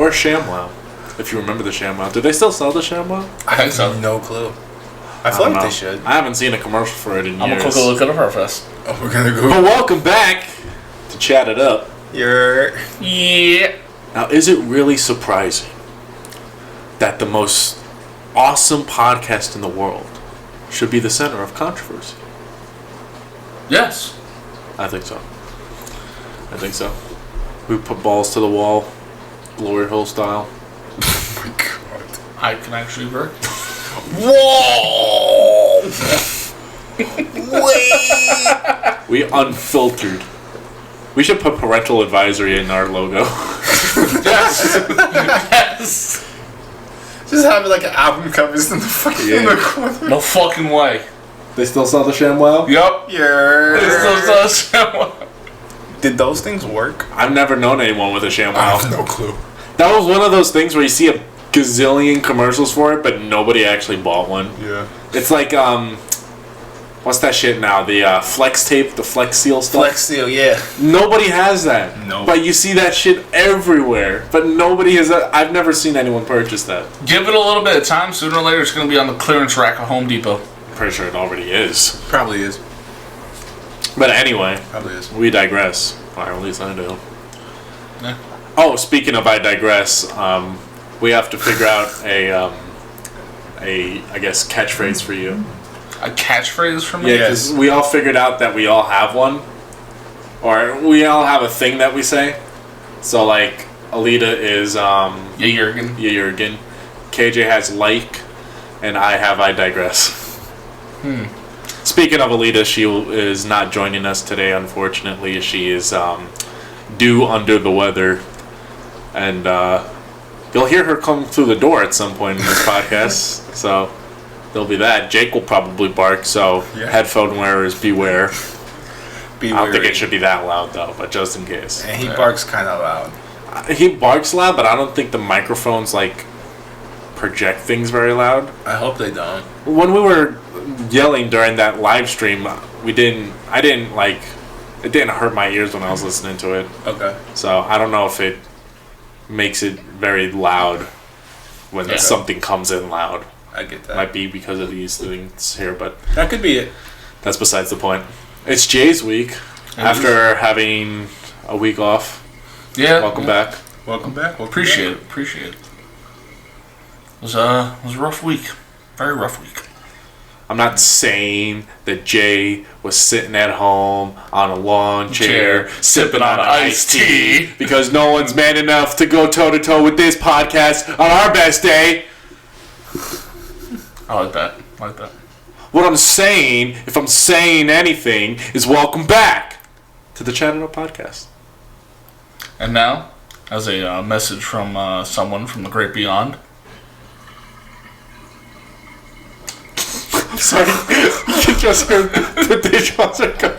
or ShamWow. If you remember the ShamWow. Do they still sell the ShamWow? I have no clue. I feel like they should. I haven't seen a commercial for it in years. I'm going to look at it first. Oh, we're going to go. But welcome back to Chat It Up. Yeah. Now, is it really surprising that the most awesome podcast in the world should be the center of controversy? Yes. I think so. We put balls to the wall, glory hole style. Oh my god. I can actually agree. Whoa! Wait! We unfiltered. We should put parental advisory in our logo. Yes. Just have like an album covers in the fucking in the corner. No fucking way. They still sell the ShamWow? Yup. Yeah. Did those things work? I've never known anyone with a I ShamWow. have no clue. That was one of those things where you see a gazillion commercials for it, but nobody actually bought one. Yeah. It's like, what's that shit now? The Flex Tape, the Flex Seal stuff? Flex Seal, yeah. Nobody has that. No. But you see that shit everywhere. But nobody has that. I've never seen anyone purchase that. Give it a little bit of time. Sooner or later, it's going to be on the clearance rack at Home Depot. Pretty sure it already is. Probably is. But anyway, Probably is. we digress. Or at least I do. Yeah. Oh, speaking of I digress, we have to figure out a I guess catchphrase for you. A catchphrase for me? Yeah, because we all figured out that we all have one, or we all have a thing that we say. So like, Alita is Yeah, Jurgen. Jurgen, KJ has like, and I have I digress. Speaking of Alita, she is not joining us today. Unfortunately, she is due under the weather, and you'll hear her come through the door at some point in this podcast. So there'll be that. Jake will probably bark. So headphone wearers beware. I don't think it should be that loud though, but just in case. And he barks kind of loud. He barks loud, but I don't think the microphones like project things very loud. I hope they don't. When we were yelling during that live stream, it didn't hurt my ears when I was listening to it. Okay. So I don't know if it makes it very loud when something comes in loud. I get that. Might be because of these things here, but That could be it. that's besides the point. It's Jay's week after having a week off. Yeah. Welcome back. Welcome back. Appreciate it. It was a rough week. Very rough week. I'm not saying that Jay was sitting at home on a lawn chair sipping on iced tea because no one's man enough to go toe to toe with this podcast on our best day. I like that. What I'm saying, if I'm saying anything, is welcome back to the Chat It Up podcast. And now, as a message from someone from the great beyond. I'm sorry, you just heard the dishwasher going.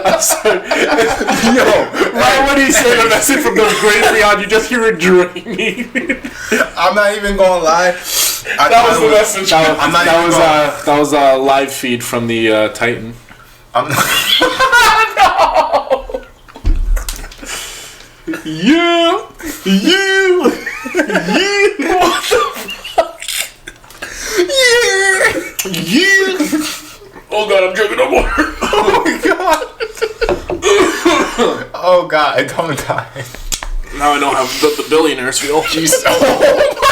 I'm sorry. Yo, right when he said a message from the great beyond, you just hear it draining. I'm not even gonna lie. That was the message. That was a live feed from the Titan. I'm not. No! You. What the fuck? Oh god, I'm drinking no more. Oh my god. Oh god, I don't die. Now I know how the billionaires feel. Jesus. Oh my god.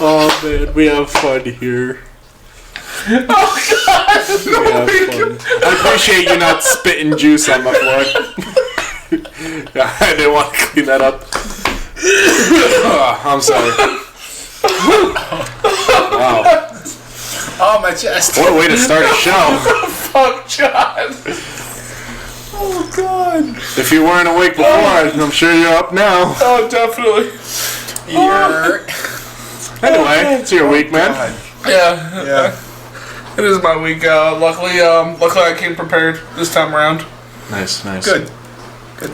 Oh man, we have fun here. Oh god! We have fun. I appreciate you not spitting juice on my floor. I didn't want to clean that up. I'm sorry. Wow. Oh, my chest. What a way to start a show. Fuck, John! Oh god. If you weren't awake before, I'm sure you're up now. Oh, definitely. Anyway, it's your week, man. God. Yeah. It is my week. Luckily I came prepared this time around. Nice. Good.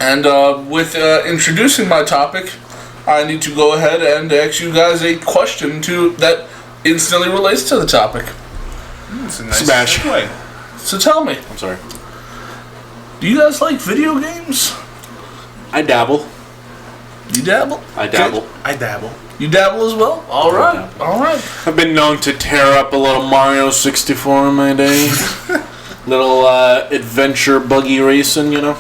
And with introducing my topic, I need to go ahead and ask you guys a question that instantly relates to the topic. It's a nice Smash. segue. So tell me, I'm sorry. do you guys like video games? I dabble. You dabble? I dabble. I dabble. You dabble as well? All right. dabble. All right. I've been known to tear up a little Mario 64 in my day. Little adventure buggy racing, you know.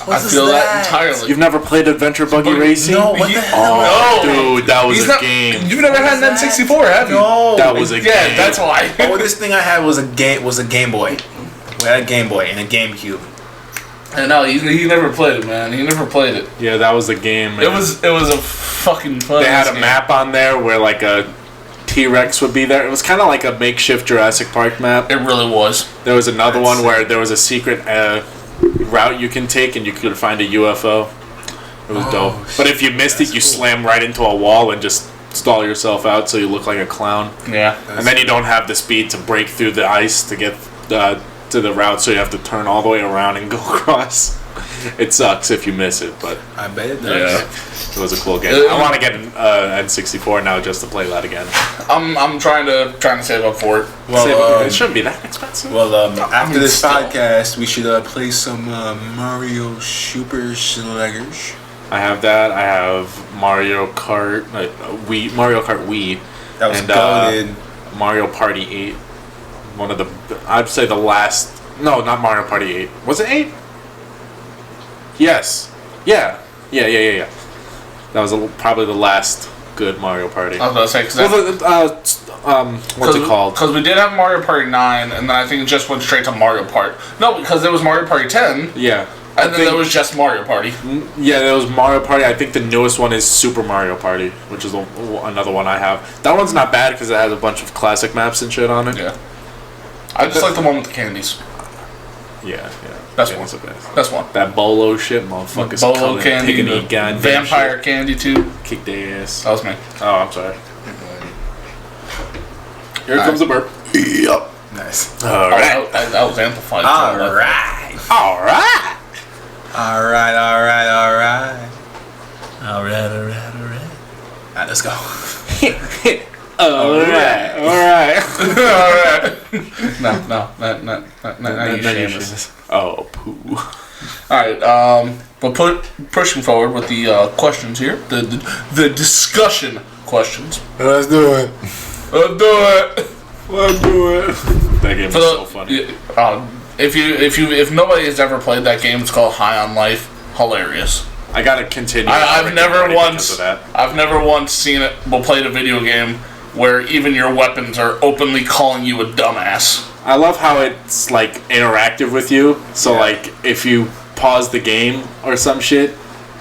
I feel that entirely. You've never played adventure buggy racing? No, what the hell? Oh, dude, that was He's a not- game. You've never had an N64, have you? No. That was a game. Yeah, that's why. Oh, this thing I had was a Game Boy. We had a Game Boy and a GameCube. And no, he never played it, man. He never played it. Yeah, that was a game. Man. It was a fucking fun. They had a game. map on there where like a T-Rex would be there. It was kind of like a makeshift Jurassic Park map. It really was. There was another That's one where there was a secret route you can take and you could find a UFO. It was dope. But if you missed it, you slam right into a wall and just stall yourself out so you look like a clown. Yeah. And then you don't have the speed to break through the ice to get to the route, so you have to turn all the way around and go across. It sucks if you miss it, but I bet it does. yeah, it was a cool game. I want to get an N64 now just to play that again. I'm trying to save up for it. Well, It shouldn't be that expensive. well, after this still. podcast, we should play some Mario Super Sluggers. I have that. I have Mario Kart, Mario Kart Wii, That was and goated. Mario Party 8. One of the, I'd say the last. No, not Mario Party 8. Was it 8? Yes. Yeah. That was probably the last good Mario Party. I was about to say, What's it called? Because we did have Mario Party 9, and then I think it just went straight to Mario Party. No, because there was Mario Party 10, Yeah. and then there was just Mario Party. Yeah, there was Mario Party. I think the newest one is Super Mario Party, which is another one I have. That one's not bad because it has a bunch of classic maps and shit on it. Yeah. I just like the one with the candies. Yeah. That's Yeah, one. it's the best. That's one. That Bolo shit, motherfuckers. Bolo candy, Picking the the goddamn vampire candy too. shit. Kick their ass. That was me. Oh, I'm sorry. Here comes the burp. Yep. Nice. All right. Oh, that was amplified. too. All right. All right. All right. Alright, let's go. All right. Alright. No, not you, Seamus. Oh, poo. Alright, but pushing forward with the questions here, the discussion questions. Let's do it. Let's do it. Let's do it. That game was so funny. If nobody has ever played that game, it's called High on Life. Hilarious. I gotta continue. I've never because of that. once seen it. Played a video game where even your weapons are openly calling you a dumbass. I love how it's like interactive with you. So like if you pause the game or some shit,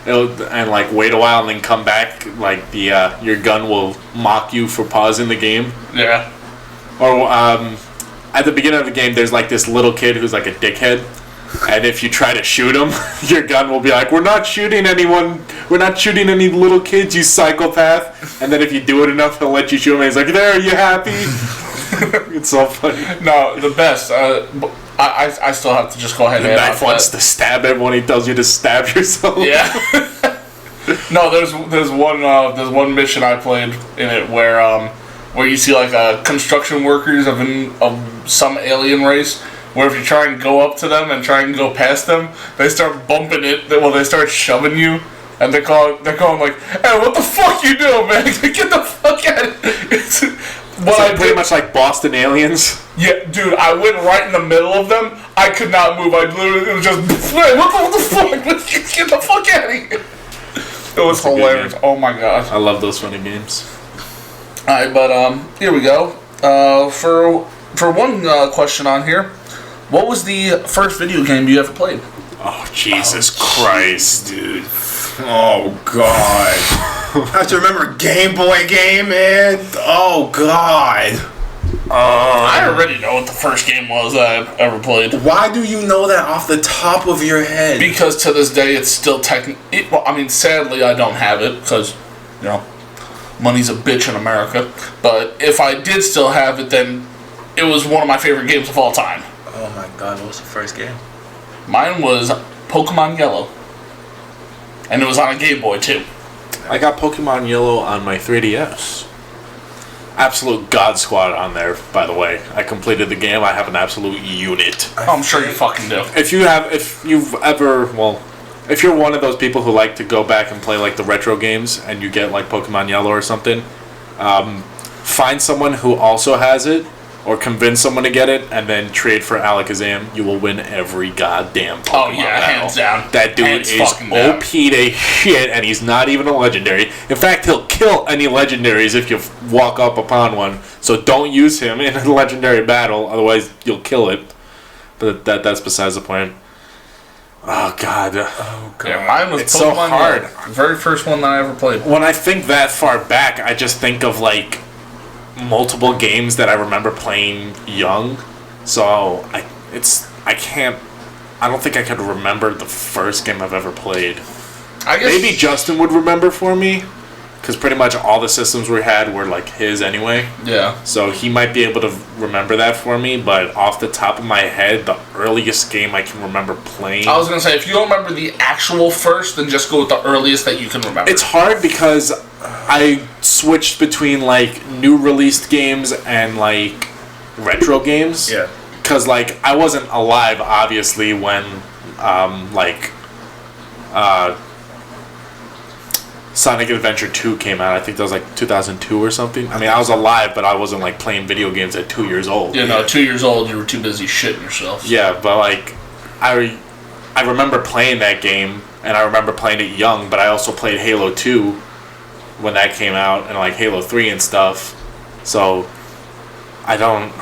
and like wait a while and then come back, like the your gun will mock you for pausing the game. Yeah. Or at the beginning of the game, there's like this little kid who's like a dickhead. And if you try to shoot him, your gun will be like, "We're not shooting anyone. We're not shooting any little kids, you psychopath." And then if you do it enough, he'll let you shoot him. And he's like, "There, are you happy?" It's so funny. No, the best. I still have to just go ahead The and knife wants to stab everyone. He tells you to stab yourself. Yeah. No, there's one mission I played in it where you see like construction workers of some alien race. Where if you try and go up to them and try and go past them, they start bumping it. They start shoving you, and they're calling like, "Hey, what the fuck you doing, man? Get the fuck out of here!" It's like pretty much like Boston Aliens. Yeah, dude, I went right in the middle of them. I could not move. I literally it was just, "Hey, what the fuck? Get the fuck out of here!" It was That's a good hilarious. game. Oh my god. I love those funny games. All right, but here we go. For one question on here. What was the first video game you ever played? Oh, Jesus Christ. Dude. Oh, God. I have to remember Game Boy game, man. Oh, God. I already know what the first game was that I ever played. Why do you know that off the top of your head? Because to this day, it's still well, I mean, sadly, I don't have it because, you know, money's a bitch in America. But if I did still have it, then it was one of my favorite games of all time. Oh, my God. What was the first game? Mine was Pokemon Yellow. And it was on a Game Boy, too. I got Pokemon Yellow on my 3DS. absolute God Squad on there, by the way. I completed the game. I have an absolute unit. I'm sure you fucking do. If you're one of those people who like to go back and play like the retro games and you get like Pokemon Yellow or something, find someone who also has it or convince someone to get it and then trade for Alakazam. You will win every goddamn Pokemon battle. Hands down. That dude Hands is fucking down. OP to shit, and he's not even a legendary. In fact, he'll kill any legendaries if you walk up upon one. So don't use him in a legendary battle, otherwise you'll kill it. But that's besides the point. Oh god. Yeah, mine was It's Pokemon so hard. Yellow. The very first one that I ever played. When I think that far back, I just think of like multiple games that I remember playing young. So I don't think I could remember the first game I've ever played. I guess Maybe Justin would remember for me, because pretty much all the systems we had were like his anyway. Yeah. So he might be able to remember that for me, but off the top of my head, the earliest game I can remember playing... I was going to say, if you don't remember the actual first, then just go with the earliest that you can remember. It's hard because I switched between like new released games and like retro games. Yeah. Because like I wasn't alive obviously when Sonic Adventure 2 came out. I think that was like 2002 or something. I mean, I was alive, but I wasn't like playing video games at 2 years old. Yeah, no, 2 years old, you were too busy shitting yourself. Yeah, but like I remember playing that game, and I remember playing it young, but I also played Halo 2 when that came out, and like Halo 3 and stuff. So I don't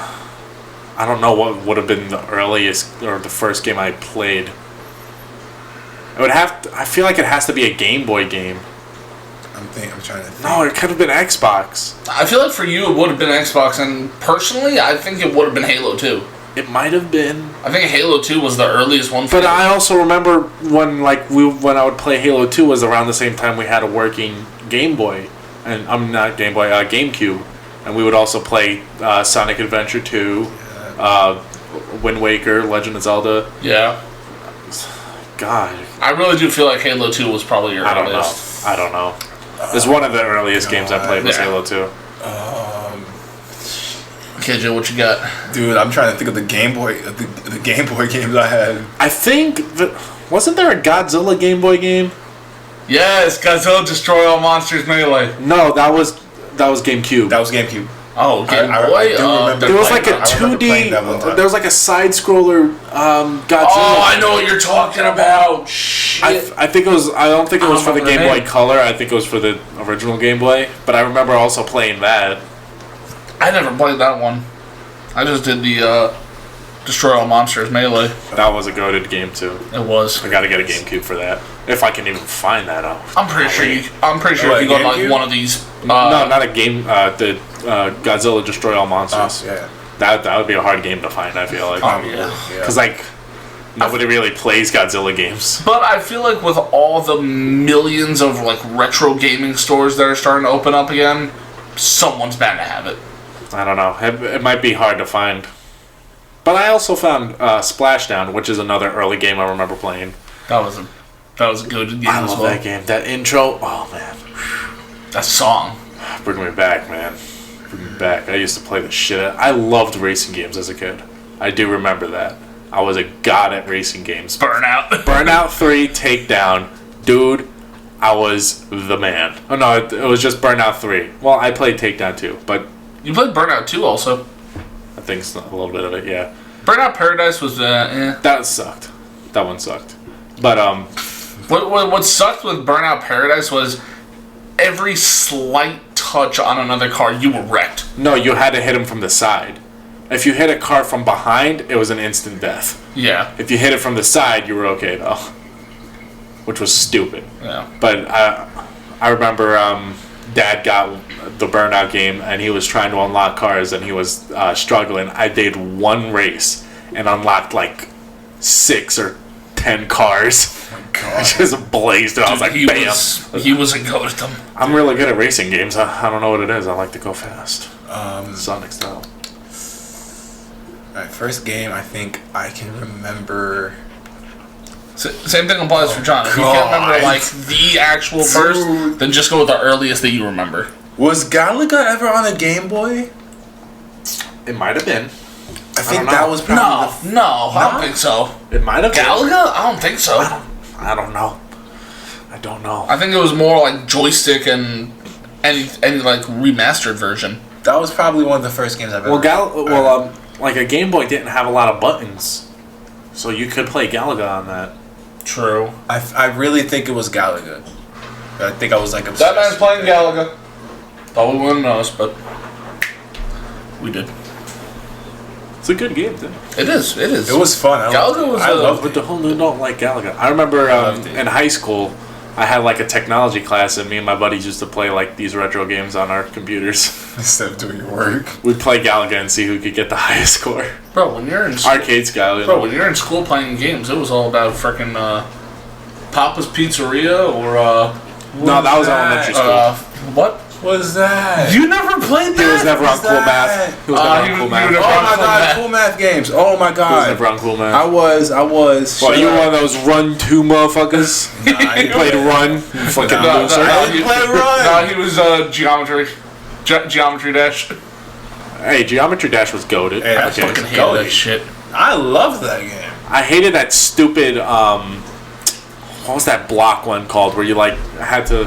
know what would have been the earliest or the first game I played. I feel like it has to be a Game Boy game. I'm trying to think. No, it could have been Xbox. I feel like for you it would have been Xbox, and personally, I think it would have been Halo 2. It might have been. I think Halo 2 was the earliest one for But me. I also remember when when I would play Halo 2 was around the same time we had a working Game Boy, and I'm not Game Boy, GameCube, and we would also play Sonic Adventure 2, Wind Waker, Legend of Zelda. Yeah. God, I really do feel like Halo 2 was probably your I don't earliest. know. I don't know. It's one of the earliest games I played was Yeah. Halo 2. KJ, what you got? Dude, I'm trying to think of the Game Boy, the Game Boy games I had. I think wasn't there a Godzilla Game Boy game? Yes, Godzilla Destroy All Monsters Melee. No, that was GameCube. That was GameCube. Oh, Game I Boy? do remember There was like a I remember 2D. playing that one time. There was like a side scroller Godzilla. Oh, I know what you're talking about. Shit. I think it was. I don't think it was for the remember Game the Boy name. Color. I think it was for the original Game Boy. But I remember also playing that. I never played that one. I just did the Destroy All Monsters Melee. That was a goated game too. It was. I gotta get a GameCube for that if I can even find that out. I'm pretty sure. What, If you go to like GameCube? one of these. No, not a game. The Godzilla Destroy All Monsters. Yeah. That would be a hard game to find. I feel like. Oh, yeah. Because like nobody really plays Godzilla games. But I feel like with all the millions of like retro gaming stores that are starting to open up again, someone's bound to have it. I don't know. It might be hard to find. But I also found Splashdown, which is another early game I remember playing. That was a good game I as love well. that game. That intro, oh man. That song. Bring me back, man. Bring me back. I used to play the shit out. I loved racing games as a kid. I do remember that. I was a god at racing games. Burnout. Burnout 3 Takedown. Dude, I was the man. Oh no, it was just Burnout 3. Well, I played Takedown 2, but You played Burnout 2 also. I think a little bit of it, yeah. Burnout Paradise was That sucked. That one sucked. But What sucked with Burnout Paradise was every slight touch on another car, you were wrecked. no, you had to hit him from the side. If you hit a car from behind, it was an instant death. Yeah. If you hit it from the side, you were okay though, which was stupid. Yeah. But I remember Dad got the Burnout game, and he was trying to unlock cars, and he was struggling. I did one race and unlocked like 6 or 10 cars. Oh my God. Just blazed it. I was like, he bam. he was a goat at them. I'm really good at racing games. I don't know what it is. I like to go fast. Sonic style. Alright, first game I think I can remember. Same thing applies for John. If you can't remember like the actual first, then just go with the earliest that you remember. Was Galaga ever on a Game Boy? It might have been. I think know. that was probably No, I don't think so. It might have been. Galaga? I don't think so. I don't know. I don't know. I think it was more like joystick and any like remastered version. that was probably one of the first games I've ever. Like a Game Boy didn't have a lot of buttons, so you could play Galaga on that. True. I really think it was Galaga. I think I was like obsessed. That man's with playing it. Galaga. Thought we wouldn't know us, but we did. It's a good game, too. It is. It was fun. Galaga was I loved But it. the whole new don't like Galaga. I remember loved it. in high school, I had like a technology class, and me and my buddies used to play like these retro games on our computers. Instead of doing your work. We'd play Galaga and see who could get the highest score. Bro, when you're in school, Arcade style. bro, when you're in school playing games, it was all about freaking Papa's Pizzeria or No, that was that? elementary school. what? What was that? You never played He that? was never on What's Cool that? Math. He was never he on was- Cool you Math. never- Oh my Cool god, Math. Cool Math games. Oh my He was god. never on Cool Math. I was. Well, you were one of those Run 2 motherfuckers? Nah, You played Run, you fucking No, loser. I didn't play Run. No, he was Geometry. Geometry Dash. Hey, Geometry Dash was goated. Hey, that's Okay. Fucking hated Goated. that shit. I loved that game. I hated that stupid, what was that block one called where you like had to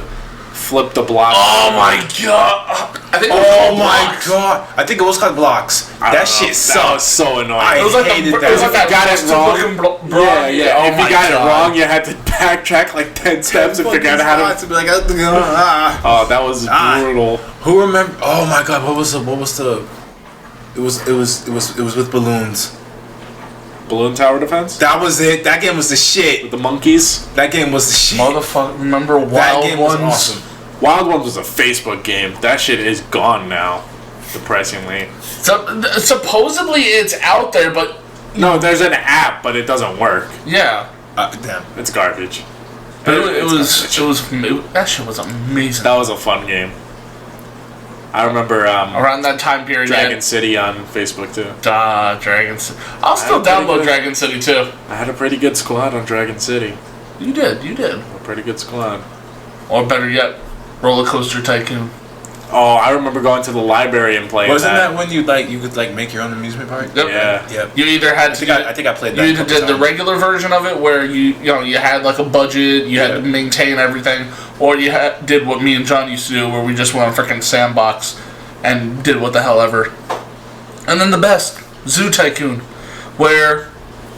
flip the block? Oh my god! I think it was Oh called my Blocks. god. I think it was called Blocks. I That don't know. shit That sucked. was so annoying. I It was like hated a, that. it was like If that you got it busted wrong- looking yeah, yeah. Oh If you my got God. it wrong, you had to backtrack like 10 steps and figure out how to. to be like, ah. Oh, that was brutal. Who remember? Oh my god, what was the? It was with balloons. Balloon Tower Defense? That was it. That game was the shit. With the monkeys? That game was the shit. Motherfucker, remember That Wild game Ones? was awesome. Wild Ones was a Facebook game. That shit is gone now. Depressingly. Supposedly it's out there, but No, there's an app, but it doesn't work. yeah. Damn. It's garbage. But It's that shit was amazing. That was a fun game. I remember Around that time period, Dragon City on Facebook too. Dragon City. I'll still had a pretty download good- Dragon City too. I had a pretty good squad on Dragon City. You did. A pretty good squad. Or better yet, Roller Coaster Tycoon. Oh, I remember going to the library and playing Wasn't that that. when you could make your own amusement park? Yep. Yeah. Yep. You either had I think I played that. you a either couple did the times. regular version of it where you had like a budget, you had Yeah. to maintain everything, or you did what me and John used to do, where we just went on freaking sandbox and did what the hell ever. And then the best, Zoo Tycoon, where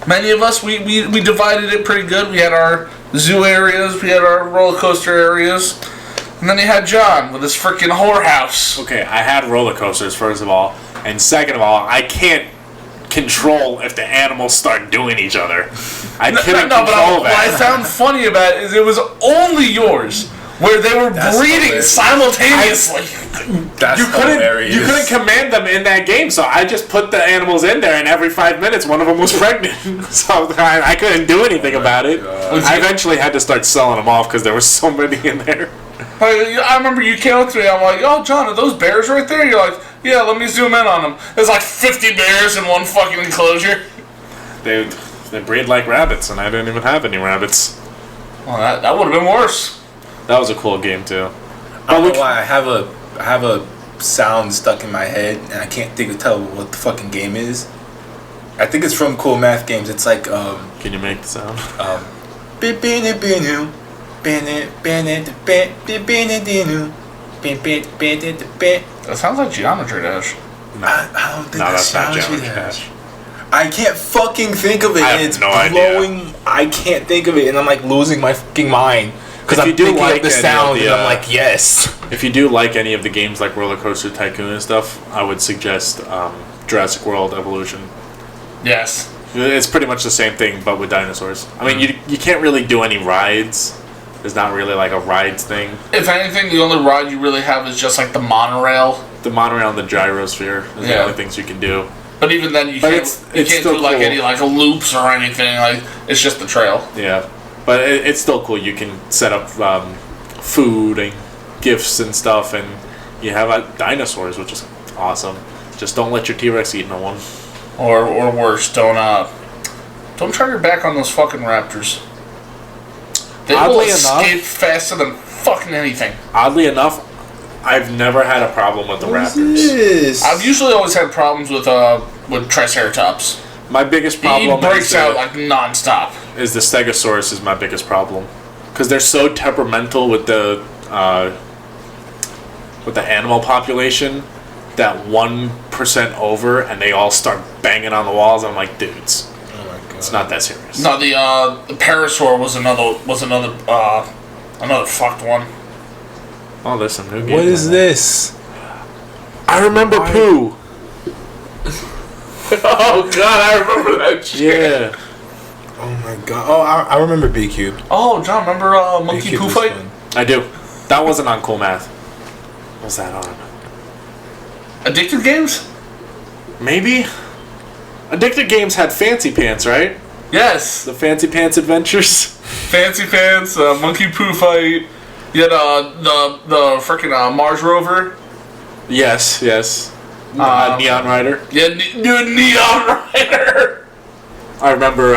many of us we divided it pretty good. We had our zoo areas, we had our roller coaster areas, and then you had John with his freaking whorehouse. Okay, I had roller coasters first of all, and second of all, I can't control if the animals start doing each other. I couldn't No, but control what I that. found funny about it is it was only yours, where they were That's breeding hilarious. simultaneously. That's You hilarious. couldn't command them in that game, so I just put the animals in there, and every 5 minutes one of them was pregnant. So I couldn't do anything about it. I eventually had to start selling them off because there were so many in there. I remember you came up to me, I'm like, oh, John, are those bears right there? You're like, yeah, let me zoom in on them. There's like 50 bears in one fucking enclosure. They breed like rabbits, and I didn't even have any rabbits. Well, that would have been worse. That was a cool game too. I don't know why I have a sound stuck in my head and I can't tell what the fucking game is. I think it's from Cool Math Games. It's like Can you make the sound? That sounds like Geometry Dash. I don't think No, that's not Geometry Geometry Dash. Dash. I can't fucking think of it. I have and it's no idea. blowing. I can't think of it, and I'm like losing my fucking mind because If I'm you do thinking like of the any of sound, the, and I'm like, yes. If you do like any of the games like Roller Coaster Tycoon and stuff, I would suggest Jurassic World Evolution. Yes. It's pretty much the same thing, but with dinosaurs. I mean, you can't really do any rides. There's not really like a rides thing. If anything, the only ride you really have is just like the monorail. The monorail and the gyrosphere is the Yeah. only things you can do. But even then, you But can't, it's you can't still do like cool. any like loops or anything. Like it's just the trail. Yeah, but it's still cool. You can set up food and gifts and stuff, and you have dinosaurs, which is awesome. Just don't let your T-Rex eat no one. Or worse, don't turn your back on those fucking raptors. They will Oddly enough- escape faster than fucking anything. Oddly enough, I've never had a problem with the What is Raptors. this? I've usually always had problems with Triceratops. My biggest He problem breaks is, out like nonstop. is the Stegosaurus is my biggest problem. Because they're so temperamental with the animal population that 1% over and they all start banging on the walls. I'm like, dudes, Oh my god. it's not that serious. No, the Parasaur was another fucked one. Oh, there's some new games. What is in there. this? I remember Why- Pooh. Oh god, I remember that shit. Yeah. Oh my god. Oh, I remember B Cube. Oh, John, remember Monkey Poo Fight? I do. That wasn't on Cool Math. What was that on? Addictive Games? Maybe? Addicted Games had Fancy Pants, right? Yes. The Fancy Pants Adventures. Fancy Pants, Monkey Poo Fight. You had the freaking Mars Rover. Yes, yes. Neon Rider. Yeah, Neon Rider. I remember,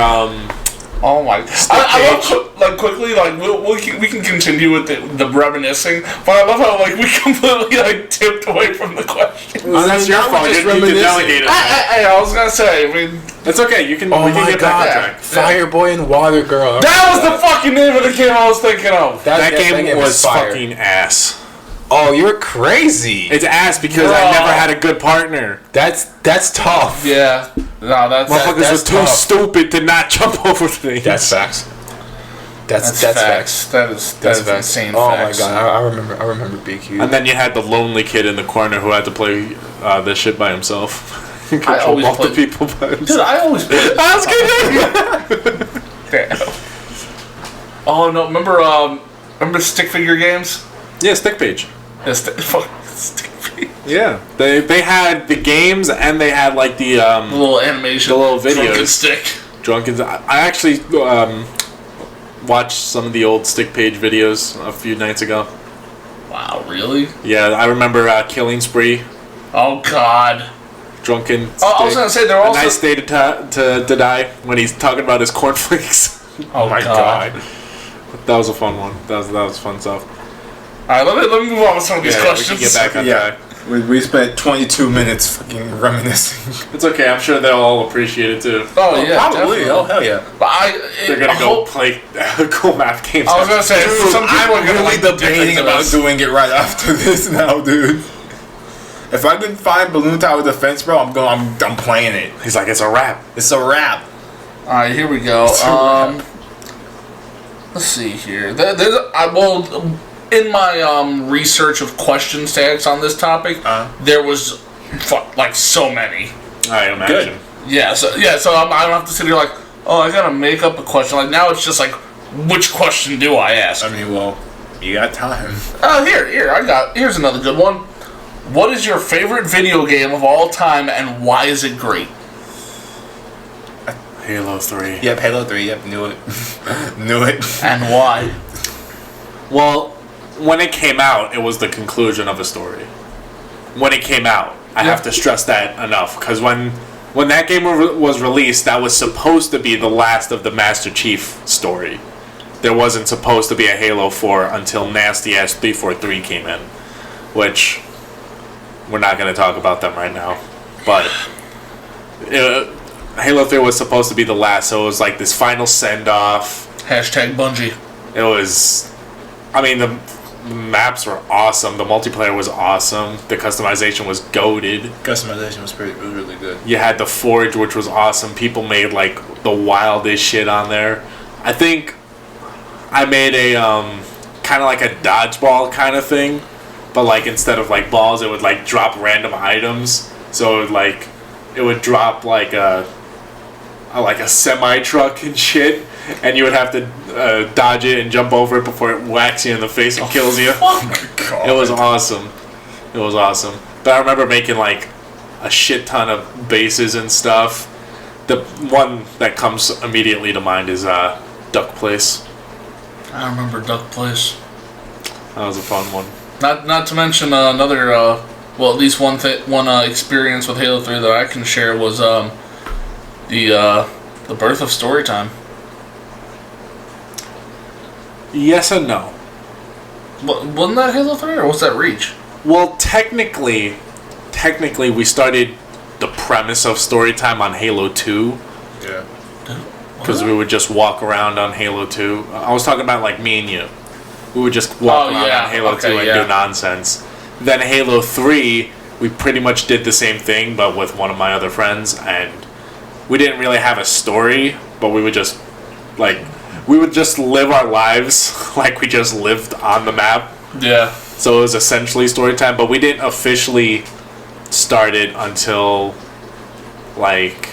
Oh my! I love quickly we can continue with the reminiscing, but I love how we completely tipped away from the question. oh, that's your Now we're fault. just You need to reminiscing. delegate it. I was gonna say, I mean, It's okay. You can. Oh we can my get back on god. track. Fireboy and Water Girl. that was the fucking name of the game I was thinking of. That game was fire. fucking ass. Oh, you're crazy. It's ass because I Bro. never had a good partner. That's tough. Yeah, no, that's Motherfuckers were that's too tough. stupid to not jump over things. That's facts. That's facts. That is That's facts. insane. Oh facts. my god, I remember BQ. And then you had the lonely kid in the corner who had to play this shit by himself. I Control always all the played- people by himself. Dude, I always play. I was kidding. Oh no! Remember stick figure games? Yeah, stick page. Yeah, stick figure. Yeah, they had the games and they had like the The little animation. The little Drunken videos. stick. drunken. I actually watched some of the old stick page videos a few nights ago. Wow, really? Yeah, I remember Killing Spree, Oh god. Drunken. Oh, I was Stick. gonna say they're A also. Nice Day to Die when he's talking about his cornflakes. Oh my god. That was a fun one. That was fun stuff. Alright, let me move on with some of these Yeah, we questions. can get back on Yeah. track. We spent 22 minutes fucking reminiscing. It's okay. I'm sure they'll all appreciate it too. Oh yeah, Probably. definitely. Oh hell yeah. But They're gonna I go hope- play cool math games. I was gonna say Dude, some people I'm are gonna really like debating different about us. doing it right after this now, dude. If I can find Balloon Tower Defense, bro, I'm playing it. He's like, it's a wrap. It's a wrap. All right, here we go. It's a wrap. Let's see here. In my research of question tags on this topic, there was like so many. I imagine. Good. Yeah, so I don't have to sit here like, oh, I gotta make up a question. Like now it's just like, which question do I ask? I mean, well, you got time. Oh, here's another good one. What is your favorite video game of all time, and why is it great? Halo 3. Yep, Halo 3. Yep, knew it. Knew it. And why? Well, when it came out, it was the conclusion of a story. When it came out, I have to stress that enough because when that game was released, that was supposed to be the last of the Master Chief story. There wasn't supposed to be a Halo 4 until Nasty Ass 343 came in, which we're not going to talk about them right now. But Halo 3 was supposed to be the last, so it was like this final send-off. Hashtag Bungie. It was, I mean, the maps were awesome. The multiplayer was awesome. The customization was goated. Customization was really good. You had the Forge, which was awesome. People made like the wildest shit on there. I think I made a kind of like a dodgeball kind of thing, but like instead of like balls, it would like drop random items. So it would drop like a semi truck and shit, and you would have to dodge it and jump over it before it whacks you in the face and kills you. It was awesome. It was awesome. But I remember making like a shit ton of bases and stuff. The one that comes immediately to mind is Duck Place. I remember Duck Place. That was a fun one. Not to mention another, well, at least one experience with Halo 3 that I can share was the birth of Storytime. Yes and no. Wasn't that Halo 3 or was that Reach? Well, technically, we started the premise of Storytime on Halo 2. Yeah. Because we would just walk around on Halo 2. I was talking about like me and you. We would just walk around on Halo 2 and do nonsense. Then Halo 3, we pretty much did the same thing, but with one of my other friends, and we didn't really have a story, but we would just live our lives like we just lived on the map. Yeah. So it was essentially story time, but we didn't officially start it until like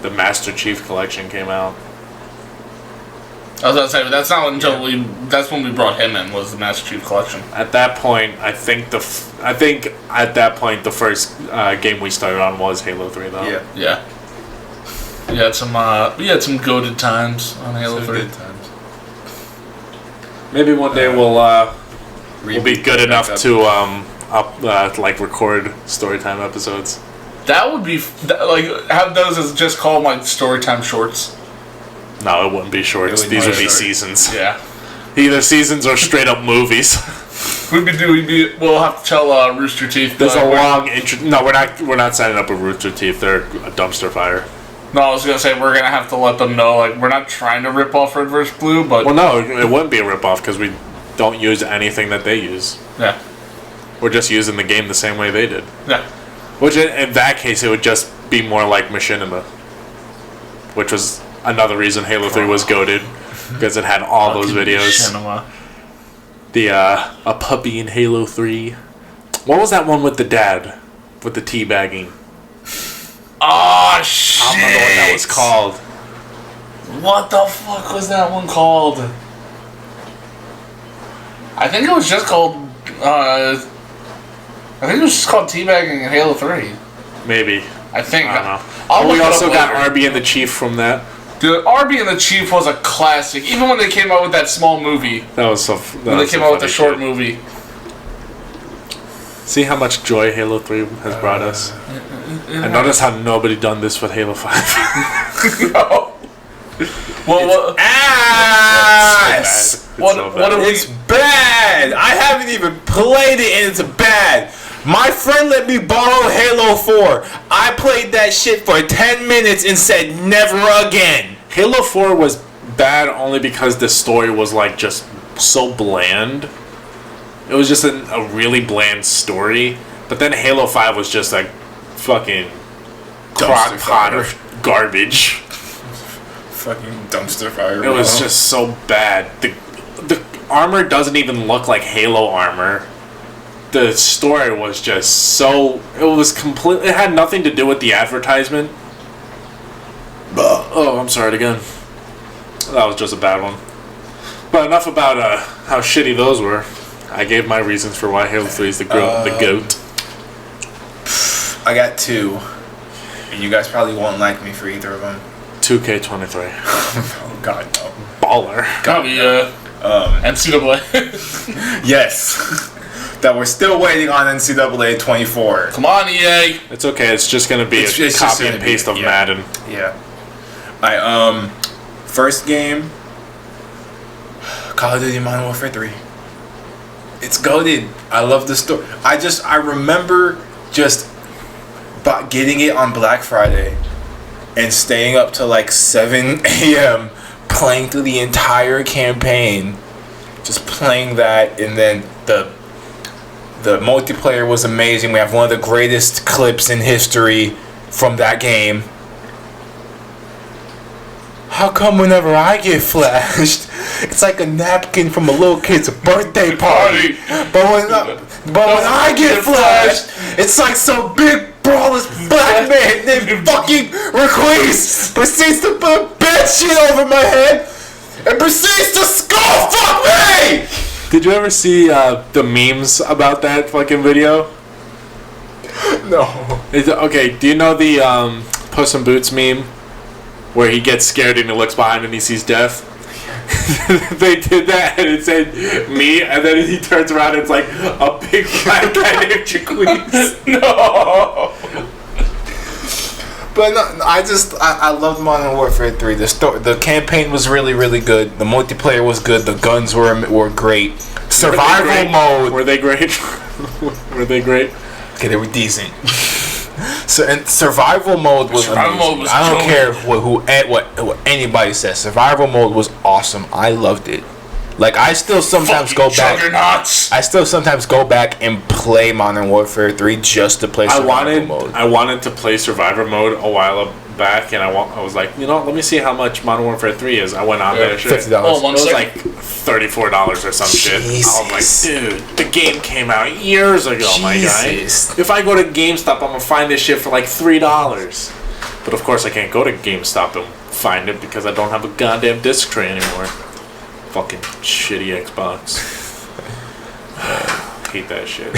the Master Chief Collection came out. I was about to say, but that's not until that's when we brought him in, was the Master Chief Collection. At that point, I think at that point the first game we started on was Halo 3 though. Yeah. Yeah. We had some goated times on Halo 3. Good times. Maybe one day we'll be good enough to record Storytime episodes. That would be have those as just called like Storytime shorts. No, it wouldn't be shorts. These would be seasons. Yeah. Either seasons or straight up movies. We'll have to tell Rooster Teeth. There's a long intro. No, we're not signing up with Rooster Teeth. They're a dumpster fire. No, I was gonna say we're gonna have to let them know we're not trying to rip off Red vs. Blue, but no, it wouldn't be a rip off because we don't use anything that they use. Yeah. We're just using the game the same way they did. Yeah. Which in that case it would just be more like Machinima, which was another reason Halo 3 was goated because it had all those videos. Machinima. The a puppy in Halo 3. What was that one with the dad with the teabagging? Oh shit! I don't remember what that was called. What the fuck was that one called? I think it was just called. I think it was just called Teabagging in Halo 3. Maybe. I think. I don't know. We also got Arby and the Chief from that. Dude, Arby and the Chief was a classic. Even when they came out with that small movie. That was so. When they came out with the short movie. See how much joy Halo 3 has brought us. And notice how nobody done this with Halo 5. No. Well, Ass! It's bad! I haven't even played it and it's bad! My friend let me borrow Halo 4. I played that shit for 10 minutes and said never again. Halo 4 was bad only because the story was like just so bland. It was just a really bland story. But then Halo 5 was just like fucking crock pot of garbage. Fucking dumpster fire. It was just so bad. The armor doesn't even look like Halo armor. The story was just so... It had nothing to do with the advertisement. Oh, I'm sorry again. That was just a bad one. But enough about how shitty those were. I gave my reasons for why Halo 3 is the GOAT. I got 2. And you guys probably won't like me for either of them. 2K23. Oh, God, no. Baller. Gotta be NCAA. Yes. That we're still waiting on NCAA 24. Come on, EA. It's okay. It's just gonna be a copy and paste of Madden. Yeah. First game, Call of Duty Modern Warfare 3. It's goated. I love the story. I remember just getting it on Black Friday and staying up till like 7 a.m. playing through the entire campaign. Just playing that, and then the multiplayer was amazing. We have one of the greatest clips in history from that game. How come whenever I get flashed, it's like a napkin from a little kid's birthday party? But when I get flashed, it's like some big brawless black man named fucking Requise proceeds to put bad shit over my head and proceeds to skull fuck me! Did you ever see the memes about that fucking video? No. Okay, do you know the Puss in Boots meme? Where he gets scared and he looks behind and he sees death? They did that and it said me, and then he turns around and it's like a big black guy named Jaquise. No! But no, I loved Modern Warfare 3. The campaign was really, really good. The multiplayer was good. The guns were great. Survival mode. Were they great? Were they great? Okay, they were decent. So and survival mode was Survival amazing. mode was I don't killer. care what anybody says. Survival mode was awesome. I loved it. Like I still sometimes go back. Juggernauts. I still sometimes go back and play Modern Warfare 3 just to play survival mode. I wanted to play Survivor mode a while back, and I was like, let me see how much Modern Warfare 3 is. I went on there, shit. $50. Oh, one It was second. like $34 or some shit. I was Jesus. like, dude, the game came out years ago, my guy. Jesus. If I go to GameStop, I'm gonna find this shit for like $3. But of course, I can't go to GameStop and find it because I don't have a goddamn disc tray anymore. Fucking shitty Xbox. Hate that shit.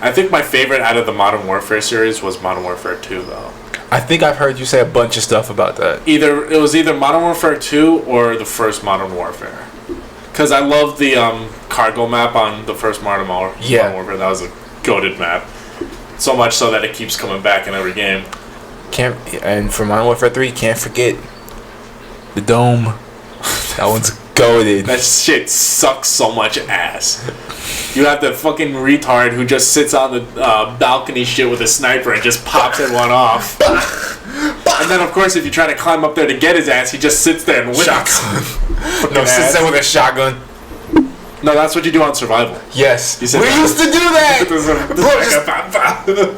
I think my favorite out of the Modern Warfare series was Modern Warfare 2, though. I think I've heard you say a bunch of stuff about that. It was either Modern Warfare 2 or the first Modern Warfare. Because I love the cargo map on the first Modern Yeah. Warfare. That was a goated map. So much so that it keeps coming back in every game. And for Modern Warfare 3, can't forget the dome. That one's goated. That shit sucks so much ass. You have the fucking retard who just sits on the balcony shit with a sniper and just pops everyone off. And then, of course, if you try to climb up there to get his ass, he just sits there and wins. Shotgun. No, sits there with a shotgun. No, that's what you do on Survival. Yes. You said We that. used to do that!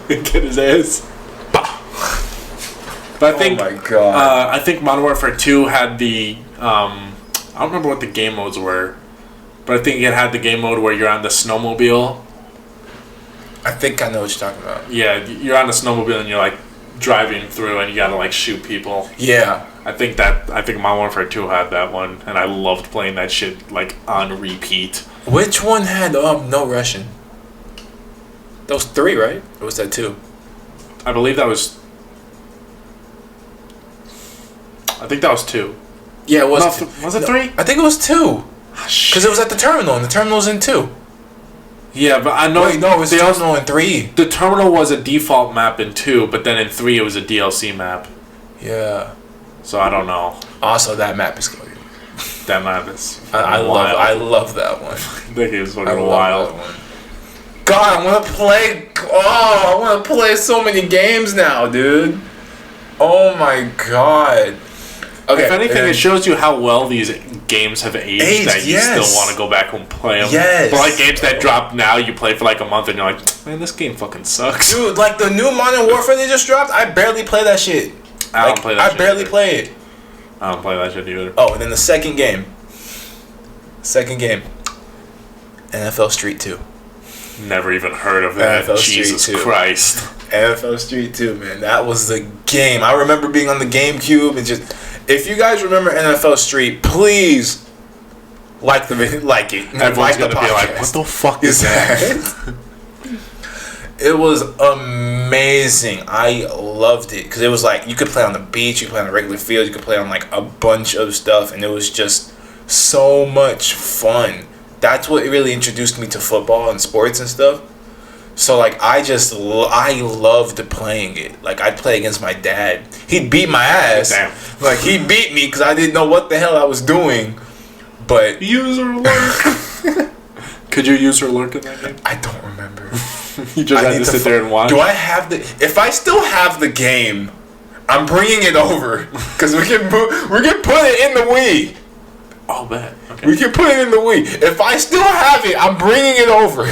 And get his ass. But I think, oh my god. I think Modern Warfare 2 had the, I don't remember what the game modes were, but I think it had the game mode where you're on the snowmobile. I think I know what you're talking about. Yeah, you're on the snowmobile and you're like driving through and you gotta like shoot people. Yeah. I think Modern Warfare 2 had that one, and I loved playing that shit like on repeat. Which one had no Russian? That was 3, right? Or was that 2? I believe that was. I think that was 2. Yeah, it was. No, was it 3? I think it was 2. Because it was at the terminal, and the terminal's in 2. Yeah, but I know. Wait, no, it was the terminal in 3. The terminal was a default map in 2, but then in 3 it was a DLC map. Yeah. So I don't know. Also, that map is good. That map is. I love that one. That game is I fucking love wild. that one. God, I want to play. Oh, I want to play so many games now, dude. Oh my god. Okay. If anything, and- it shows you how well these games have aged that you yes. still want to go back and play them. Yes. But like games that drop now, you play for like a month and you're like, man, this game fucking sucks. Dude, like the new Modern Warfare they just dropped, I barely play that shit. I don't play that shit I barely either. play it. I don't play that shit either. Oh, and then the second game. NFL Street 2. Never even heard of that. NFL Street Jesus 2. Christ. NFL Street 2, man. That was the game. I remember being on the GameCube and just... If you guys remember NFL Street, please like the video, like it. Everyone's like gonna be like, what the fuck is that? It was amazing. I loved it because it was like you could play on the beach, you could play on the regular field, you could play on like a bunch of stuff, and it was just so much fun. That's what really introduced me to football and sports and stuff. So like I loved playing it. Like I'd play against my dad. He'd beat my ass. Damn. Like he'd beat me because I didn't know what the hell I was doing. But User alert. Could you user alert in that game? I don't remember. You just had to sit there and watch. Do I have the? If I still have the game, I'm bringing it over because we can put it in the Wii. Oh, bet. Okay. We can put it in the Wii. If I still have it, I'm bringing it over.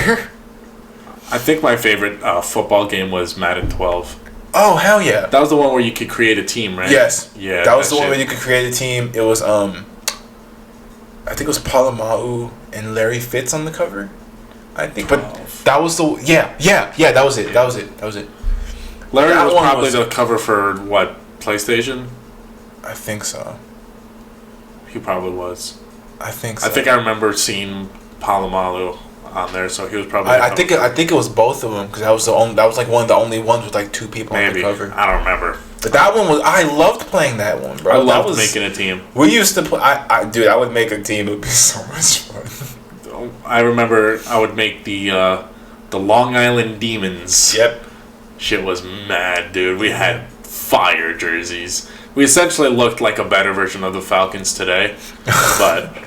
I think my favorite football game was Madden 12. Oh hell yeah! That was the one where you could create a team, right? Yes. Yeah. That was the one shit. where you could create a team. It was I think it was Palomau and Larry Fitz on the cover. I think, but 12. that was the yeah. That was it. That was it. Larry that was one probably was- the cover for what, PlayStation? I think so. He probably was. I think so. I think I remember seeing Palomalu on there, so he was probably. I think it was both of them because that was like one of the only ones with like 2 people on the maybe. cover. I don't remember. But that one was I loved playing that one, bro. I loved that was, making a team. We used to play. I would make a team. It would be so much fun. I remember I would make the Long Island Demons. Yep. Shit was mad, dude. We had fire jerseys. We essentially looked like a better version of the Falcons today, but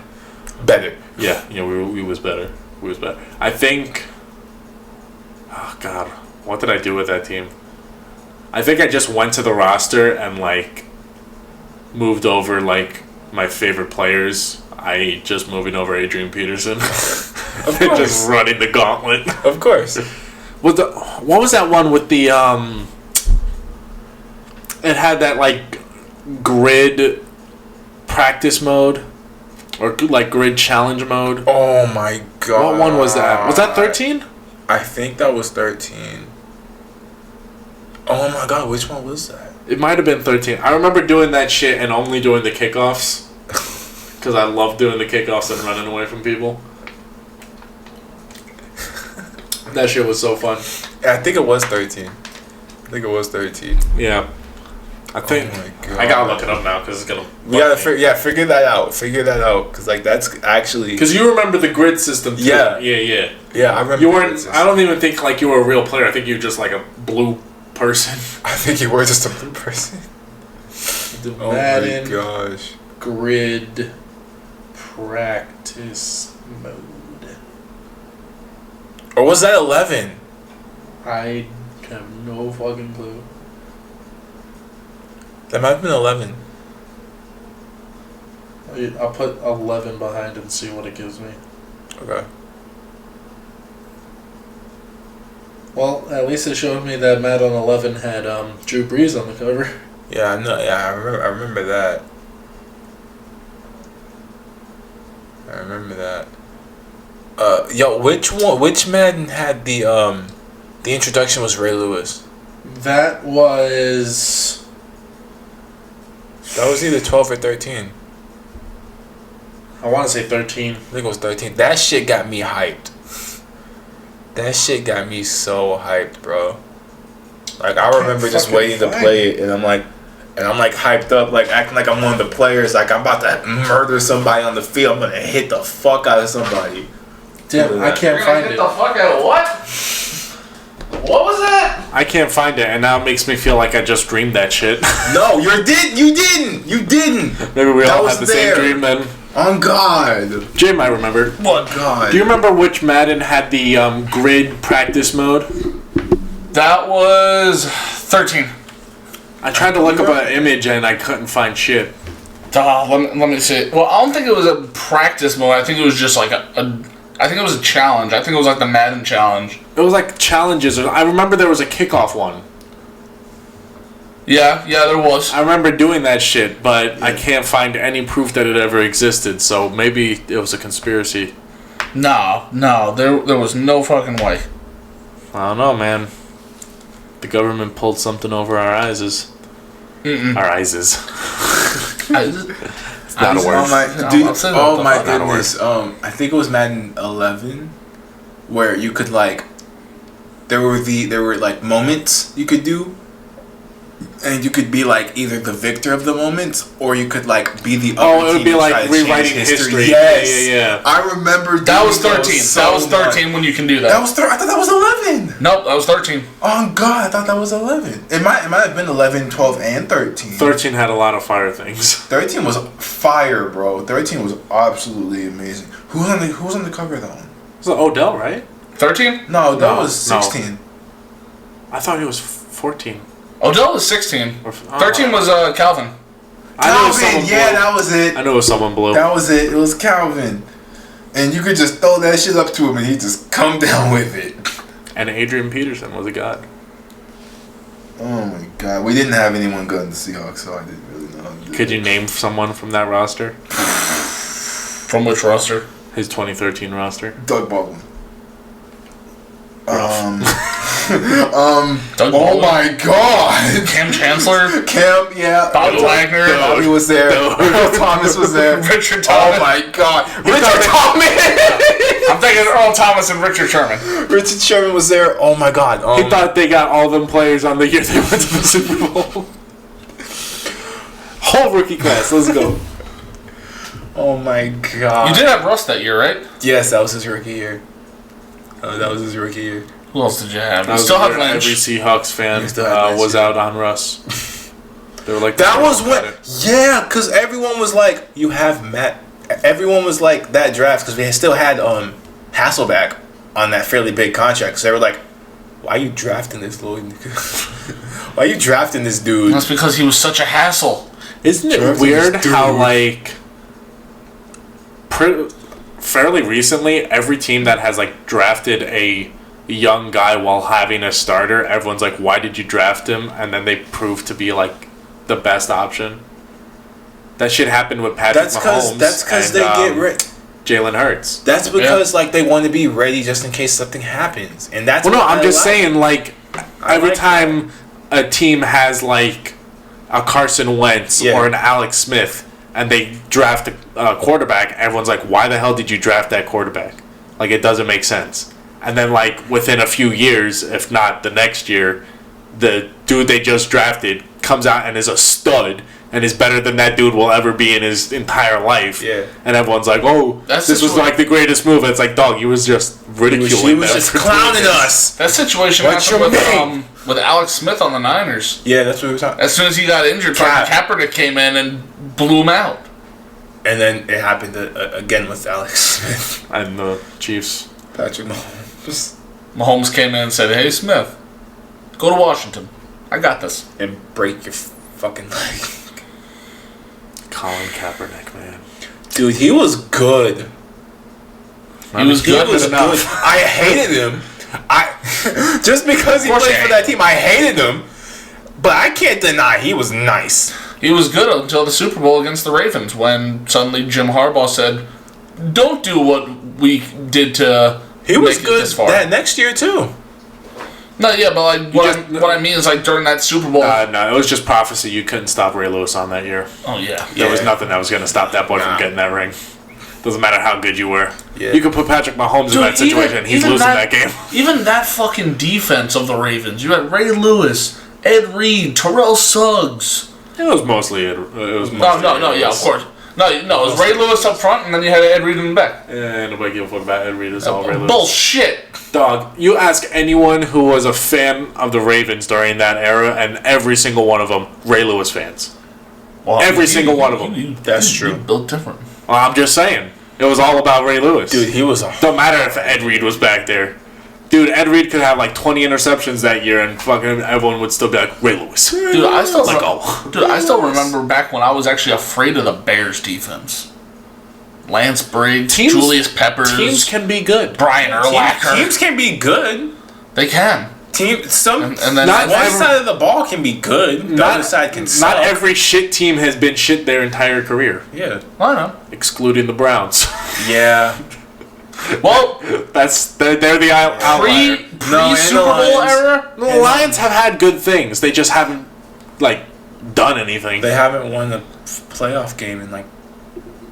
Better. yeah, we was better. We was better. I think Oh God, what did I do with that team? I think I just went to the roster and like moved over like my favorite players. I just moving over Adrian Peterson. Of And course. just running the gauntlet. Of course. What was that one with the it had that like grid practice mode or like grid challenge mode. Oh my god. What one was that? Was that 13? I think that was 13. Oh my god, which one was that? It might have been 13. I remember doing that shit and only doing the kickoffs because I love doing the kickoffs and running away from people. That shit was so fun. Yeah, I think it was 13. Yeah. I think Oh my God. I gotta look it up now because it's gonna. We gotta figure that out. Cause like that's actually. Because you remember the grid system too. Yeah. Yeah. Yeah, I remember. You weren't. I don't even think like you were a real player. I think you were just like a blue person. I think you were just a blue person. The Oh Madden my gosh. grid practice mode. Or was that 11? I have no fucking clue. That might have been 11. I'll put 11 behind and see what it gives me. Okay. Well, at least it showed me that Madden 11 had Drew Brees on the cover. Yeah, I know. Yeah, I remember that. I remember that. Yo, which Madden had the introduction was Ray Lewis? That was Either 12 or 13. I want to say 13. I think it was 13. That shit got me hyped. That shit got me so hyped, bro. Like I remember just waiting to play it, and I'm like hyped up, like acting like I'm one of the players, like I'm about to murder somebody on the field. I'm gonna hit the fuck out of somebody. Damn, I can't find it. fuck out of what? What was that? I can't find it, and now it makes me feel like I just dreamed that shit. No, you didn't. Maybe we That all was had the there. same dream then. On God. Jim, I remember. What God? Do you remember which Madden had the grid practice mode? That was 13. I tried to look up an image and I couldn't find shit. Let me see. Well, I don't think it was a practice mode. I think it was just like I think it was a challenge. I think it was like the Madden challenge. It was like challenges. I remember there was a kickoff one. Yeah, there was. I remember doing that shit, but I can't find any proof that it ever existed. So maybe it was a conspiracy. No, there was no fucking way. I don't know, man. The government pulled something over our eyes. Our eyes. It's not a word. Oh my fuck? goodness. I think it was Madden 11, where you could like, there were like moments you could do, and you could be like either the victor of the moments, or you could like be the other Oh, it would team be and like try to change rewriting history. Yes. Yeah. I remember That was doing 13. those so That was 13 much. when you can do that. That was I thought that was 11. Nope, that was 13. Oh God, I thought that was 11. It might have been 11, 12, and 13. 13 had a lot of fire things. 13 was fire, bro. 13 was absolutely amazing. Who was on the cover of that one? Was it Odell, right? 13? No, that No, was no. 16. I thought he was 14. Odell was 16. Or 13 was Calvin. I knew it was Calvin, someone yeah, blue. that was it. I knew it was someone blue. That was it. It was Calvin. And you could just throw that shit up to him and he'd just come down with it. And Adrian Peterson was a god. Oh my God. We didn't have anyone good in the Seahawks, so I didn't really know how to do Could it. you name someone from that roster? From which roster? His 2013 roster? Doug Baldwin. Doug Oh Baldwin? my God. Cam Chancellor? Cam, yeah. Bobby Wagner? Bobby was there. Earl Thomas was there. Richard Oh Thomas? my God. Richard Thomas. I'm thinking Earl Thomas and Richard Sherman. Richard Sherman was there. Oh my God. He thought they got all them players on the year they went to the Super Bowl. Whole rookie class, let's go. Oh my God. You did have Russ that year, right? Yes, that was his rookie year. That was his rookie year. Who else did you have? That You was still have where Lynch. every Seahawks fan You still had Lynch, was yeah. out on Russ. They were like, That was about when, it. yeah, because everyone was like, you have Matt. Everyone was like that draft because we still had Hasselback on that fairly big contract. So they were like, why you drafting this Lloyd? Why you drafting this dude? That's because he was such a hassle. Isn't it Drafting weird this dude. how, like, fairly recently, every team that has, like, drafted a young guy while having a starter, everyone's like, why did you draft him? And then they prove to be, like, the best option. That shit happened with Patrick Mahomes. That's because and, they get rid. Jalen Hurts. That's because like they want to be ready just in case something happens, and that's. Well, no, what I'm I just like. saying, like, every like time a team has, like, a Carson Wentz Yeah. or an Alex Smith, and they draft a quarterback, everyone's like, why the hell did you draft that quarterback? Like, it doesn't make sense. And then, like, within a few years, if not the next year, the dude they just drafted comes out and is a stud and is better than that dude will ever be in his entire life. Yeah. And everyone's like, oh, That's this was, just what- like, the greatest move. And it's like, dog, you was just ridiculing She was them just for doing clowning this. us. That situation What's happened your name? with Alex Smith on the Niners. Yeah, that's what we were talking. As soon as he got injured, Cap. Kaepernick came in and blew him out. And then it happened again with Alex Smith, And the Chiefs. Patrick Mahomes, Mahomes came in and said, "Hey Smith, go to Washington. I got this." and break your fucking leg. Colin Kaepernick, man. Dude, he was good. He was He good was enough. good. I hated him. Just because he Of course played you for that team, I hated him. But I can't deny he was nice. He was good until the Super Bowl against the Ravens, when suddenly Jim Harbaugh said, "Don't do what we did to He was make it good this far." that next year too. No, yeah, but like what I mean is like during that Super Bowl. No, it was just prophecy. You couldn't stop Ray Lewis on that year. Oh yeah. There was Yeah. nothing that was going to stop that boy Nah. from getting that ring. Doesn't matter how good you were. Yeah. You could put Patrick Mahomes in that situation. He's losing that game. Even that fucking defense of the Ravens. You had Ray Lewis, Ed Reed, Terrell Suggs. It was mostly. It was No, mostly yeah, of Lewis. course. No, it was Ray Lewis up front, and then you had Ed Reed in the back. And nobody give a fuck about Ed Reed. It's all Ray Lewis. Bullshit. Dog, you ask anyone who was a fan of the Ravens during that era, and every single one of them, Ray Lewis fans. Well, Every single one of them. That's true. You built different. Well, I'm just saying. It was all about Ray Lewis. Dude, he was a Don't matter if Ed Reed was back there. Dude, Ed Reed could have like 20 interceptions that year, and fucking everyone would still be like, Ray Lewis. Dude, I still Like, oh. Dude, I still remember back when I was actually afraid of the Bears defense. Lance Briggs, Teams- Julius Peppers, Teams can be good. Brian Urlacher. teams can be good. They can. Some And then Not one every- side of the ball can be good. The other side can suck. Not every shit team has been shit their entire career, Yeah. I don't know. excluding the Browns. Yeah. Well, They're the outlier. pre Super Bowl Lions. era. The Lions have had good things. They just haven't like done anything. They haven't won a playoff game in like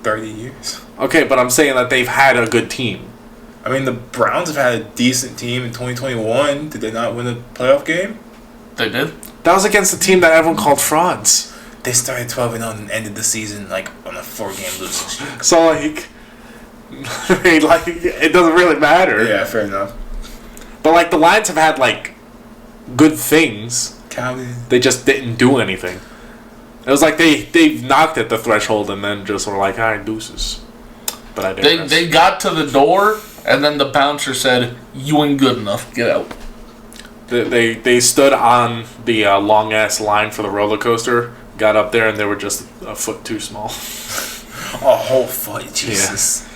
30 years. Okay, but I'm saying that they've had a good team. I mean, the Browns have had a decent team in 2021. Did they not win a playoff game? They did. That was against the team that everyone called frauds. They started 12-0 and ended the season like on a 4-game losing streak. So like, I mean, like it doesn't really matter. Yeah, fair enough. But like the Lions have had like good things. Calvin. They just didn't do anything. It was like they knocked at the threshold and then just were like, "Alright, deuces." But I didn't. They got to the door, and then the bouncer said, "You ain't good enough. Get out." They stood on the long ass line for the roller coaster. Got up there and they were just a foot too small. A whole foot, Jesus.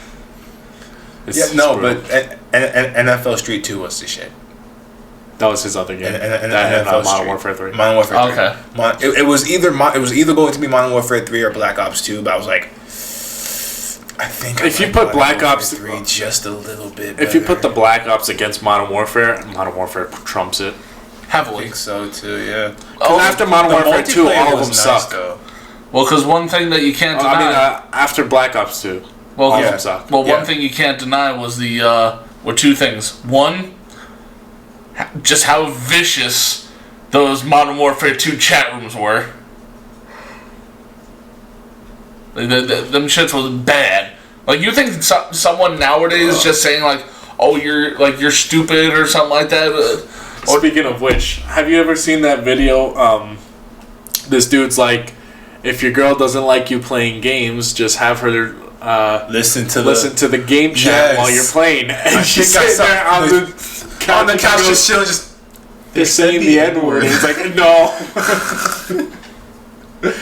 It's Yeah, no, brutal. but NFL Street 2 was the shit. That was his other game. And That and NFL Modern Street. Warfare 3. Modern Warfare 3. Okay. It was either going to be Modern Warfare 3 or Black Ops 2, but I was like, I think If you like put Modern Black Warfare Ops 3 just a little bit. If you put the better. Black Ops against Modern Warfare trumps it. I Heavily. think so too, yeah. Oh, After Modern The Warfare 2, multiplayer all of was them nice, suck. though. Well, because one thing that you can't deny. I mean, after Black Ops 2, well, all of yeah. them suck. Well, Yeah. one thing you can't deny was were two things. One, just how vicious those Modern Warfare 2 chat rooms were. Them shits was bad. Like, you think someone nowadays just saying like, "Oh, you're stupid" or something like that. Speaking of which, have you ever seen that video? This dude's like, if your girl doesn't like you playing games, just have her Listen to listen to the game chat Yes. while you're playing. And she's think I sitting saw there on the on the couch and just chilling, just they're saying the N-word. He's like, no.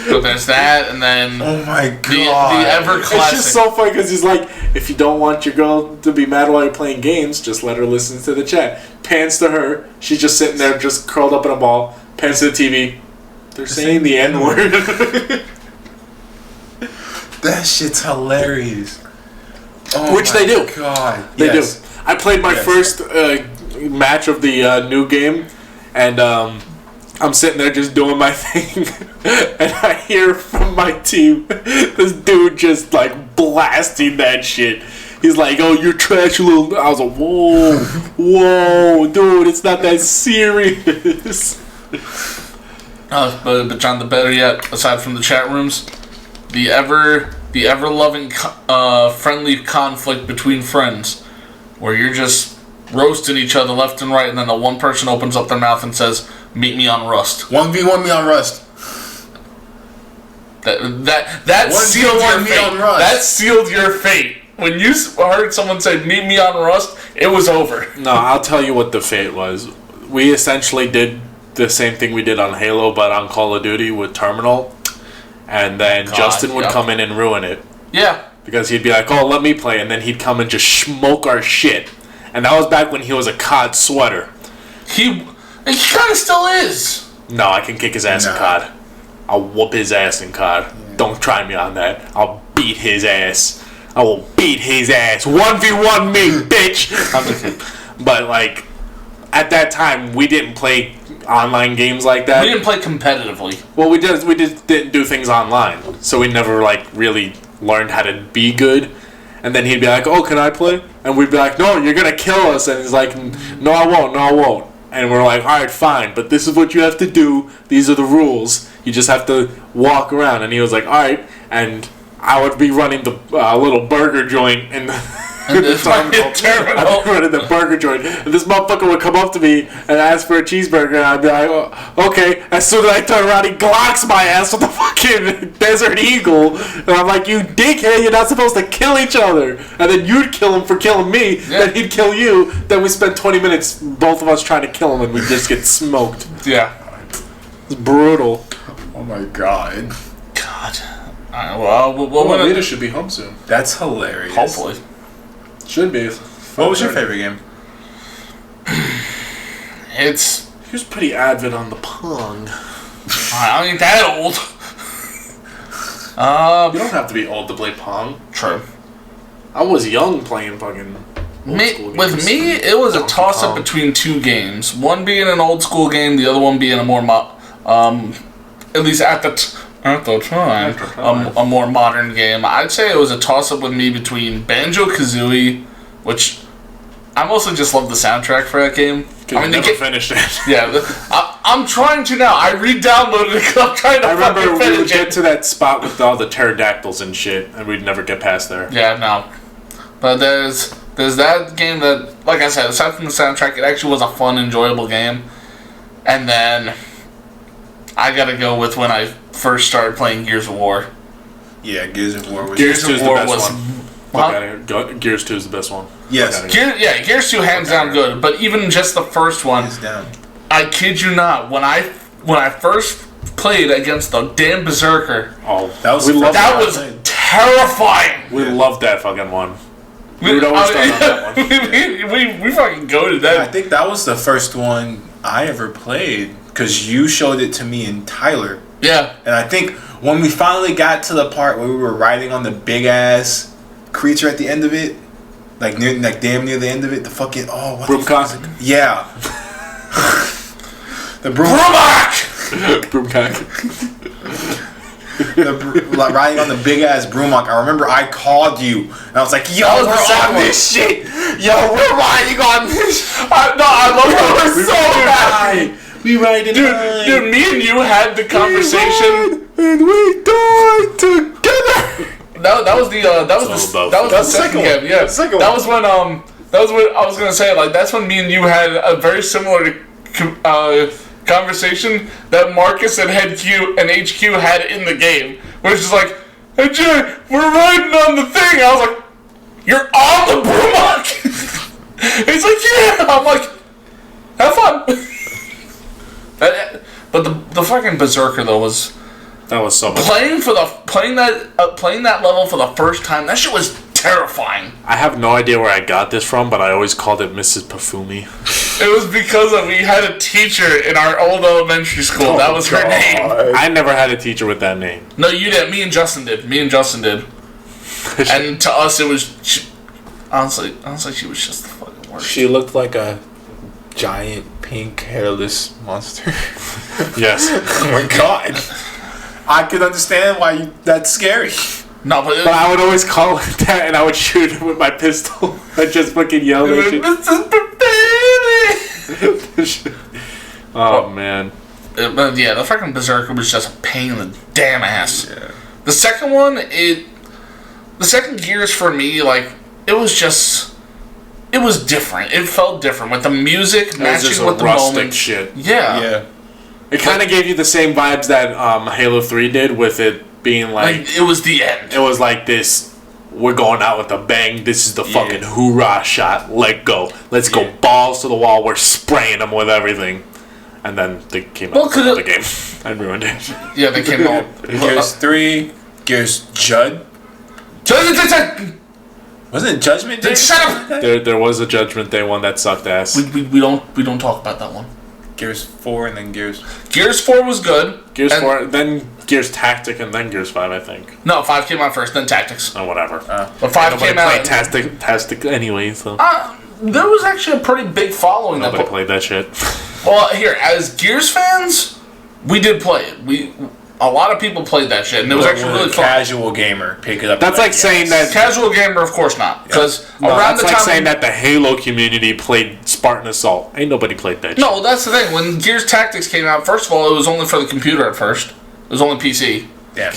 So there's that, and then Oh my god. the ever It's classic. just so funny because he's like, if you don't want your girl to be mad while you're playing games, just let her listen to the chat. Pans to her. She's just sitting there, just curled up in a ball. Pans to the TV. They're saying the N-word. That shit's hilarious. Oh Which my they do. God. They Yes. do. I played my Yes. first match of the new game, and I'm sitting there just doing my thing, and I hear from my team this dude just like blasting that shit. He's like, "Oh, you're trash, you little." I was like, "Whoa, whoa, dude, it's not that serious." But John, the better yet, aside from the chat rooms, the ever loving friendly conflict between friends, where you're just roasting each other left and right, and then the one person opens up their mouth and says, "Meet me on Rust." 1v1 me on Rust. That 1v1 sealed your me fate. on Rust. That sealed your fate. When you heard someone say, "Meet me on Rust," it was over. No, I'll tell you what the fate was. We essentially did the same thing we did on Halo, but on Call of Duty with Terminal, and then God, Justin would yep. come in and ruin it. Yeah. Because he'd be like, "Oh, let me play," and then he'd come and just smoke our shit. And that was back when he was a COD sweater. He kind of still is. No, I can kick his ass in Nah. COD. I'll whoop his ass in COD. Don't try me on that. I'll beat his ass. I will beat his ass. 1v1 me, bitch! I'm just kidding. But, like, at that time, we didn't play online games like that. We didn't play competitively. Well, we didn't do things online, so we never like really learned how to be good. And then he'd be like, "Oh, can I play?" And we'd be like, "No, you're gonna kill us." And he's like, "No, I won't. No, I won't." And we're like, "All right, fine, but this is what you have to do. These are the rules. You just have to walk around." And he was like, "All right." And I would be running the little burger joint in the Terminal. I'd be running the burger joint, and this motherfucker would come up to me and ask for a cheeseburger, and I'd be like, "Oh, okay." As soon as I turn around, he glocks my ass with the fucking Desert Eagle, and I'm like, "You dickhead! You're not supposed to kill each other." And then you'd kill him for killing me. Yeah. Then he'd kill you. Then we spent 20 minutes, both of us trying to kill him, and we just get smoked. Yeah. It's brutal. Oh my god. God. Alright, well, we'll win it. should be home soon. That's hilarious. Hopefully. Should be. What was your favorite game? It's. He was pretty avid on the Pong. I ain't that old. You don't have to be old to play Pong. True. I was young playing fucking old school With games. me, it was a Donkey toss-up Kong. between two games. One being an old school game, the other one being a more at least at the time, a more modern game. I'd say it was a toss-up with me between Banjo-Kazooie, which I mostly just love the soundtrack for that game. I mean, never finished it. Yeah, I'm trying to now. I re-downloaded it because I'm trying to I remember fucking we would finish get it. to that spot with all the pterodactyls and shit, and we'd never get past there. Yeah, no. But there's that game that, like I said, aside from the soundtrack, it actually was a fun, enjoyable game. And then I gotta go with when I first started playing Gears of War. Yeah, Gears of War was. Gears 2 is the War best was- one. Huh? Fuck outta here. Gears 2 is the best one. Yes. Fuck outta here. Gears 2 hands down good, but even just the first one, Hands down. I kid you not, when I first played against the damn Berserker, Oh, That was we the loved that first was played. terrifying. We loved that fucking one. We would always start on that one. we fucking goated I that. think that was the first one I ever played because you showed it to me and Tyler. Yeah. And I think when we finally got to the part where we were riding on the big ass creature at the end of it, like damn near the end of it, the fucking what the fuck is it? Broomcock. Yeah. The Broomcock. like riding on the big ass Broomlock. I remember I called you and I was like, "Yo, was the we're second on one. this shit. Yo, we're riding on this." I love how we're so happy. We ride it Dude, me and you had the conversation. and we die together. That was the second game. Yeah, second that one. was when that was what I was gonna say. Like that's when me and you had a very similar conversation that Marcus and Head Q and HQ had in the game, where it's just like, "Hey Jay, we're riding on the thing." I was like, "You're on the Broomlock." He's like, "Yeah." I'm like, "Have fun." But the fucking Berserker though was That was so much. playing that level for the first time. That shit was terrifying. I have no idea where I got this from, but I always called it Mrs. Pafumi. It was because we had a teacher in our old elementary school. That was her name. I never had a teacher with that name. No, you didn't. Me and Justin did. And to us, it was honestly, she was just the fucking worst. She looked like a giant pink hairless monster. Yes. Oh my god. I could understand why that's scary. No, but But I would always call it that, and I would shoot it with my pistol. I just fucking yell at you. Oh, man. But yeah, the fucking Berserker was just a pain in the damn ass. Yeah. The second one, the second Gears for me, like, it was different. It felt different with the music It was matching just with the rustic moment. shit. Yeah. Yeah. It kind of gave you the same vibes that Halo 3 did, with it being Like, it was the end. it was like this, we're going out with a bang, this is the fucking hoorah shot, let go. Let's go balls to the wall, we're spraying them with everything. And then they came out with the game and ruined it. Yeah, they came out. Gears 3, Gears Judd. Wasn't it Judgment Day? Shut up! There was a Judgment Day one that sucked ass. We don't talk about that one. Gears 4 and then Gears. Gears 4 was good. Gears and- 4, then Gears Tactic, and then Gears 5, I think. No, 5 came out first, then Tactics. Oh, whatever. But 5 Nobody came out. played Tactic anyway, so There was actually a pretty big following. nobody played that shit. Well, here, as Gears fans, we did play it. A lot of people played that shit, and it was actually really fun. Casual gamer pick it up. That's like saying that. Casual gamer, of course not, because No, around that's the like time. saying that the Halo community played Spartan Assault. Ain't nobody played that shit. No, that's the thing. When Gears Tactics came out, first of all, it was only for the computer at first. It was only PC. Yeah.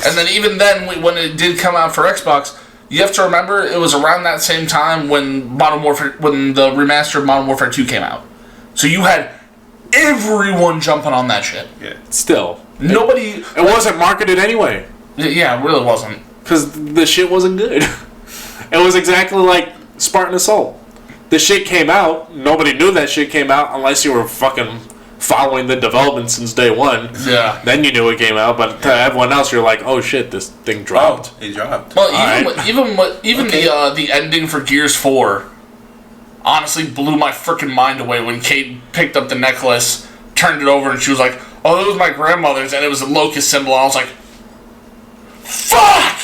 And then even then, when it did come out for Xbox, you have to remember it was around that same time when the remastered Modern Warfare 2 came out. So you had everyone jumping on that shit. Yeah. Still. Nobody. It wasn't marketed anyway. Yeah, it really wasn't. Because the shit wasn't good. It was exactly like Spartan Assault. The shit came out. Nobody knew that shit came out unless you were fucking following the development since day one. Yeah. Then you knew it came out, but to everyone else, you're like, oh shit, this thing dropped. Oh, it dropped. Well, even Okay. the ending for Gears 4 honestly blew my freaking mind away when Kate picked up the necklace, turned it over, and she was like, "Oh, that was my grandmother's," and it was a locust symbol. And I was like, "Fuck!"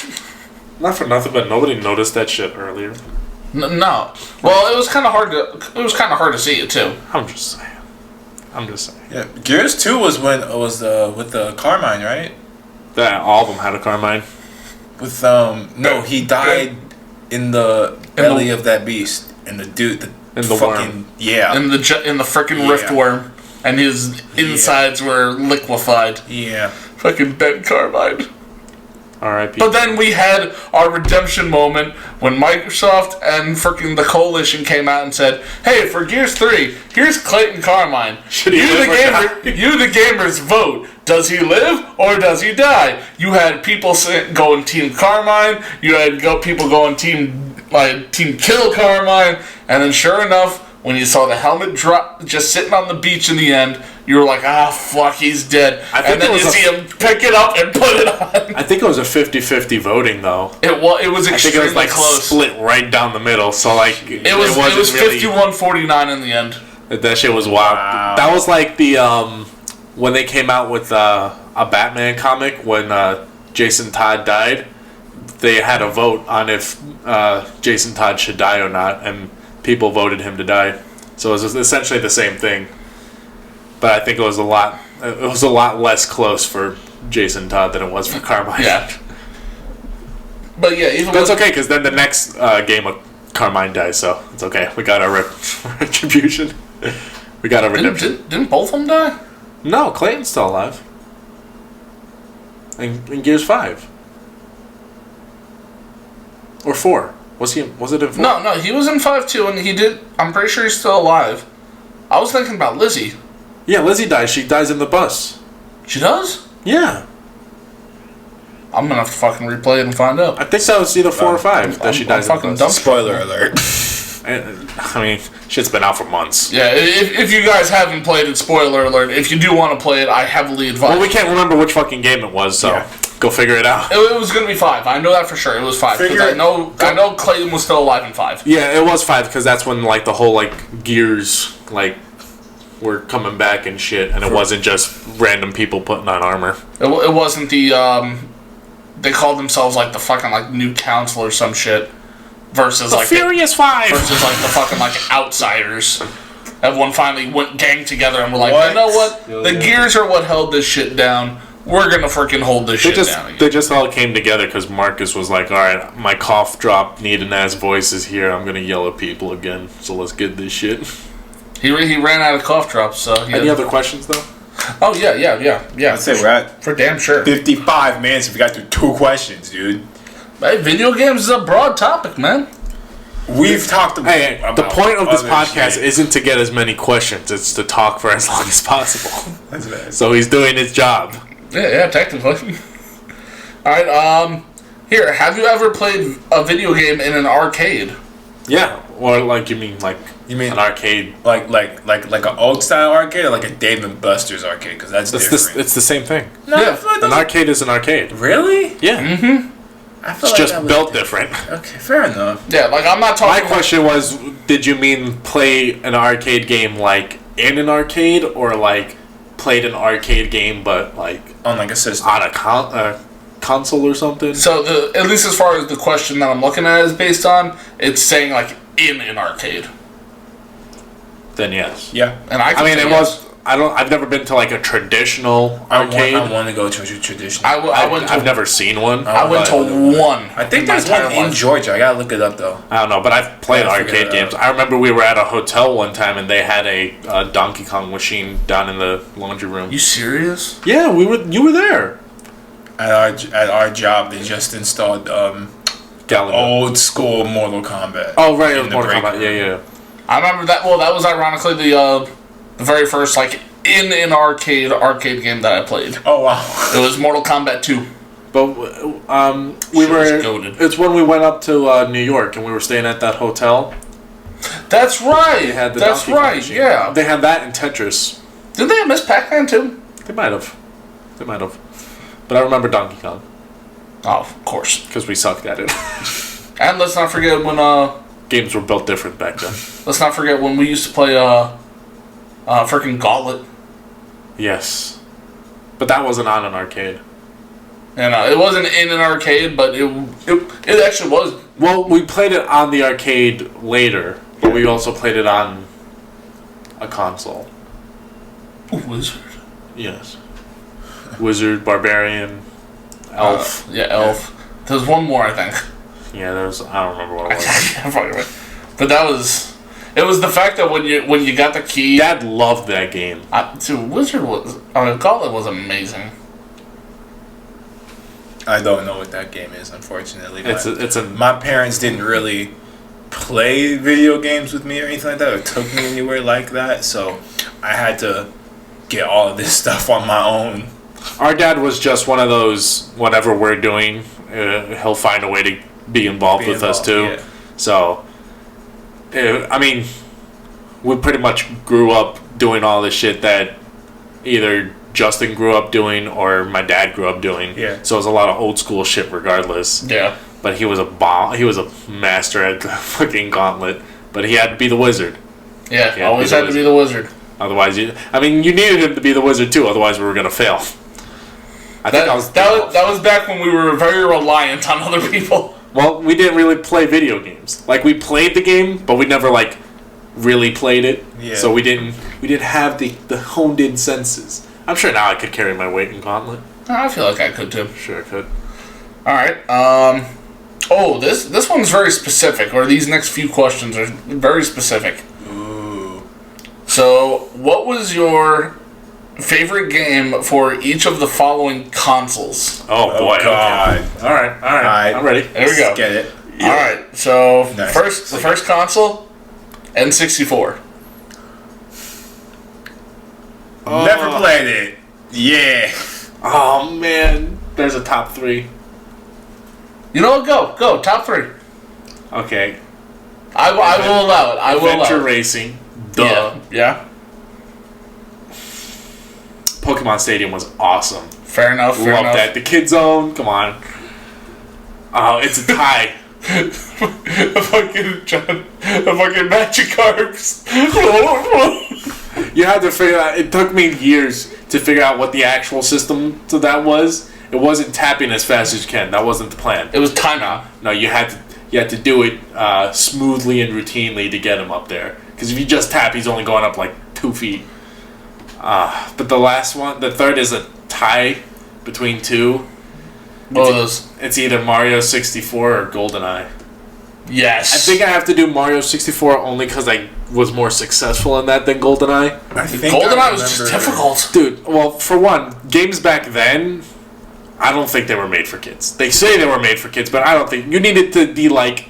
Not for nothing, but nobody noticed that shit earlier. No. Well, it was kind of hard to see it too. I'm just saying. Yeah. Gears 2 was when it was with the Carmine, right? That all of them had a Carmine. With no, he died in the belly of that beast, and the dude, In the worm. yeah, In the freaking Yeah. rift worm, and his insides were liquefied. yeah. Fucking Ben Carmine. R.I.P. But then we had our redemption moment when Microsoft and freaking the Coalition came out and said, "Hey, for Gears 3, here's Clayton Carmine. Should he you live the or gamer, die?" you the gamers vote. Does he live or does he die?" You had people going Team Carmine. You had people going Team Kill Carmine. And then, sure enough, when you saw the helmet drop, just sitting on the beach in the end, you were like, "Ah, fuck, he's dead." I think And then it was you a- see him pick it up and put it on. I think it was a 50-50 voting, though. It was I think it extremely was like close. split right down the middle. So like It was wasn't really, 51-49 in the end. That shit was wild. Wow. That was like the when they came out with a Batman comic when Jason Todd died. They had a vote on if Jason Todd should die or not, and people voted him to die. So it was essentially the same thing. But I think it was a lot less close for Jason Todd than it was for Carmine. Yeah. But yeah, even But it's with, okay, because then the next game of Carmine dies, so it's okay. We got our retribution. We got our redemption. didn't both of them die? No, Clayton's still alive. In Gears 5. Or 4. Was it in 4? No, he was in 5 too, and he did. I'm pretty sure he's still alive. I was thinking about Lizzie. Yeah, Lizzie dies. She dies in the bus. She does? Yeah. I'm gonna have to fucking replay it and find out. I think that was either 4 or 5 that she dies in the fucking bus. dumb. Spoiler alert. I mean, shit's been out for months. Yeah, if you guys haven't played it, spoiler alert. If you do want to play it, I heavily advise. Well, we can't remember which fucking game it was, so go figure it out. It was gonna be 5. I know that for sure. It was 5 because I know Clayton was still alive in 5. Yeah, it was 5 because that's when like the whole like gears like were coming back and shit, and it wasn't just random people putting on armor. It wasn't the they called themselves like the fucking like new council or some shit versus The like Furious Five versus like the fucking like outsiders. Everyone finally went gang together and were like, What? you know what? The gears are what held this shit down. We're gonna freaking hold this shit down again. They just all came together because Marcus was like, all right, my cough drop needing ass voice is here. I'm gonna yell at people again. So let's get this shit. He ran out of cough drops. So Any other questions though? Oh yeah. I'd say we're at For damn sure. 55 minutes if we got through 2 questions, dude. Hey, video games is a broad topic, man. We've talked about. Hey, the point of this other podcast shit. isn't to get as many questions. It's to talk for as long as possible. That's bad. So he's doing his job. Yeah, technically. Alright, here, have you ever played a video game in an arcade? Yeah. Or like you mean an arcade? like an old style arcade or like a Dave and Buster's arcade? Because that's different. It's the same thing. No, Yeah. I feel like An those- arcade is an arcade. Really? Yeah. I feel It's just that was built different. Okay, fair enough. Yeah, like I'm not My talking question was, did you mean play an arcade game like in an arcade, or like played an arcade game but like On like a system. on a console or something? So at least as far as the question that I'm looking at is based on, it's saying like in an arcade. Then yes. Yeah. And I mean, say it yes. was. I've never been to like a traditional arcade. I want to go to a traditional. I've never seen one. I went to one. I think in my there's one entire in life. Georgia. I gotta look it up though. I don't know, but I've played Yeah, I figured arcade it games. out. I remember we were at a hotel one time and they had a Donkey Kong machine down in the laundry room. You serious? Yeah, you were there. At our job, they just installed Gallagher. old school Mortal Kombat. Oh right, it was in the Mortal break Kombat. room. Yeah. I remember that. Well, that was ironically the very first like in an arcade game that I played. Oh wow. It was Mortal Kombat 2. But we Shit was were. goated. It's when we went up to New York and we were staying at that hotel. That's right. They had the That's Donkey Kong right. machine. Yeah. They had that in Tetris. Did they have Miss Pac-Man too? They might have. But I remember Donkey Kong Oh, of course. because we sucked at it. And let's not forget when Games were built different back then. we used to play freaking Gauntlet. Yes, but that wasn't on an arcade. And it wasn't in an arcade, but it actually was. Well, we played it on the arcade later, but we also played it on a console. Ooh, Wizard. Yes. Wizard, Barbarian, Elf. Yeah, Elf. There's one more, I think. Yeah, I don't remember what it was. I'm fucking right. But that was. It was the fact that when you got the key. Dad loved that game. Dude, Wizard was. Gauntlet was amazing. I don't know what that game is, unfortunately. It's a My parents didn't really play video games with me or anything like that, or took me anywhere like that, so I had to get all of this stuff on my own. Our dad was just one of those, whatever we're doing, he'll find a way to be involved with us too. Yeah. So, I mean, we pretty much grew up doing all the shit that either Justin grew up doing or my dad grew up doing. Yeah. So it was a lot of old school shit regardless. Yeah. But he was a master at the fucking Gauntlet. But he had to be the wizard. Yeah, Yeah, always be the had to be the wizard. Otherwise, you needed him to be the wizard too. Otherwise, we were gonna fail. I think That was back when we were very reliant on other people. Well, we didn't really play video games. Like we played the game, but we never like really played it. Yeah. So we didn't have the honed in senses. I'm sure now I could carry my weight in Gauntlet. I feel like I could too. Sure I could. All right. Oh, this one's very specific. Or these next few questions are very specific. Ooh. So, what was your favorite game for each of the following consoles? Oh boy. okay. God. All right. Alright. I'm ready. There we go. Let's get it. All right. So Nice. the first console, N64. Never played it. Yeah. Oh man, there's a top 3. You know what? Go top 3. Okay. I will allow it. I will allow Adventure it. Racing. Duh. Yeah. Pokemon Stadium was awesome. Fair enough. Fair Love enough. that. The Kid Zone. Come on. Oh, it's a tie. the fucking Magikarps. You had to figure out. It took me years to figure out what the actual system to that was. It wasn't tapping as fast as you can. That wasn't the plan. It was timing. No, you had to do it smoothly and routinely to get him up there. Because if you just tap, he's only going up like 2 feet. But the last one, the third, is a tie between two. What was? It's either Mario 64 or GoldenEye. Yes. I think I have to do Mario 64 only because I was more successful in that than GoldenEye. I think GoldenEye was just difficult. Dude, well, for one, games back then, I don't think they were made for kids. They say they were made for kids, but I don't think... You needed to be like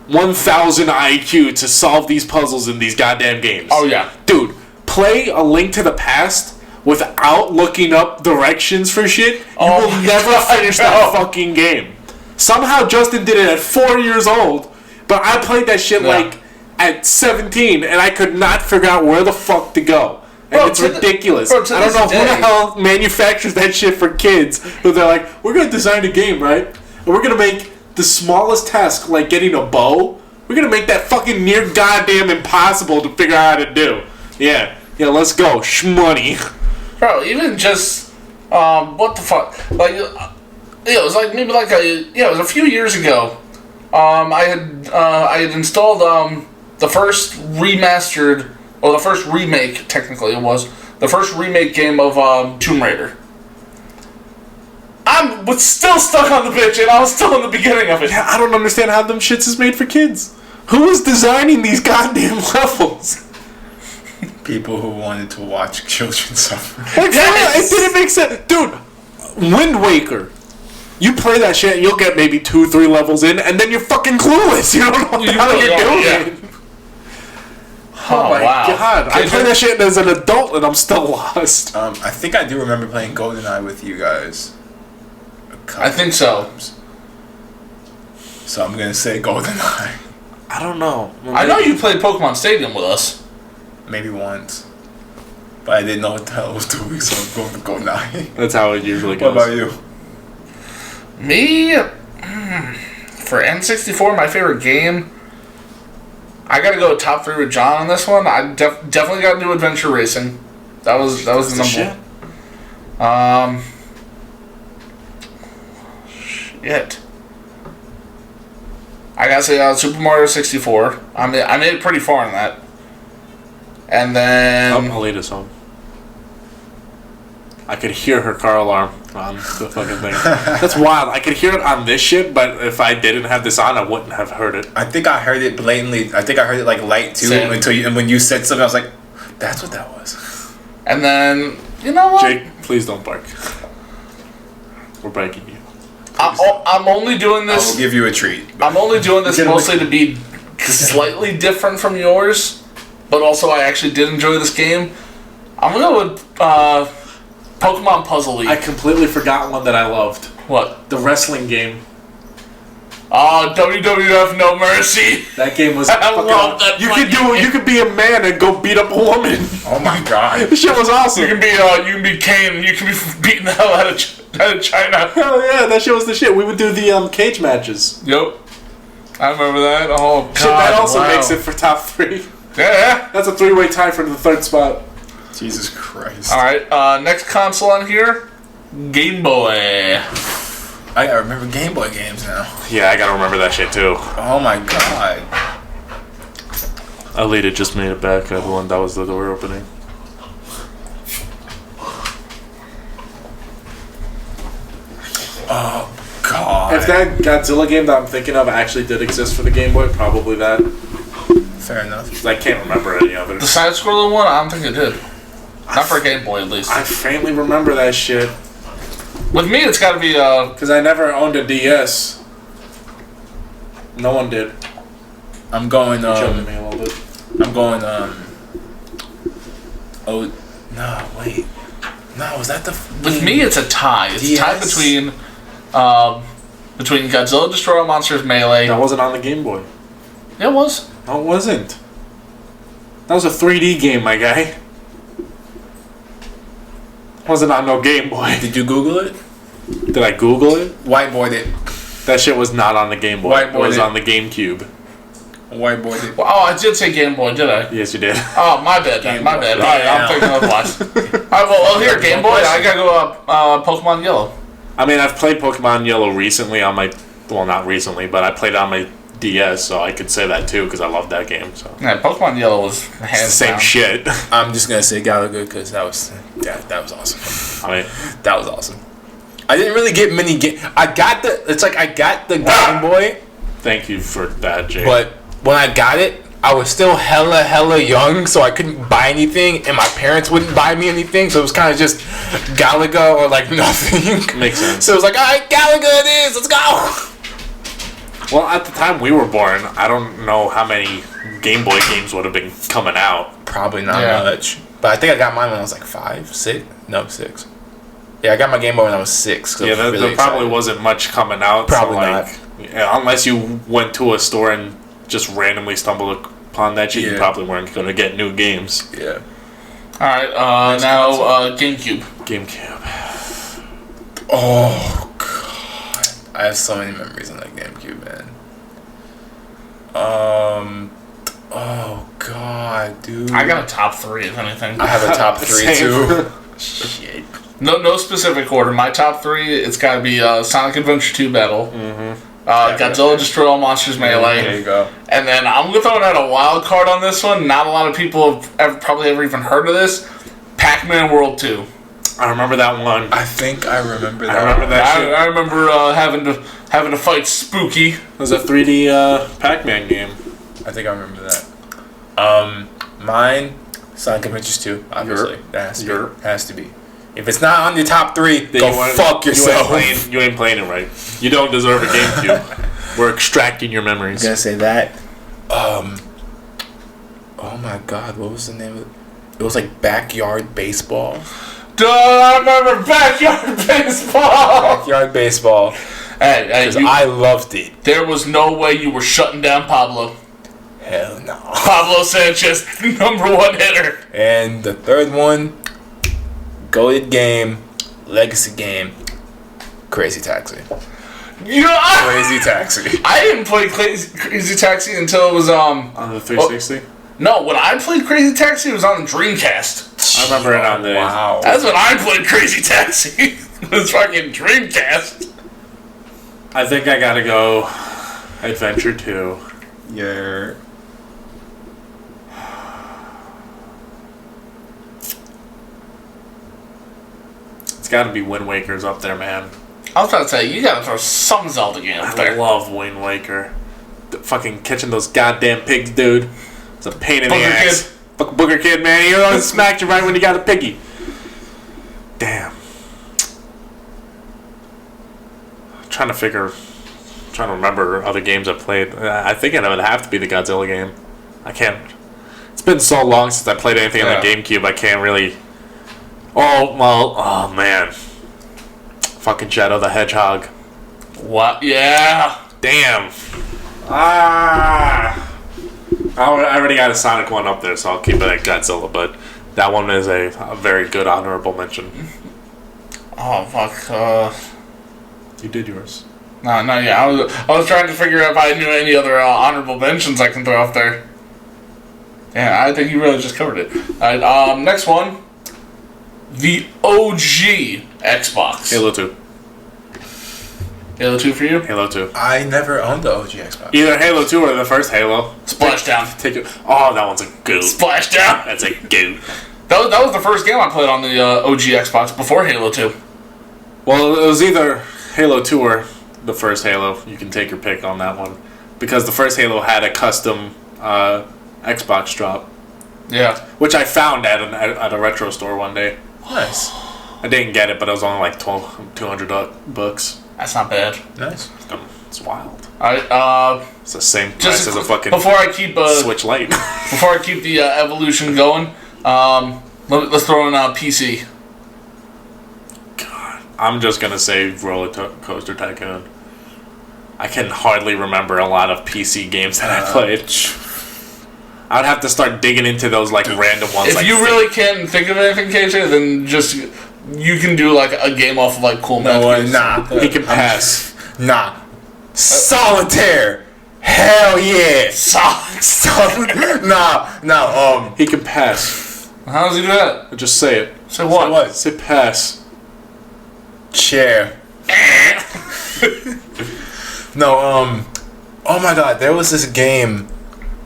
1,000 IQ to solve these puzzles in these goddamn games. Oh, yeah. Dude, play A Link to the Past without looking up directions for shit. You will never finish that fucking game. Somehow Justin did it at 4 years old, but I played that shit like at 17, and I could not figure out where the fuck to go. And it's ridiculous. I don't know who the hell manufactures that shit for kids. But they're like, we're going to design a game, right? And we're going to make the smallest task, like getting a bow, we're going to make that fucking near goddamn impossible to figure out how to do. Yeah, let's go. Shmoney. Bro, even just, what the fuck? Like, it was like maybe like it was a few years ago. I had installed, the first remastered, or the first remake, technically it was, the first remake game of, Tomb Raider. I was still stuck on the bitch, and I was still in the beginning of it. Yeah, I don't understand how them shits is made for kids. Who is designing these goddamn levels? People who wanted to watch children suffer. Like, it didn't make sense. Dude, Wind Waker. You play that shit, you'll get maybe 2-3 levels in, and then you're fucking clueless. You don't know what the hell you're doing. Yeah. Oh my wow. god. I played that shit as an adult, and I'm still lost. I think I do remember playing GoldenEye with you guys. I think so. So I'm gonna say GoldenEye. I don't know. I know you played Pokemon Stadium with us. Maybe once. But I didn't know what the hell I was doing, so I'm going to GoldenEye. That's how it usually goes. What about you? Me? For N64, my favorite game, I gotta go top 3 with John on this one. I definitely gotta do Adventure Racing. That was the number shit. one. Shit. I gotta say Super Mario 64. I made it pretty far in that. And then... Alita's home. I could hear her car alarm on the fucking thing. That's wild. I could hear it on this shit, but if I didn't have this on, I wouldn't have heard it. I think I heard it blatantly. I think I heard it like light too. Same. And when you said something, I was like, "That's what that was." And then, you know what? Jake, please don't bark. We're begging you. I'm only doing I this... will give you a treat. I'm only doing this mostly to be slightly different from yours, but also I actually did enjoy this game. I'm gonna go with Pokemon Puzzle League. I completely forgot one that I loved. What? The wrestling game. Oh, WWF No Mercy. That game was. I love that. You could do. You could be a man and go beat up a woman. Oh my god! This shit was awesome. You can be Kane. And you can be beating the hell out of China. Hell yeah, that shit was the shit. We would do the cage matches. Yep. I remember that. Oh god. Shit, that also wow. makes it for top 3. Yeah. That's a 3-way tie for the 3rd spot. Jesus Christ! All right. Next console on here, Game Boy. I remember Game Boy games now. Yeah, I gotta remember that shit too. Oh my god! Alita just made it back. The one that was the door opening. Oh god! If that Godzilla game that I'm thinking of actually did exist for the Game Boy, probably that. Fair enough. 'Cause I can't remember any of it. The side-scrolling one, I don't think it did. Not for Game Boy, at least. I faintly remember that shit. With me, it's got to be Because I never owned a DS. No one did. I'm going. Joking me a little bit. I'm going. Oh no! Wait. No, was that the? With me, it's a tie. It's DS? a tie between Godzilla Destroy All Monsters Melee. That wasn't on the Game Boy. It was. No, it wasn't. That was a 3D game, my guy. Wasn't on no Game Boy. Did you Google it? Did I Google it? Whiteboard it. That shit was not on the Game Boy. It was on the GameCube. Whiteboard it. Oh, I did say Game Boy, did I? Yes, you did. Oh, my bad, man. My bad. All right, I'm thinking otherwise. All right, well, here, Game Boy. I gotta go Pokemon Yellow. I mean, I've played Pokemon Yellow recently on my... Well, not recently, but I played it on my DS, so I could say that too, because I love that game. So Yeah, Pokemon Yellow was it's the hands same down. shit. I'm just gonna say Galaga because that was awesome. I mean, That was awesome. I didn't really get many games. I got the Game Boy, thank you for that, Jay. but when I got it, I was still hella young, so I couldn't buy anything, and my parents wouldn't buy me anything, so it was kind of just Galaga or like nothing. Makes sense. So it was like, all right, Galaga it is. Let's go. Well, at the time we were born, I don't know how many Game Boy games would have been coming out. Probably not Yeah. much, but I think I got mine when I was like 5, 6. No, 6. Yeah, I got my Game Boy when I was 6. 'cause I Yeah, was there really probably excited. wasn't much coming out. Probably so like, yeah, unless you went to a store and just randomly stumbled upon that shit, you Yeah. probably weren't going to get new games. Yeah. All right, now GameCube. GameCube. Oh god, I have so many memories on that GameCube, man. Oh god, dude. I got a top 3, if anything. I have a top 3 Same. too. Shit. No specific order. My top 3, it's got to be Sonic Adventure 2 Battle. Godzilla Destroy All Monsters Melee. There you go. And then I'm throwing out a wild card on this one. Not a lot of people have probably ever even heard of this. Pac-Man World 2. I remember that one. I think I remember that. I remember that shit. I remember having to fight Spooky. It was a 3D Pac-Man game. I think I remember that. Mine, Sonic Adventures 2, obviously. That has to Yerp. be. Has to be. If it's not on your top 3, Then go fuck yourself. You ain't playing it right. You don't deserve a GameCube. We're extracting your memories. I'm gonna say that. Oh my god, what was the name of it? It was like Backyard Baseball. Duh, I remember Backyard Baseball. Backyard Baseball. Hey, Because I loved it. there was no way you were shutting down Pablo. Hell no. Pablo Sanchez, #1 hitter. And the third one, goated game, legacy game, Crazy Taxi. You know, Crazy Taxi. I didn't play Crazy Taxi until it was On the 360? No, when I played Crazy Taxi, it was on the Dreamcast. I remember it on the... Wow. That's when I played Crazy Taxi. It was fucking Dreamcast. I think I gotta go Adventure 2. Yeah. It's gotta be Wind Waker's up there, man. I was about to say, you gotta throw some Zelda game up I there. love Wind Waker. Fucking catching those goddamn pigs, dude. It's a pain in the Booger ass. Fuck Booger Kid, man. He always smacked you right when you got a piggy. Damn. Trying to remember other games I played. I think it would have to be the Godzilla game. I can't. It's been so long since I played anything on the GameCube. I can't really. Oh well. Oh man. Fucking Shadow the Hedgehog. What? Yeah. Damn. I already got a Sonic one up there, so I'll keep it at Godzilla. But that one is a very good honorable mention. Oh, fuck. You did yours. No, yeah. I was trying to figure out if I knew any other honorable mentions I can throw up there. Yeah, I think you really just covered it. Alright, next one. The OG Xbox. Halo 2. Halo 2 for you? Halo 2. I never owned the OG Xbox. Either Halo 2 or the first Halo. Splashdown. Take it. Oh, that one's a goat. Splashdown. That's a goat. That was the first game I played on the OG Xbox before Halo 2. Well, it was either Halo 2 or the first Halo. You can take your pick on that one. Because the first Halo had a custom Xbox drop. Yeah. Which I found at a retro store one day. Nice. I didn't get it, but it was only like $200. That's not bad. Nice. It's wild. Alright, It's the same price just as a fucking before I keep Switch Lite. before I keep the evolution going, let's throw in PC. God, I'm just gonna say Roller Coaster Tycoon. I can hardly remember a lot of PC games that I played. I'd have to start digging into those like random ones. If like you Fate. really can't think of anything, KJ, then just you can do like a game off of like cool math. Nah. He can pass. Nah. Solitaire. Hell yeah. Nah. He can pass. How does he do that? Just say it. Say what? Say pass. Chair. No, oh my god, there was this game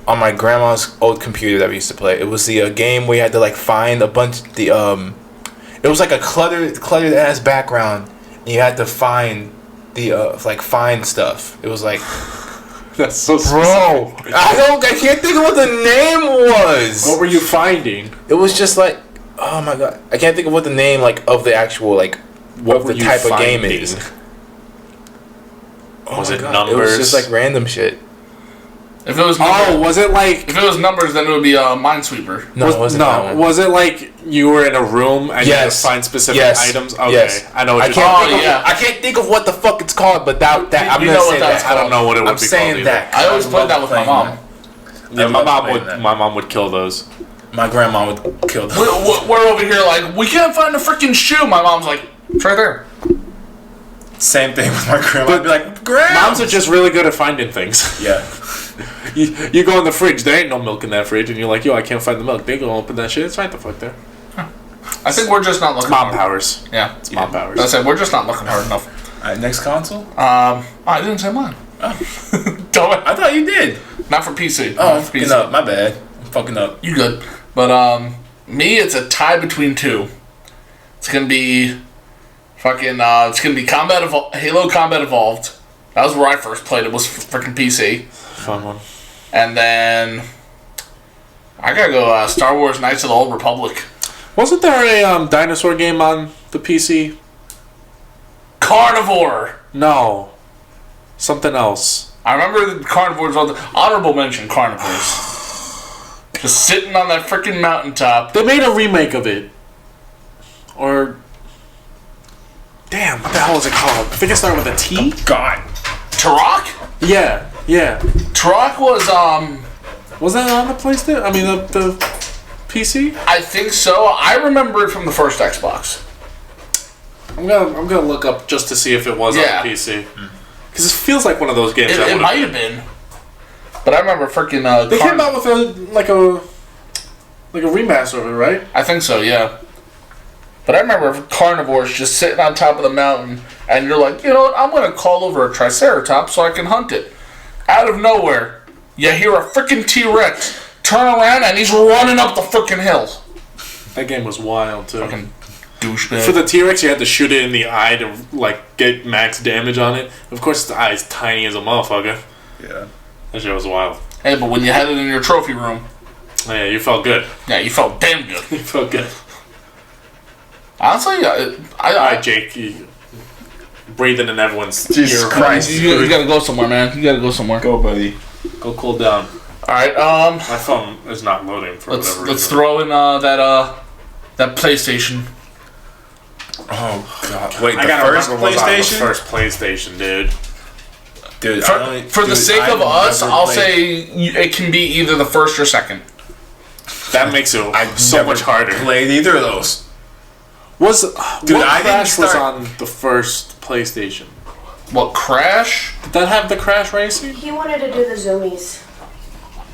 on my grandma's old computer that we used to play. It was the game where you had to like find a bunch it was like a cluttered ass background and you had to find the find stuff. It was like That's so bro, I can't think of what the name was. What were you finding? It was just like, oh my god, I can't think of what the name like of the actual like what the type of game is. Oh Was my it God. numbers? It was just like random shit. If it was numbers, was it like? if it was numbers, then it would be Minesweeper. No, it wasn't that one. Was it like you were in a room and you had to find specific items? Okay, Yes. I know what you're can't talking think of, I can't think of what the fuck it's called, but that I'm You gonna know what say that's that. I don't know what it would I'm be called saying either. that. I always played that with my mom. Yeah, my mom would. that. My mom would kill those. My grandma would kill them. We're over here like, we can't find a freaking shoe. My mom's like, it's right there. Same thing with my grandma. I'd be like, Grandma. Moms are just really good at finding things. Yeah. You go in the fridge, there ain't no milk in that fridge, and you're like, yo, I can't find the milk. They go open that shit, it's right the fuck there. I think we're just not looking Mom hard. powers. Yeah. It's mom powers. I said, we're just not looking hard enough. Alright, next console? I didn't say mine. Don't I thought you did. Not for PC. Oh, Not I'm for fucking up. My bad. I'm fucking up. You good. But, me, it's a tie between two. It's gonna be fucking, it's gonna be Halo Combat Evolved. That was where I first played it, was freaking PC. Fun one. And then, I gotta go, Star Wars Knights of the Old Republic. Wasn't there a dinosaur game on the PC? Carnivore! No. Something else. I remember the carnivores, honorable mention carnivores. Just sitting on that freaking mountaintop. They made a remake of it. Or... Damn, what the hell is it called? I think it started with a T? God. Turok? Yeah. Turok was, Was that on the PlayStation? I mean, the PC? I think so. I remember it from the first Xbox. I'm gonna look up just to see if it was Yeah. on the PC. Because it feels like one of those games. It might have been. But I remember freaking, They came out with a remaster of it, right? I think so, yeah. But I remember carnivores just sitting on top of the mountain, and you're like, you know what, I'm going to call over a Triceratops so I can hunt it. Out of nowhere, you hear a freaking T-Rex turn around, and he's running up the freaking hill. That game was wild, too. Fucking douchebag. For the T-Rex, you had to shoot it in the eye to, get max damage on it. Of course, the eye's tiny as a motherfucker. Yeah. That shit was wild. Hey, but when you had it in your trophy room, Yeah, you felt good. yeah, you felt damn good. You felt good. Honestly, Alright, Jake, you breathing in everyone's Jesus ear. Christ. you gotta go somewhere, man. You gotta go somewhere. Go, buddy. Go cool down. Alright, My phone is not loading for whatever reason. let's throw in that PlayStation. Oh, God. Wait, I the gotta first remember what was on the PlayStation? first PlayStation, dude. Dude, For the sake of us, I'll say it can be either the first or second. That makes it so much harder. Played either of those. Dude, I what didn't Crash was start- on the first PlayStation? What, Crash? Did that have the Crash Racing? He wanted to do the zoomies.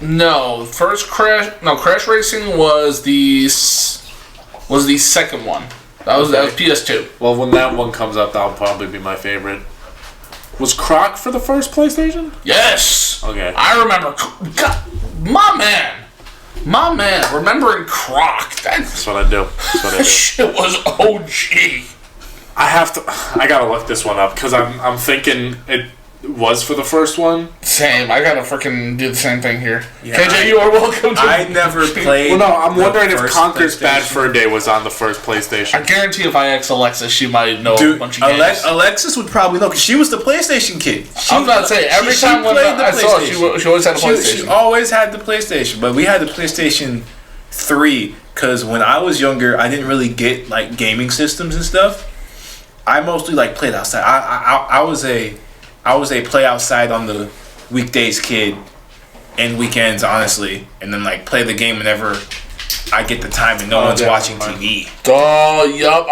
No, first Crash. No, Crash Racing was the second one. That was PS2. Well, when that one comes up, that'll probably be my favorite. Was Croc for the first PlayStation? Yes. Okay. I remember. God, my man, remembering Croc. That's what I do. That's what I That do. shit was OG. I gotta look this one up because I'm thinking it was for the first one. Same. I gotta freaking do the same thing here. Yeah, KJ, you are welcome to. I never played. Well, no, I'm the wondering if first Conker's Bad PlayStation. Fur Day was on the first I PlayStation. guarantee if I ask Alexa, she might know a Dude, bunch of games. Alexis would probably know because she was the PlayStation kid. I was about to say, every time when played the I saw it, PlayStation. she always had a She PlayStation. always had the PlayStation, but we had the PlayStation 3 because when I was younger, I didn't really get like gaming systems and stuff. I mostly played outside. I was a play outside on the weekdays kid. end weekends, honestly, and then like play the game whenever I get the time and no one's watching TV. Oh, yup.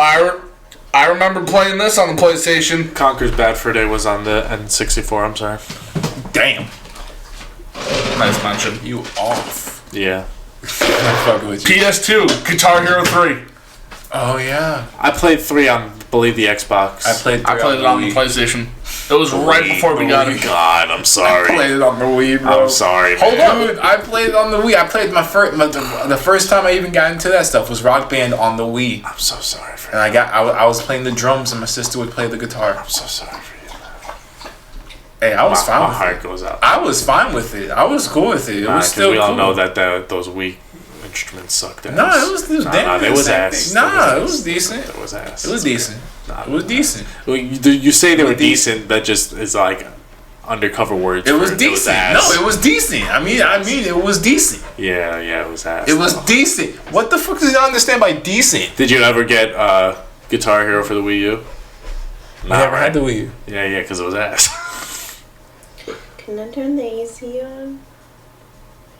I remember playing this on the PlayStation. Conker's Bad Fur Day was on the N64. I'm sorry. Damn, Nice mention. you off. Yeah. I'm fucking with you. PS2, Guitar Hero 3. Oh yeah, I played 3 on, I believe, the Xbox. I played it on the Wii. PlayStation. It was right before we got it. God, I'm I sorry. played it on the Wii, bro. I'm sorry, Hold man. on. Dude, I played it on the Wii. I played the first time I even got into that stuff was Rock Band on the Wii. I'm so sorry for And I was playing the drums and my sister would play the guitar. I'm so sorry for you. Hey, I was My fine with it. heart goes out. I was fine with it. I was cool with it. It was 'Cause still we all cool. know that those weak instruments sucked ass. No, it was damn Nah, they near was the same ass. thing. They Nah, it was was ass. decent. It was ass. It was decent. Nah, It was decent. Well, you say they were was decent. decent. That just is like undercover words. It was for decent. ass. No, it was decent. I mean, it was decent. Yeah, it was ass. It was decent. What the fuck does you understand by decent? Did you ever get Guitar Hero for the Wii U? I never had the Wii U. Yeah, because it was ass. Can I turn the AC on?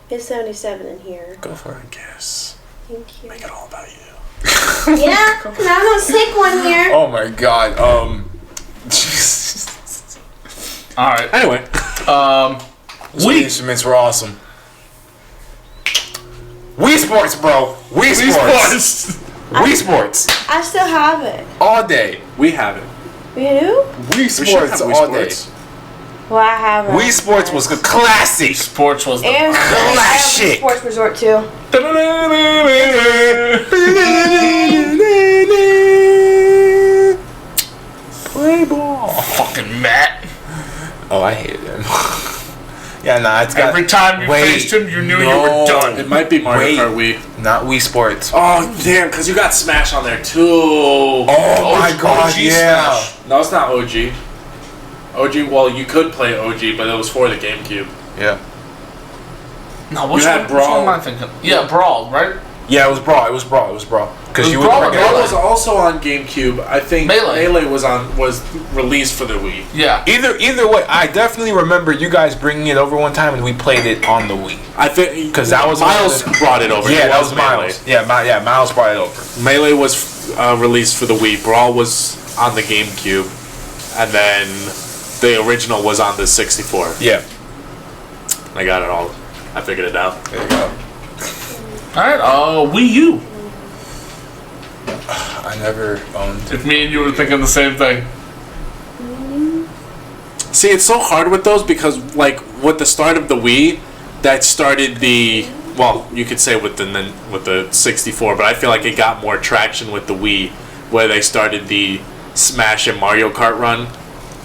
It's 77 in here. Go for I guess. Thank you. Make it all about you. Yeah, because I'm a sick one here. Oh my god. Alright. Anyway, Wii instruments were awesome. Wii Sports, bro. Wii Sports. Wii Sports. I still have it. All day. we have it. You do? Wii We should Sports have Wii all Sports. Well, I have it. day. Wii Sports was a classic. Sports was the And I have Classic. a sports resort too. Play ball. fucking Matt. Oh, I hated him. Yeah, nah, it's got Every time you faced him, you knew you were done. It might be Mario Wait. Kart Wii. not Wii Sports. Oh damn! Because you got Smash on there too. Oh my god, OG yeah. Smash. No, it's not OG. OG. Well, you could play OG, but it was for the GameCube. Yeah. No, which You had one Brawl. am I thinking? Yeah, Brawl, right? Yeah, it was Brawl. It was Brawl. It was Brawl. Because It you was would Brawl or forget- Brawl was also on GameCube. I think Melee. was released for the Wii. Yeah. Either way, I definitely remember you guys bringing it over one time and we played it on the Wii. I think 'Cause that was Miles one of brought it over. Yeah, It that was Melee. Miles. Yeah, Miles brought it over. Melee was released for the Wii. Brawl was on the GameCube, and then the original was on the 64. Yeah. I got it all. I figured it out. There you go. Alright, Wii U. I never owned. If me and you were thinking the same thing. See, it's so hard with those because, like, with the start of the Wii, that started the you could say with the 64, but I feel like it got more traction with the Wii, where they started the Smash and Mario Kart run.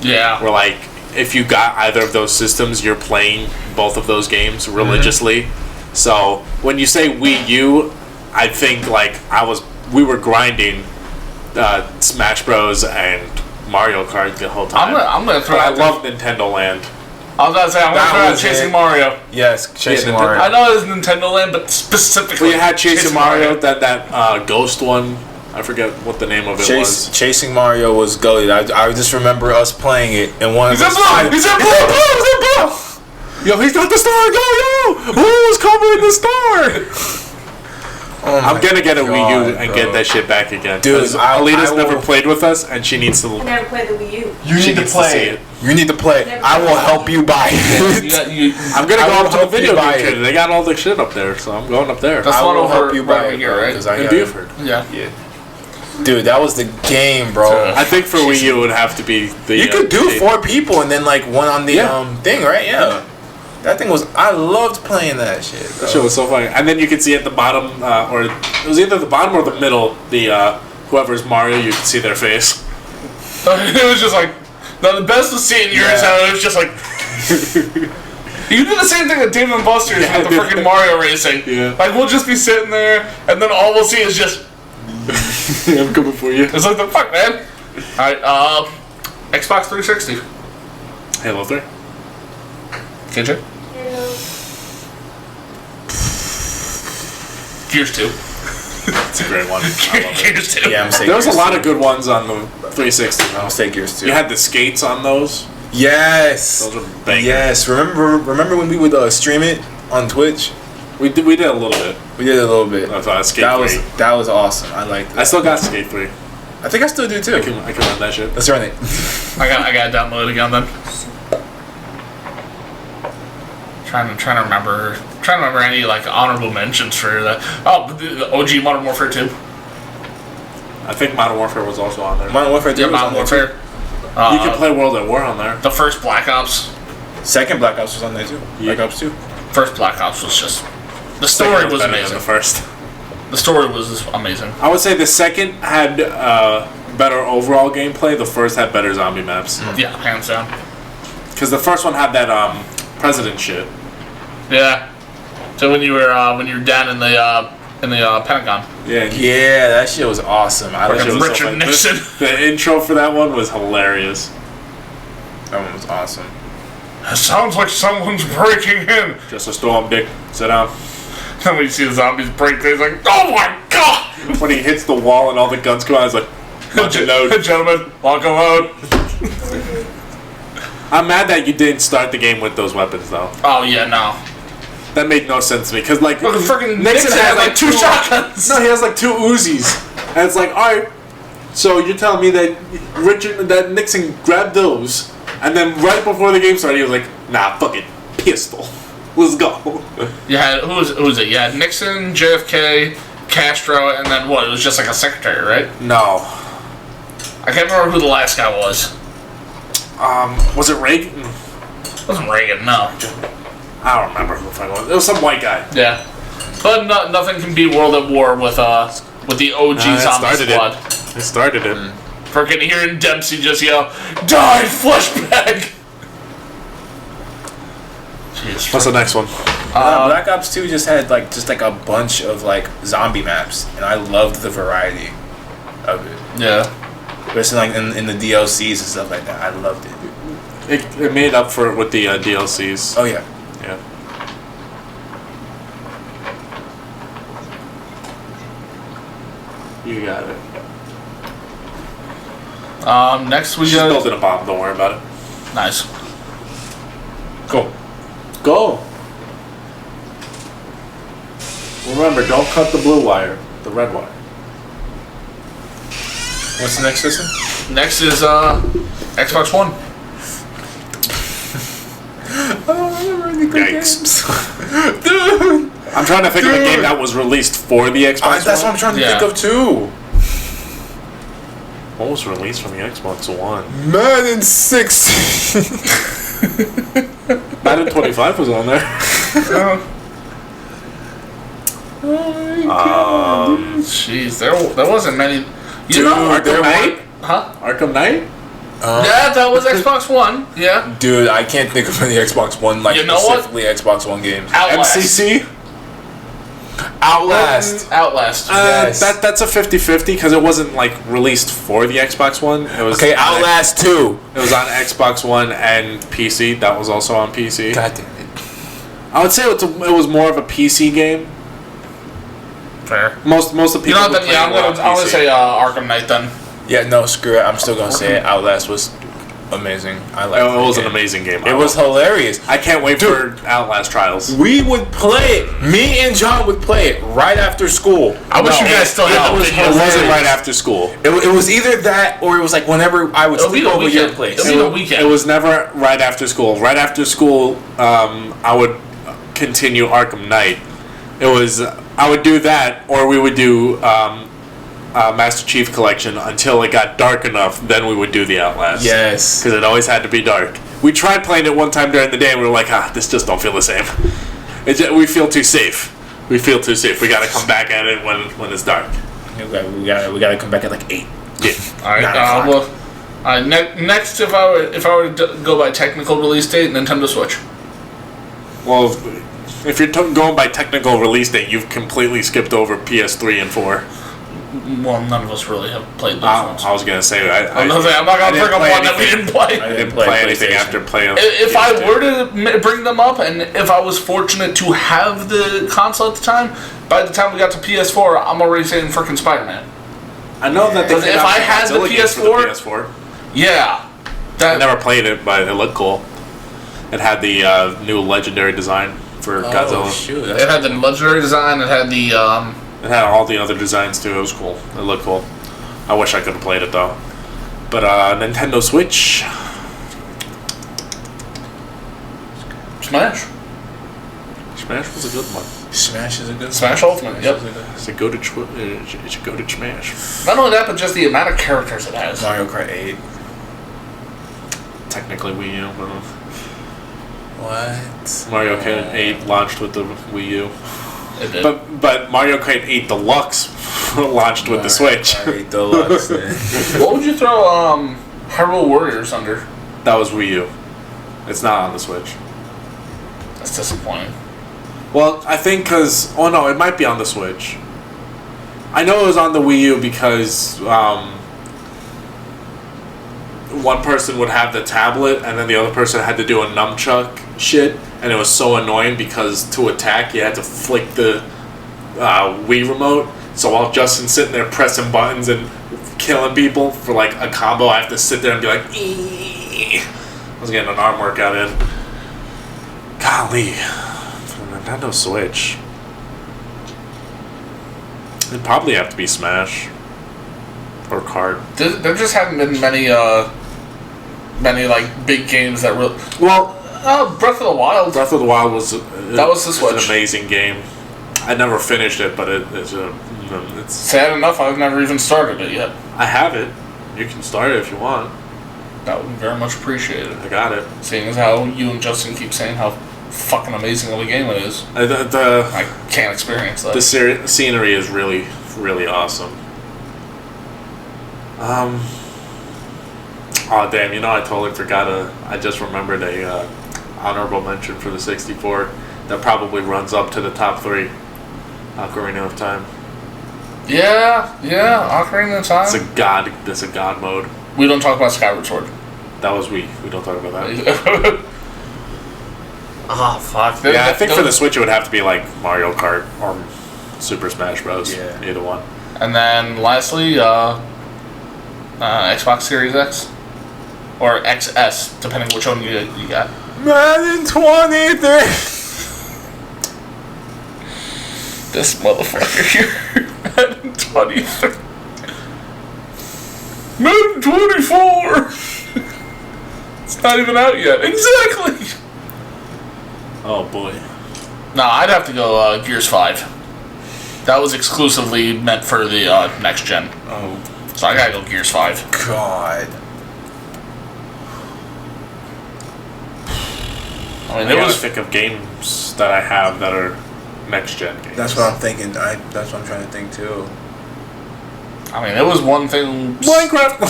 Yeah. Where like if you got either of those systems, you're playing both of those games religiously. So when you say Wii U, I think like we were grinding Smash Bros and Mario Kart the whole time. I'm gonna throw But I out there. love Nintendo Land. I was gonna say, I'm That gonna throw out was Chasing it. Mario. Yes, Chasing Yeah, Mario. I know it was Nintendo Land, but specifically. We had Chasing Mario, that Ghost one. I forget what the name of it was. Chasing Mario was goated. I just remember us playing it and one of He's in us. blue! He's in blue! Yo, he's got the star! Go, yo! Who's covering the star? Oh my I'm gonna get a Wii U God, and bro. get that shit back again. Dude, 'Cause I Alita's will- never played with us, and she needs I to. never played the Wii U. You She need to needs to see play it. it. You need to play it. I will help you buy it. I'm gonna I go will up to the help you video buy game it. trader. They got all the shit up there, so I'm going up there. That's I one will over help you buy right it, here, bro, right? 'cause I In got- Buford. Yeah. Yeah. Dude, that was the game, bro. So- I think for Wii U it would have to be the. You could do the- 4 people and then like one on the Yeah. thing, right? Yeah. That thing was. I loved playing that shit. Bro. That shit was so funny. And then you could see at the bottom, or it was either the bottom or the middle, the whoever's Mario, you could see their face. It was just like, no, the best was seeing yours, Yeah. and it was just like. You do the same thing at Dave and Buster's Yeah, with the I did. freaking Mario racing. Yeah. Like, we'll just be sitting there, and then all we'll see is just. I'm coming for you. It's like, the fuck, man? Alright, Xbox 360. Halo 3. KJ? Gears 2. It's a great one. I love it. Gears 2. Yeah, I'm saying. There was a lot of good ones on the 360. I'm though. saying Gears too. You had the skates on those. Yes. Those were bangers. Yes. Remember when we would stream it on Twitch. We did a little bit. We did a little bit. Of Skate That 3. was awesome. I liked it. I still got Skate 3. I think I still do too. I can run that shit. Let's run it. I got to download it again then. Trying to remember any like honorable mentions for that. Oh, the OG Modern Warfare 2. I think Modern Warfare was also on there. Modern Warfare 3 Yeah, was Modern on there Warfare. You can play World at War on there. The first Black Ops. too. Second Black Ops was on there too. Yeah. Black Ops 2. First Black Ops was just. The Second story was better than amazing. the first. The story was amazing. I would say the second had better overall gameplay. The first had better zombie maps. Yeah, hands down. Because the first one had that president shit. Yeah. So when you were down in the Pentagon, Yeah. Yeah, that shit was awesome. I That liked shit it. was Richard funny. Nixon. The intro for that one was hilarious. That one was awesome. It sounds like someone's breaking in. Just a storm, Dick. Sit down. Then when you see the zombies break, he's like, "Oh my god!" When he hits the wall and all the guns come out, he's like, "Bunch of load." Gentlemen, walk alone. I'm mad that you didn't start the game with those weapons, though. Oh yeah, no. That made no sense to me. Because, like, Look, freaking Nixon had like two shotguns. No, he has like 2 Uzis. And it's like, alright, so you're telling me that Nixon grabbed those, and then right before the game started, he was like, nah, fuck it, pistol. Let's go. You had who was it? You had Nixon, JFK, Castro, and then what? It was just like a secretary, right? No. I can't remember who the last guy was. Was it Reagan? It wasn't Reagan, no. I don't remember who the fuck it was. It was some white guy. Yeah, but nothing can beat World at War with the OG zombie squad. It started it. Freaking hearing Dempsey just yell, "Die, flesh bag!" Jeez. What's the next one? Black Ops 2 just had like a bunch of like zombie maps, and I loved the variety of it. Yeah. Especially like in the DLCs and stuff like that. I loved it. It made up for it with the DLCs. Oh yeah. Yeah. You got it. Next we She's got building a bomb, don't worry about it. nice. Cool. Go. Remember, don't cut the blue wire, the red wire. What's the next system? Next is Xbox One. I don't remember any good Yikes. games. Dude. I'm trying to think of a Dude. game that was released for the Xbox That's what One. I'm trying to Yeah. think of too. What was released from the Xbox One? Madden 16. Madden 25 was on there. Jeez, there wasn't many. You Dude, know, there Knight? huh? Arkham Knight? Yeah, that was Xbox One. Yeah. Dude, I can't think of any Xbox One, like You know what? specifically Xbox One games. Outlast. MCC? Outlast. Outlast. Yes. That's a 50-50 because it wasn't like released for the Xbox One. It was Okay, Outlast 2. It was on Xbox One and PC. That was also on PC. God damn it. I would say it was more of a PC game. Fair. Most of the people. You know who what? Then, yeah, played were on I'm gonna PC. say Arkham Knight then. Yeah, no, screw it. I'm still gonna say it. Outlast was amazing. I liked It was the an game. amazing game. It was hilarious. I can't wait for Outlast Trials. We would play it. Me and John would play it right after school. I wish you guys still had No, the it video. wasn't right after school. It was either that or it was like whenever I would It'll be sleep the over your weekend. place. It'll be the weekend. It was never right after school. Right after school, I would continue Arkham Knight. It was I would do that, or we would do Master Chief Collection until it got dark enough. Then we would do the Outlast. Yes. because it always had to be dark. We tried playing it one time during the day, and we were like, this just don't feel the same. We feel too safe. We feel too safe. We got to come back at it when it's dark. We gotta come back at like 8. Yeah. All right. Well, next, if I were to go by technical release date, Nintendo Switch. Well, if you're going by technical release date, you've completely skipped over PS3 and 4. Well, none of us really have played those ones. I was gonna say I'm not gonna bring up one that we didn't play. I didn't play anything PlayStation. after playing. If I were to bring them up, and if I was fortunate to have the console at the time, by the time we got to PS4, I'm already saying freaking Spider-Man. I know that they Because came if out I with had the Godzilla games for PS4 Yeah. I never played it, but it looked cool. It had the new legendary design for Oh, Godzilla. shoot. It had the legendary design. It had the It had all the other designs too. It was cool. It looked cool. I wish I could have played it though. But Nintendo Switch. Smash. Smash was a good one. Smash is a good Smash Ultimate. Yep. It should go to it should go to Smash. Not only that, but just the amount of characters it has. Mario Kart 8. Technically Wii U, but What? Mario Kart 8 launched with the Wii U. It did. But Mario Kart 8 Deluxe launched with the Switch. Mario Kart 8 Deluxe. Then. What would you throw Hyrule Warriors under? That was Wii U. It's not on the Switch. That's disappointing. Well, I think because... Oh, no, it might be on the Switch. I know it was on the Wii U because one person would have the tablet and then the other person had to do a nunchuck shit. And it was so annoying because to attack, you had to flick the Wii remote. So while Justin's sitting there pressing buttons and killing people for like a combo, I have to sit there and be like, eee. I was getting an arm workout in. Golly. Nintendo Switch. It'd probably have to be Smash or Kart. There just haven't been many like big games that really. Well, Breath of the Wild. Breath of the Wild was That was the an Switch. amazing game. I never finished it, but it's Sad enough, I've never even started it yet. I have it. You can start it if you want. That would be very much appreciated. I got it. Seeing as how you and Justin keep saying how fucking amazing of a game it is, The I can't experience that. scenery is really, really awesome. Oh damn! You know, I totally forgot. I just remembered a honorable mention for the 64 that probably runs up to the top 3. Ocarina of Time. Yeah, Ocarina of Time. It's a god mode. We don't talk about Skyward Sword. That was we don't talk about that. Ah, fuck. Yeah, I think for the Switch it would have to be like Mario Kart or Super Smash Bros. Yeah. Either one. And then lastly, Xbox Series X or XS, depending which one you got. Madden 23! This motherfucker here. Madden 23. Madden 24! It's not even out yet. Exactly! Oh boy. No, I'd have to go Gears 5. That was exclusively meant for the next gen. Oh, So I gotta go Gears 5. God. I mean, I it gotta was. think of games that I have that are next gen games. That's what I'm thinking. That's what I'm trying to think too. I mean, it was one thing. Minecraft.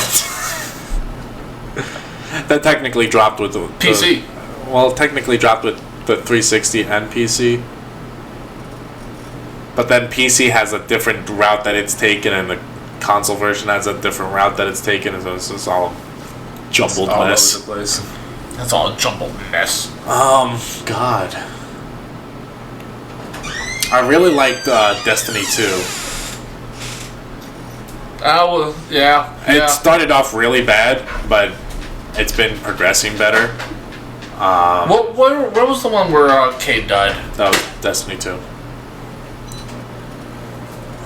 That technically dropped with the PC. Well, technically dropped with the 360 and PC. But then PC has a different route that it's taken, and the console version has a different route that it's taken, and so it's just all jumbled All mess. over the place. That's all a jumbled mess. God. I really liked Destiny 2. Well, yeah. It started off really bad, but it's been progressing better. Where was the one where Cade died? That was Destiny 2.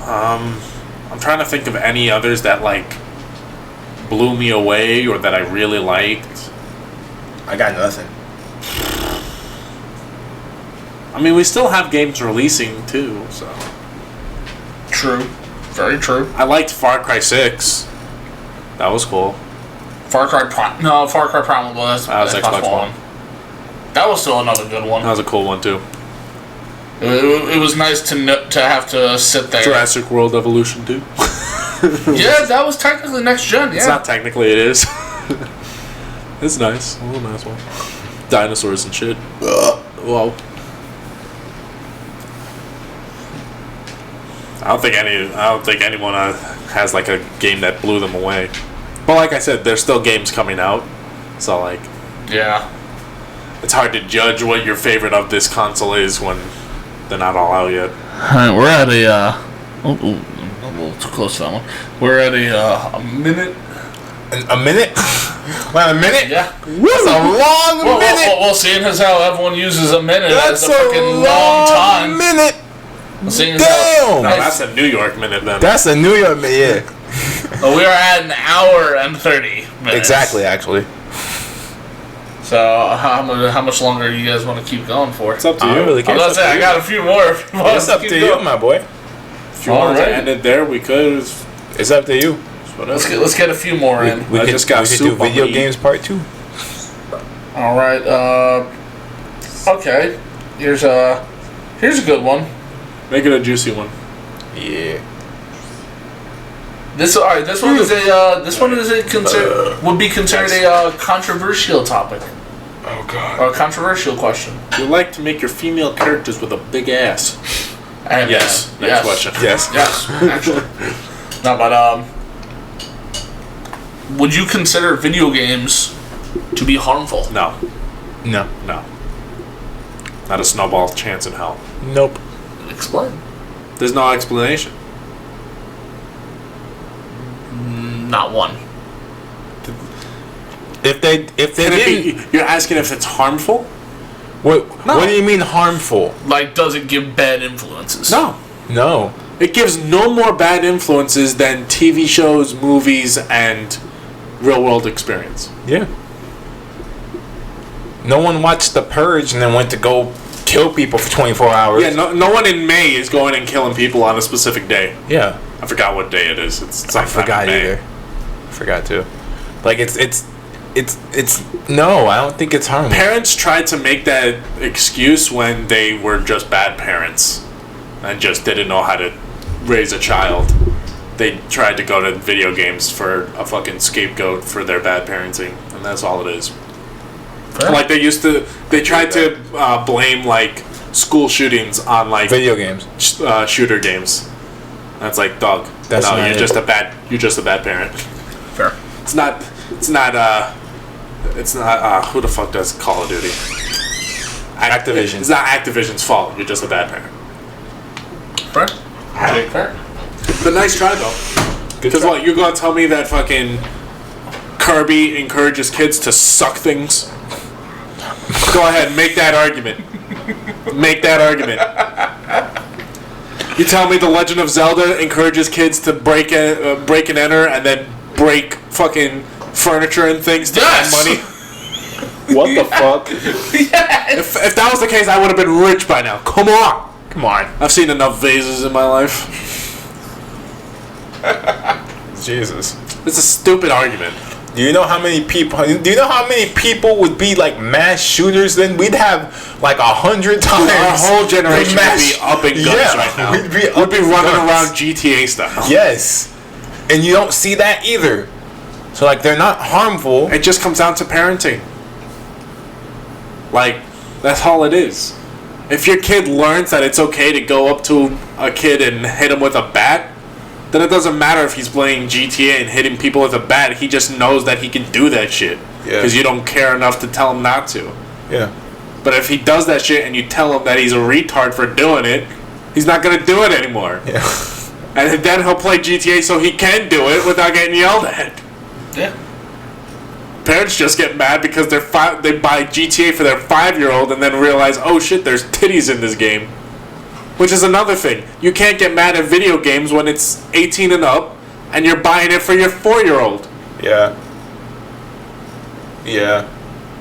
I'm trying to think of any others that like blew me away or that I really liked. I got nothing. I mean, we still have games releasing too, so. True. Very true. I liked Far Cry 6. That was cool. Far Cry Primal was That was Xbox One. That was still another good one. That was a cool one too. It was nice to have to sit there. Jurassic World Evolution 2. Yeah, that was technically next gen. Yeah. It's not technically, it is. It's nice. A little nice one. Dinosaurs and shit. Whoa. I don't think anyone has like a game that blew them away. But like I said, there's still games coming out. So like, Yeah. it's hard to judge what your favorite of this console is when they're not all out yet. Alright, we're at a little too close to that one. We're at a minute A minute? Well, a minute? Yeah. That's a long minute. Well, seeing as how everyone uses a minute That's as a freaking long time. minute. Seeing as Damn. No, that's a New York minute then. That's a New York minute. Yeah. we are at an hour and 30 minutes. Exactly, actually. So how much longer you guys want to keep going for? It's up to I you. don't really care. I was gonna say I got a few more. If you want It's to up keep to going. you, my boy. If you want to Alright. end it there, we could. It's up to you. Whatever. Let's get a few more in. We I could, just got we could soup do on video me. games part 2. All right. Okay. Here's a good one. Make it a juicy one. Yeah. This one is would be considered a controversial topic Oh god. or a controversial question. You like to make your female characters with a big ass. And, Yes. Next yes. question. Yes. Yes, actually. No, but would you consider video games to be harmful? No. No. No. Not a snowball chance in hell. Nope. Explain. There's no explanation. Not one. If they Can didn't, it be, you're asking if it's harmful? what No. do you mean harmful? Like, does it give bad influences? No. No. It gives no more bad influences than TV shows, movies, and real world experience. Yeah. No one watched The Purge and then went to go kill people for 24 hours. Yeah, no one in May is going and killing people on a specific day. Yeah. I forgot what day it is. It's I sometime forgot in May. either. Forgot too. Like it's no, I don't think it's harmful. Parents tried to make that excuse when they were just bad parents and just didn't know how to raise a child. They tried to go to video games for a fucking scapegoat for their bad parenting, and that's all it is. Fair. Like they tried to blame like school shootings on like Video games. shooter games. That's like, dog. That's no, not you're it. just a bad. You're just a bad parent. Fair. It's not. Who the fuck does Call of Duty? Activision. It's not Activision's fault. You're just a bad parent. Fair. Fair. But nice try though. Because what, you're gonna tell me that fucking Kirby encourages kids to suck things? Go ahead, make that argument. Make that argument. You tell me The Legend of Zelda encourages kids to break and enter and then break fucking furniture and things to Yes! earn money? What the fuck? Yes. If that was the case, I would have been rich by now. Come on. Come on. I've seen enough vases in my life. Jesus. It's a stupid argument. Do you know how many people? Do you know how many people would be like mass shooters? Then we'd have like 100 times. Our whole generation the would be up in guns right now. We'd be, We'd be running around GTA style. Yes, and you don't see that either. So like they're not harmful. It just comes down to parenting. Like, that's all it is. If your kid learns that it's okay to go up to a kid and hit him with a bat, then it doesn't matter if he's playing GTA and hitting people with a bat. He just knows that he can do that shit. Yeah. Because you don't care enough to tell him not to. Yeah. But if he does that shit and you tell him that he's a retard for doing it, he's not going to do it anymore. Yeah. And then he'll play GTA so he can do it without getting yelled at. Yeah. Parents just get mad because they buy GTA for their 5-year-old and then realize, oh shit, there's titties in this game. Which is another thing. You can't get mad at video games when it's 18 and up and you're buying it for your 4-year-old. Yeah. Yeah.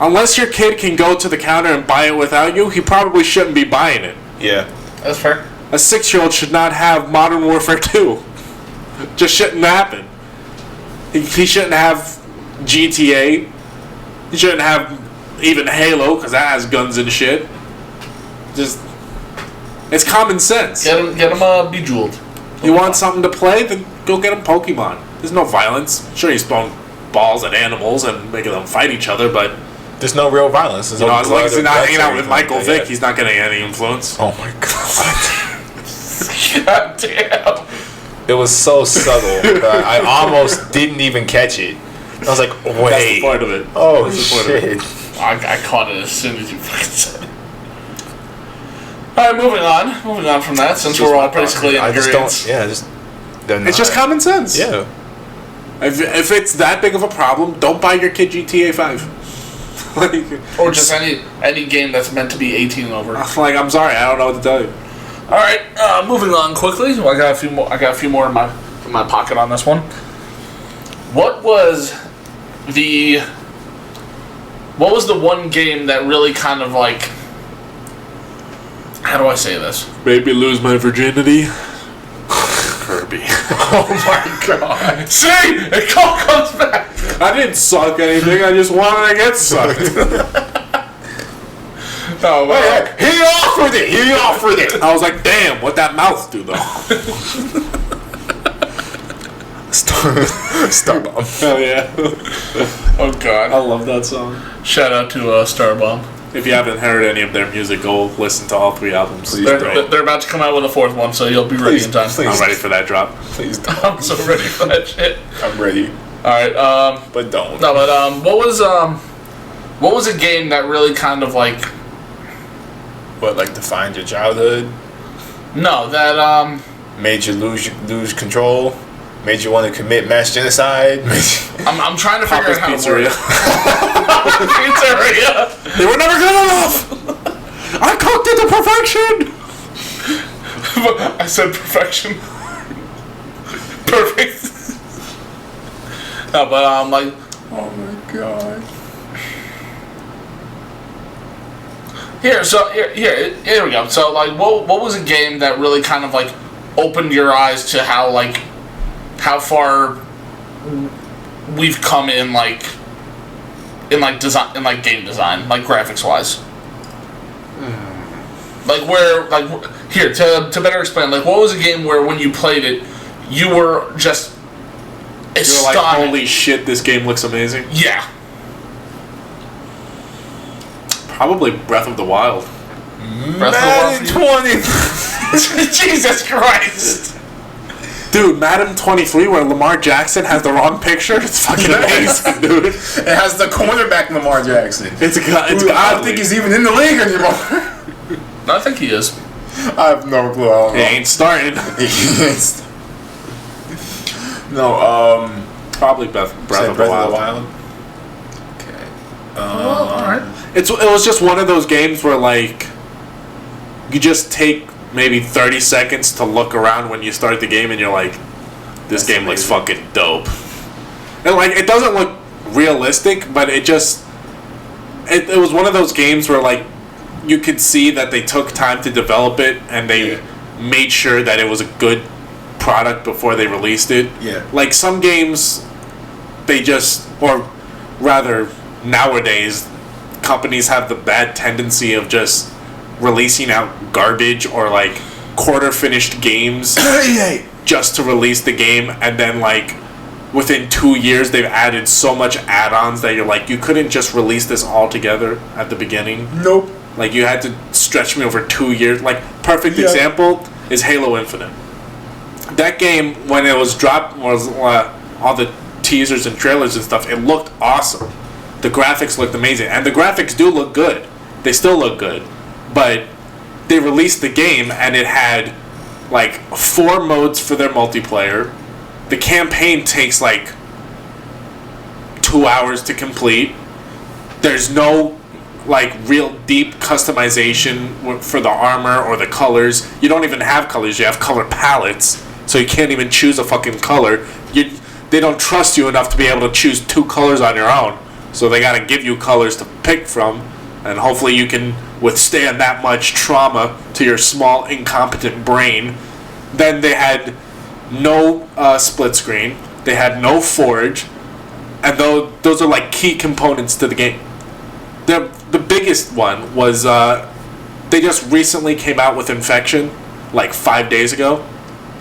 Unless your kid can go to the counter and buy it without you, he probably shouldn't be buying it. Yeah. That's fair. A 6-year-old should not have Modern Warfare 2. Just shouldn't happen. He shouldn't have GTA. He shouldn't have even Halo, because that has guns and shit. Just, it's common sense. Get him Bejeweled. You want something to play? Then go get him Pokemon. There's no violence. Sure, he's throwing balls at animals and making them fight each other, but There's no real violence. There's you no know, as long blood as he's or not guts hanging or out with anything Michael like that. Vick, he's not getting any influence. Oh my god. God damn. It was so subtle. I almost didn't even catch it. I was like, That's wait. the point of it. Oh That's the point of it. shit. I caught it as soon as you fucking said it. Alright, moving on. Moving on from that, since Just we're all not basically in I just agreement. don't. Yeah, just. they're It's just not. common sense. Yeah. If it's that big of a problem, don't buy your kid GTA 5. Or just any game that's meant to be 18 and over. Like, I'm sorry, I don't know what to tell you. All right, moving on quickly. Well, I got a few more in my pocket on this one. What was the one game that really kind of like, how do I say this? Made me lose my virginity. Kirby. Oh my god. See, it all comes back. I didn't suck anything. I just wanted to get sucked. No, He offered it. I was like, damn, what that mouth do though? Starbomb. Hell yeah. oh god. I love that song. Shout out to Starbomb. If you haven't heard any of their music, go listen to all 3 albums. Please They're don't. They're about to come out with a 4th one, so you'll be ready in time. Please. I'm ready for that drop. Please don't. I'm so ready for that shit. I'm ready. All right. But don't. No, but what was a game that really kind of like? What, like defined your childhood? No, that Made you lose control? Made you want to commit mass genocide? I'm trying to figure Papa's out how to Pizzeria. word it. Pizzeria. They were never good enough. I cooked it to perfection. I said perfection. Perfect. No, but like, Oh my god. here we go. So like, what was a game that really kind of like opened your eyes to how far we've come in design, in like game design, like graphics wise. Like where, like here to better explain, like what was a game where when you played it, you were just You're like, astonished. holy shit, this game looks amazing. Yeah. Probably Breath of the Wild. Breath of the Wild. 20. Jesus Christ. Dude, Madden 23 where Lamar Jackson has the wrong picture, it's fucking amazing, dude. It has the cornerback Lamar Jackson. It's I don't godly. think he's even in the league anymore. No, I think he is. I have no clue. I don't It ain't starting. know. Probably Breath of the Wild. Okay. Alright. It was just one of those games where, like, you just take maybe 30 seconds to look around when you start the game and you're like, this That's game looks amazing. fucking dope. And, like, it doesn't look realistic, but it just... It was one of those games where, like, you could see that they took time to develop it and they made sure that it was a good product before they released it. Yeah. Like, some games, they just... Or rather, nowadays... companies have the bad tendency of just releasing out garbage or like quarter finished games just to release the game, and then like within 2 years they've added so much add-ons that you're like, you couldn't just release this all together at the beginning. Nope. Like, you had to stretch me over 2 years. Like, perfect example is Halo Infinite. That game, when it was dropped, was all the teasers and trailers and stuff, it looked awesome. The graphics looked amazing. And the graphics do look good. They still look good. But they released the game and it had, like, 4 modes for their multiplayer. The campaign takes, like, 2 hours to complete. There's no, like, real deep customization for the armor or the colors. You don't even have colors. You have color palettes. So you can't even choose a fucking color. They don't trust you enough to be able to choose 2 colors on your own. So they gotta give you colors to pick from, and hopefully you can withstand that much trauma to your small, incompetent brain. Then they had no split screen. They had no forge, and those are like key components to the game. The biggest one was they just recently came out with Infection, like 5 days ago.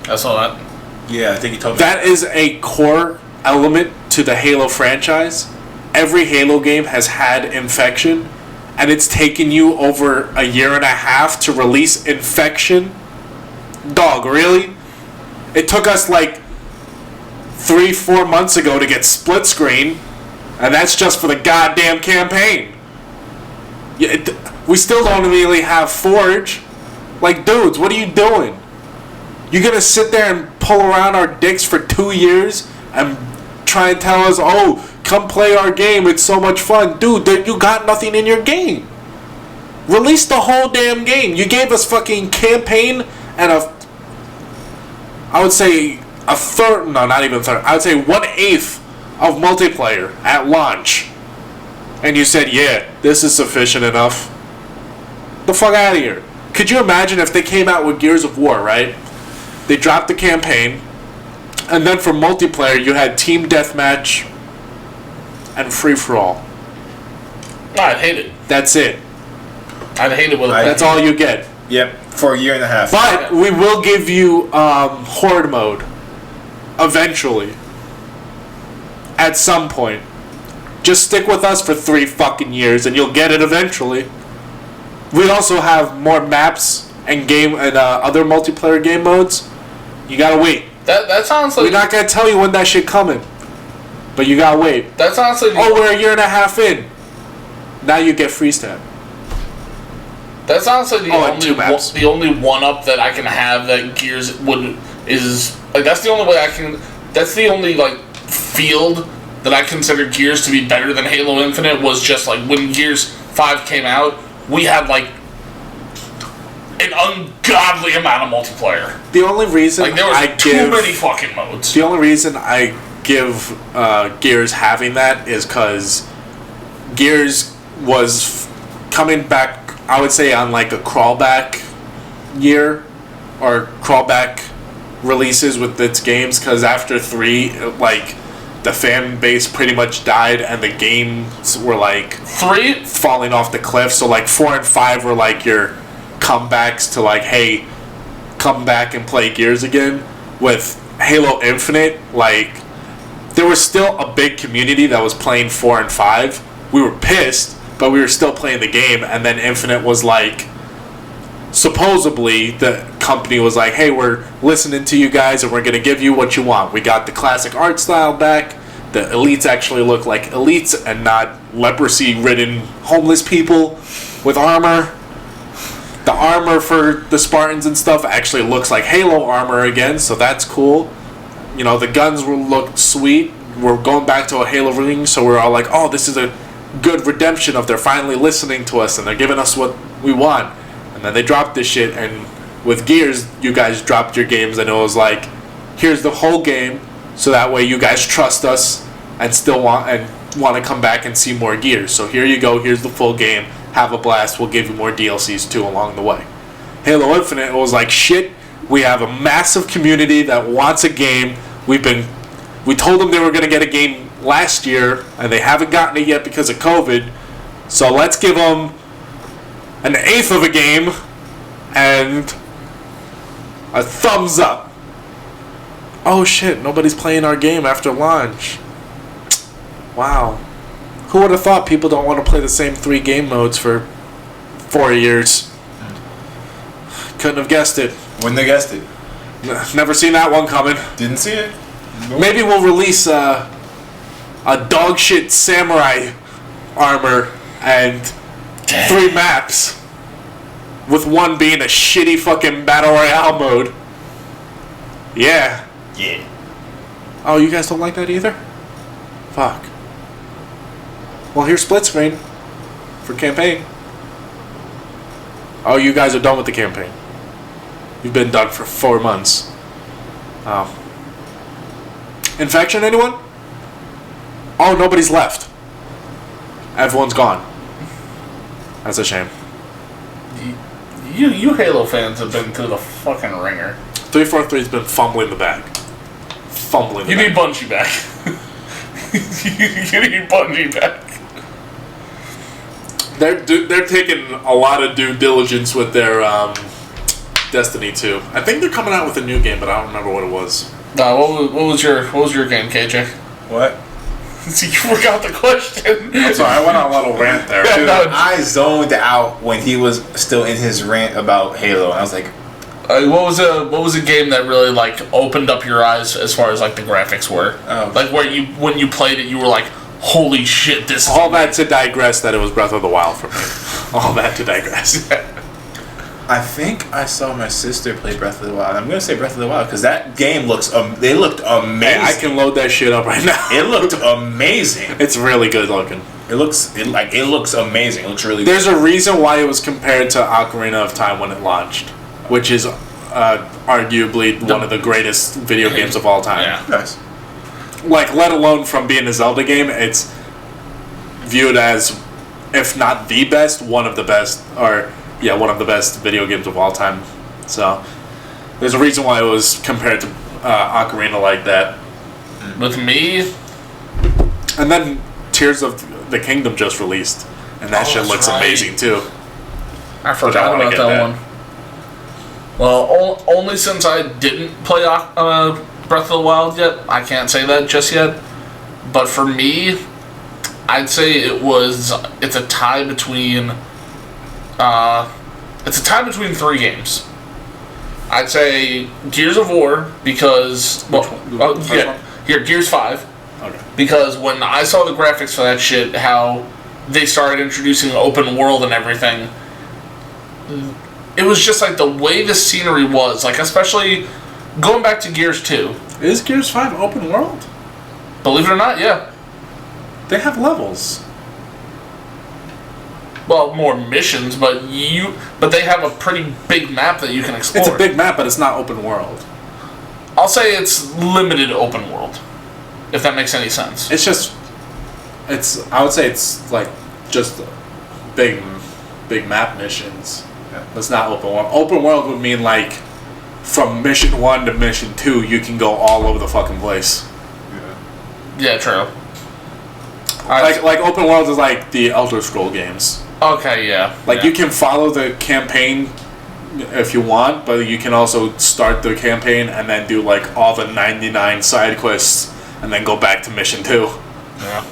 I saw that. Yeah, I think you told me. That is a core element to the Halo franchise. Every Halo game has had Infection, and it's taken you over a year and a half to release Infection. Dog, really? It took us like 3-4 months ago to get split screen, and that's just for the goddamn campaign. We still don't really have Forge. Like, dudes, what are you doing? You're gonna sit there and pull around our dicks for 2 years and try and tell us, oh, come play our game, it's so much fun. Dude, you got nothing in your game. Release the whole damn game. You gave us fucking campaign and I would say a third, no, not even a third, I would say 1/8 of multiplayer at launch. And you said, yeah, this is sufficient enough. The fuck out of here. Could you imagine if they came out with Gears of War, right? They dropped the campaign, and then for multiplayer, you had Team Deathmatch and Free-for-All. I'd hate it. That's it. I'd hate it with a That's all you get. Yep, for a year and a half. But we will give you Horde mode eventually. At some point. Just stick with us for 3 fucking years and you'll get it eventually. We also have more maps and game and other multiplayer game modes. You gotta wait. That sounds like... We're not gonna tell you when that shit coming. But you gotta wait. That's honestly... Oh, we're a year and a half in. Now you get free stat. That's honestly the only one-up that I can have that Gears is... Like, that's the only way I can... That's the only, like, field that I consider Gears to be better than Halo Infinite was just, like, when Gears 5 came out, we had, like, an ungodly amount of multiplayer. The only reason like, there was too many fucking modes. The only reason I give Gears having that is because Gears was coming back, I would say, on like a crawlback year or crawlback releases with its games, because after 3, like, the fan base pretty much died and the games were like 3 falling off the cliff. So like 4 and 5 were like your comebacks to like, hey, come back and play Gears again. With Halo Infinite, like, there was still a big community that was playing 4 and 5. We were pissed, but we were still playing the game. And then Infinite was like, supposedly the company was like, hey, we're listening to you guys and we're going to give you what you want. We got the classic art style back. The elites actually look like elites and not leprosy-ridden homeless people with armor. The armor for the Spartans and stuff actually looks like Halo armor again, so that's cool. You know, the guns will look sweet. We're going back to a Halo ring, so we're all like, oh, this is a good redemption of they're finally listening to us and they're giving us what we want. And then they dropped this shit, and with Gears, you guys dropped your games, and it was like, here's the whole game, so that way you guys trust us and still want to come back and see more Gears. So here you go, here's the full game, have a blast, we'll give you more DLCs too along the way. Halo Infinite was like, shit, we have a massive community that wants a game. We told them they were going to get a game last year, and they haven't gotten it yet because of COVID, so let's give them an 1/8 of a game and a thumbs up. Oh shit, nobody's playing our game after launch. Wow. Who would have thought people don't want to play the same 3 game modes for 4 years? Couldn't have guessed it. Wouldn't have guessed it. Never seen that one coming. Didn't see it. Nope. Maybe we'll release a dog shit samurai armor and 3 maps, with one being a shitty fucking battle royale mode. Yeah. Yeah. Oh, you guys don't like that either? Fuck. Well, here's split screen for campaign. Oh, you guys are done with the campaign. You've been done for 4 months. Oh. Infection, anyone? Oh, nobody's left. Everyone's gone. That's a shame. You Halo fans have been through the fucking ringer. 343's been fumbling the bag. Fumbling the You bag. need Bungie back. You need Bungie back. They're taking a lot of due diligence with their Destiny 2. I think they're coming out with a new game, but I don't remember what it was. What was your game, KJ? What? See, you forgot the question. I'm sorry, I went on a little rant there. Dude, I zoned out when he was still in his rant about Halo. I was like, what was a game that really like opened up your eyes as far as like the graphics were? Oh. Like where when you played it, you were like, holy shit, this is All that to digress that it was Breath of the Wild for me. All that to digress. I think I saw my sister play Breath of the Wild. I'm gonna say Breath of the Wild because that game looks. They looked amazing. Hey, I can load that shit up right now. It looked amazing. It's really good looking. It looks amazing. It looks really. There's a reason why it was compared to Ocarina of Time when it launched, which is arguably one of the greatest video games of all time. Yeah. Nice. Like, let alone from being a Zelda game, it's viewed as, if not the best, one of the best, one of the best video games of all time. So, there's a reason why it was compared to Ocarina like that. With me, And then Tears of the Kingdom just released, and that shit that's looks right. amazing too. I I forgot wanna about get that that. one. Well, only since I didn't play Breath of the Wild yet, I can't say that just yet. But for me, I'd say it's a tie between three games. I'd say Gears of War because Gears 5. Okay. Because when I saw the graphics for that shit, how they started introducing open world and everything, it was just like the way the scenery was, like especially going back to Gears 2. Is Gears 5 open world? Believe it or not, yeah. They have levels. Well, more missions, but they have a pretty big map that you can explore. It's a big map, but it's not open world. I'll say it's limited open world, if that makes any sense. It's just, I would say it's like just big map missions. Yeah. It's not open world. Open world would mean like from mission 1 to mission 2, you can go all over the fucking place. Yeah, true. Like open world is like the Elder Scroll games. Okay, yeah. Like yeah. you can follow the campaign if you want, but you can also start the campaign and then do like all the 99 side quests and then go back to mission 2. Yeah.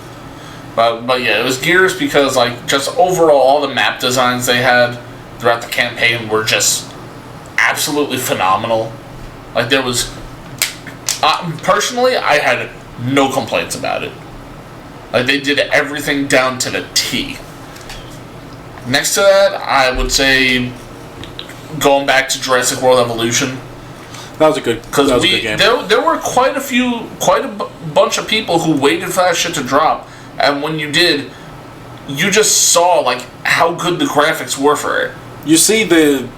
But yeah, it was Gears because like just overall all the map designs they had throughout the campaign were just absolutely phenomenal. Like there was personally I had no complaints about it. Like they did everything down to the T. Next to that, I would say going back to Jurassic World Evolution. That was a good game. There were quite a bunch of people who waited for that shit to drop, and when you did, you just saw like how good the graphics were for it. You see the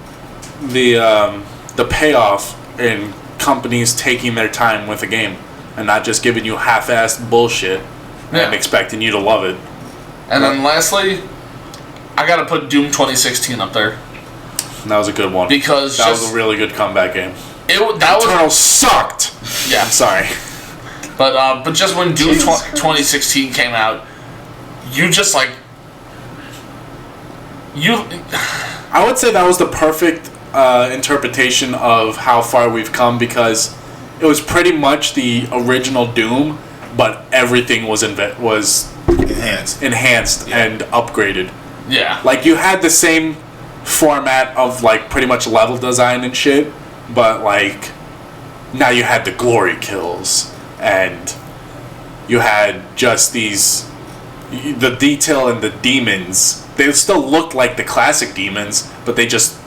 payoff in companies taking their time with a game and not just giving you half-assed bullshit and expecting you to love it. And then lastly, I gotta put Doom 2016 up there. And that was a good one. Because that was a really good comeback game. Eternal sucked! Yeah. I'm sorry. But just when Doom 2016 came out, you just like... I would say that was the perfect interpretation of how far we've come because it was pretty much the original Doom, but everything was enhanced and upgraded. Yeah. Like you had the same format of like pretty much level design and shit, but like now you had the glory kills and you had just the detail and the demons. They still looked like the classic demons, but they just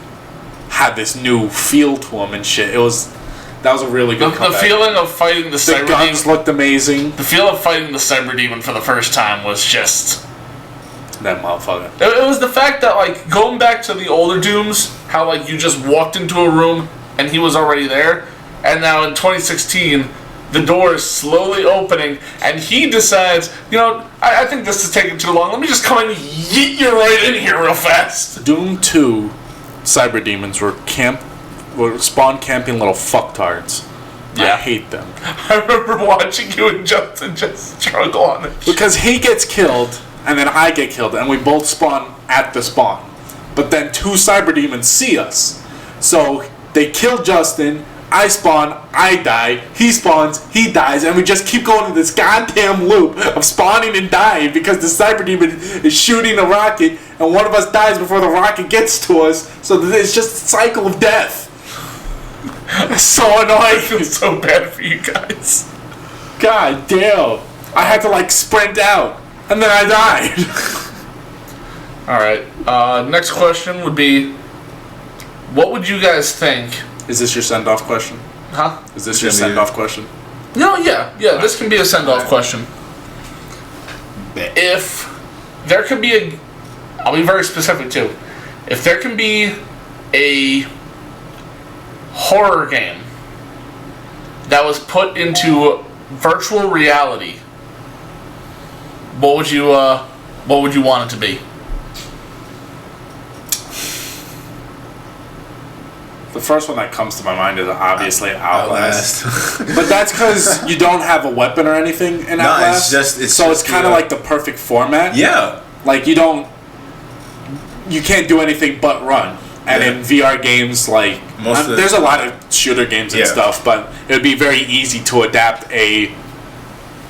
had this new feel to them and shit. That was a really good comeback. The feeling of fighting the Cyber The guns Demon, looked amazing. the feeling of fighting the Cyber Demon for the first time was just... That motherfucker. It was the fact that, like, going back to the older Dooms, how, like, you just walked into a room and he was already there, and now in 2016, the door is slowly opening, and he decides, I think this is taking too long, let me just come and yeet you right in here real fast. Doom 2 Cyber Demons were spawn camping little fucktards. Yeah. I hate them. I remember watching you and Justin just struggle on it. Because he gets killed, and then I get killed, and we both spawn at the spawn. But then 2 Cyber Demons see us. So they kill Justin, I spawn, I die, he spawns, he dies, and we just keep going in this goddamn loop of spawning and dying because the Cyber Demon is shooting a rocket, and one of us dies before the rocket gets to us, so it's just a cycle of death. It's so annoying. I feel so bad for you guys. God damn. I had to like sprint out, and then I died. Alright, next question would be, what would you guys think? Is this your send-off question? Huh? Is this your It's gonna be- send-off question? No, yeah. This can be a send-off question. If there could be a, I'll be very specific too. If there can be a horror game that was put into virtual reality, what would you want it to be? The first one that comes to my mind is obviously Outlast. Outlast. But that's because you don't have a weapon or anything in Outlast. it's so just it's kind of like the perfect format. Yeah. Like you can't do anything but run. And Yeah. in VR games, like there's a lot of shooter games and stuff, but it would be very easy to adapt a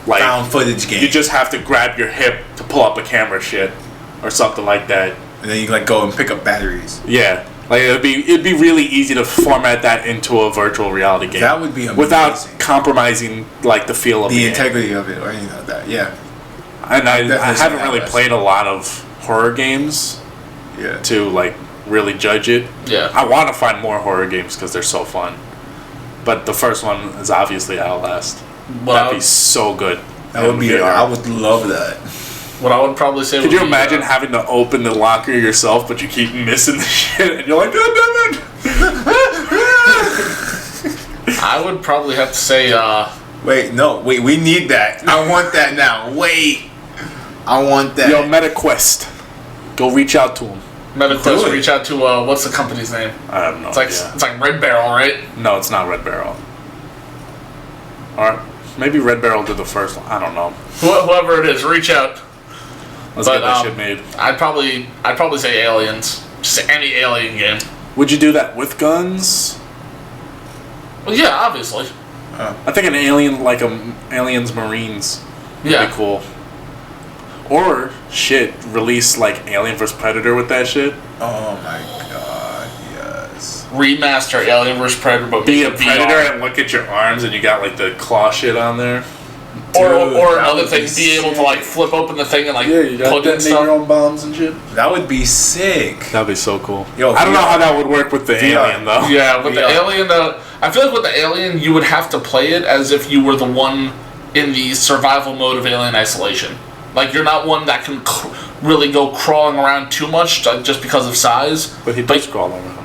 like Found footage game. You just have to grab your hip to pull up a camera shit or something like that. And then you like go and pick up batteries. Yeah. Like it'd be really easy to format that into a virtual reality game. That would be amazing. Without compromising like the feel of The the integrity of it or anything like that. Yeah. And I Definitely haven't really Outlast. played a lot of horror games Yeah. to like really judge it. Yeah. I want to find more horror games because they're so fun. But the first one is obviously Outlast. That'd be so good. That would in be. VR. I would love that. What I would probably say. Could would you be, imagine having to open the locker yourself, but you keep missing the shit, and you're like, God damn it! I would probably have to say. Wait, no, wait. We need that. I want that now. Wait. I want that. Yo, MetaQuest. Go reach out to him. MetaQuest, Do it. reach out to what's the company's name? I have no It's like idea. it's like Red Barrel, right? No, it's not Red Barrel. Or maybe Red Barrel did the first one. I don't know. Whoever it is, reach out. Let's But, get that shit made. I'd probably say Aliens. Just any Alien game. Would you do that with guns? Well, yeah, obviously. I think an alien like Aliens Marines would Yeah. be cool. Or shit, release like Alien vs Predator with that shit. Oh my god. Yes. Remaster Alien vs Predator, but Be a make it predator VR. and look at your arms and you got like the claw shit on there. Or Dude, that another would thing, be be able to like flip open the thing and like put in your stuff. own bombs and shit. That would be sick. That'd be so cool. Yo, I don't know VR. how that would work with the VR. alien though. Yeah, with the Yeah. Alien, I feel like with the Alien, you would have to play it as if you were the one in the survival mode of Alien Isolation. Like you're not one that can really go crawling around too much, like, just because of size. But he does crawl around.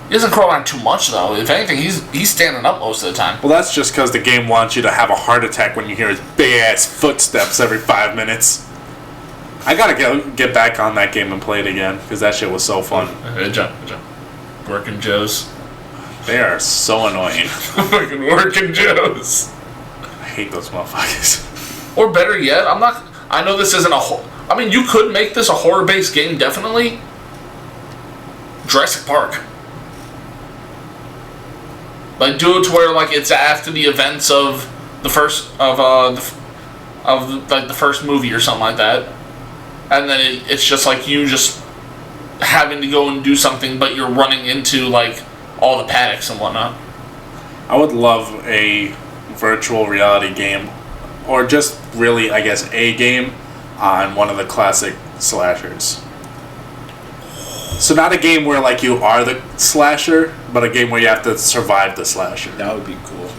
He doesn't crawl around too much though. If anything, he's standing up most of the time. Well, that's just because the game wants you to have a heart attack when you hear his big ass footsteps every 5 minutes. I gotta get back on that game and play it again because that shit was so fun. Good job. Working Joes. They are so annoying. Fucking Working Joes. I hate those motherfuckers. Or better yet, I know this isn't I mean, you could make this a horror-based game, definitely. Jurassic Park. Like, do it to where like it's after the events of the first like the first movie or something like that, and then it's just like you just having to go and do something, but you're running into like all the paddocks and whatnot. I would love a virtual reality game, or just really, I guess, a game on one of the classic slashers. So not a game where like you are the slasher, but a game where you have to survive the slasher. That would be cool.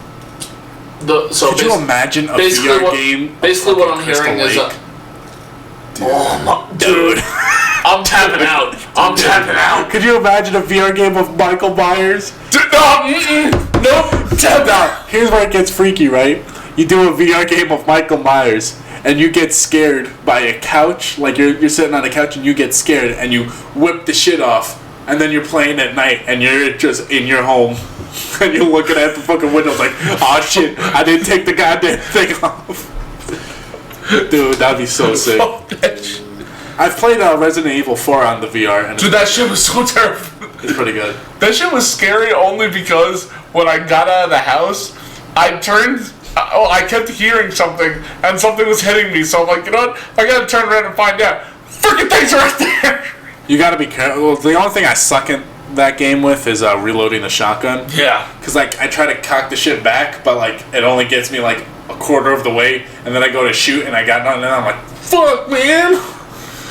So Could you imagine a basically VR what- game? basically of what I'm fucking hearing is Crystal Lake? oh my dude, I'm tapping out. I'm tapping out. Could you imagine a VR game of Michael Myers? Dude, nope. Tap out. Here's where it gets freaky, right? You do a VR game of Michael Myers, and you get scared by a couch. Like you're sitting on a couch and you get scared, and you whip the shit off, and then you're playing at night, and you're just in your home, and you're looking at the fucking windows like, oh shit, I didn't take the goddamn thing off. Dude, that'd be so sick. Fuck that shit. I've played Resident Evil 4 on the VR, and Dude, that shit was so terrible. it's pretty good. That shit was scary only because when I got out of the house, I turned. I kept hearing something, and something was hitting me. So I'm like, you know what? I gotta turn around and find out. Freaking things are right there. You gotta be careful. Well, the only thing I suck at that game with is reloading the shotgun. Yeah. Cause like I try to cock the shit back, but like it only gets me like a quarter of the way, and then I go to shoot and I got nothing, and I'm like, fuck, man.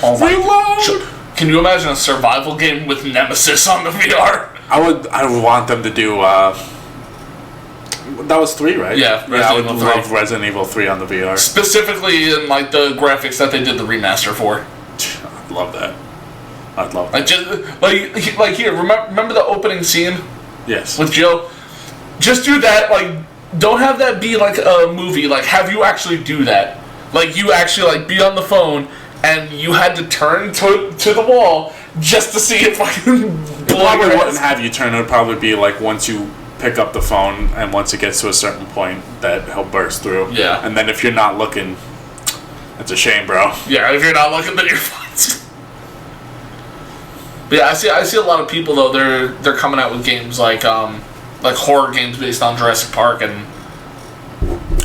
Oh my. Reload. Can you imagine a survival game with Nemesis on the VR? I would want them to do. That was 3, right? Yeah, I would Resident Evil 3. love Resident Evil 3 on the VR. Specifically in like the graphics that they did the remaster for. I'd love that. I'd love that. Like just like here, remember the opening scene Yes. with Jill? Just do that. Like, don't have that be like a movie. Like, have you actually do that? Like, you actually like be on the phone and you had to turn to the wall just to see it fucking blow Probably your wouldn't ass. have you turn. It would probably be like once you pick up the phone and once it gets to a certain point that he'll burst through. Yeah. And then if you're not looking, it's a shame, bro. Yeah, if you're not looking, then you're fine. But yeah, I see a lot of people though. They're coming out with games like horror games based on Jurassic Park, and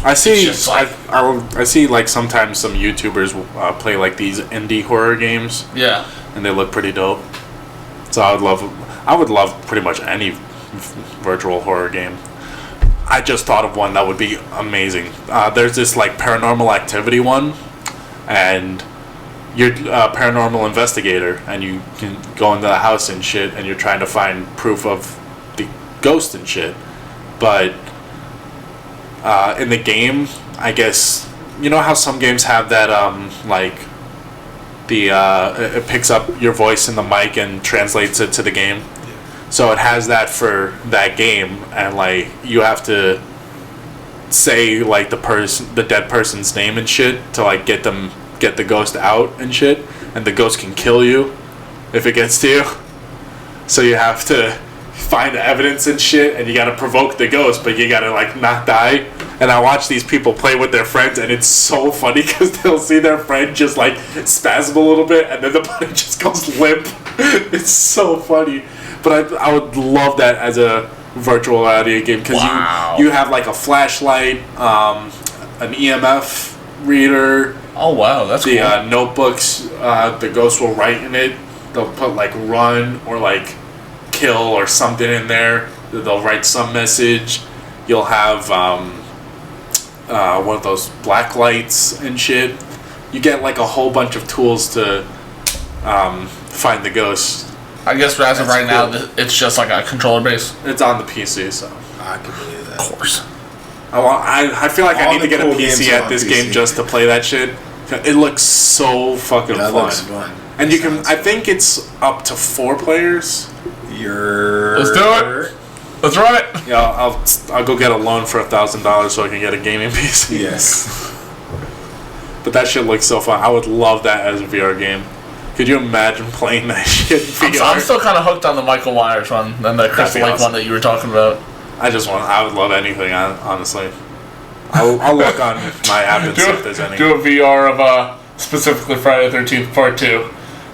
I see. just like- I see like sometimes some YouTubers play like these indie horror games, yeah, and they look pretty dope. So I would love pretty much any virtual horror game. I just thought of one that would be amazing. There's this like Paranormal Activity one, and you're a paranormal investigator, and you can go into the house and shit, and you're trying to find proof of the ghost and shit. But in the game, I guess you know how some games have that like the it picks up your voice in the mic and translates it to the game. So it has that for that game, and like you have to say like the dead person's name and shit to like get the ghost out and shit, and the ghost can kill you if it gets to you. So you have to find evidence and shit, and you gotta provoke the ghost, but you gotta like not die. And I watch these people play with their friends, and it's so funny because they'll see their friend just like spasm a little bit, and then the body just goes limp. It's so funny. But I would love that as a virtual reality game because Wow. you have like a flashlight, an EMF reader, Oh wow, that's the cool. notebooks. The ghost will write in it. They'll put like run or like kill or something in there. They'll write some message. You'll have one of those black lights and shit. You get like a whole bunch of tools to find the ghost. I guess as of That's right now, cool. it's just like a controller base. It's on the PC, so I can believe that. Of course. I feel like I All need to the get a cool PC games are at on this PC. game just to play that shit. It looks so fucking That fun. looks fun. And you can, Sounds I think it's up to 4 players. Let's do it. Let's run it. Yeah, I'll go get a loan for $1,000 so I can get a gaming PC. Yes. But that shit looks so fun. I would love that as a VR game. Could you imagine playing that shit in VR? I'm still kind of hooked on the Michael Myers one and the Crystal be Lake awesome. one that you were talking about. I would love anything, honestly. I'll look on my app and see if there's any. Do a VR of specifically Friday the 13th Part 2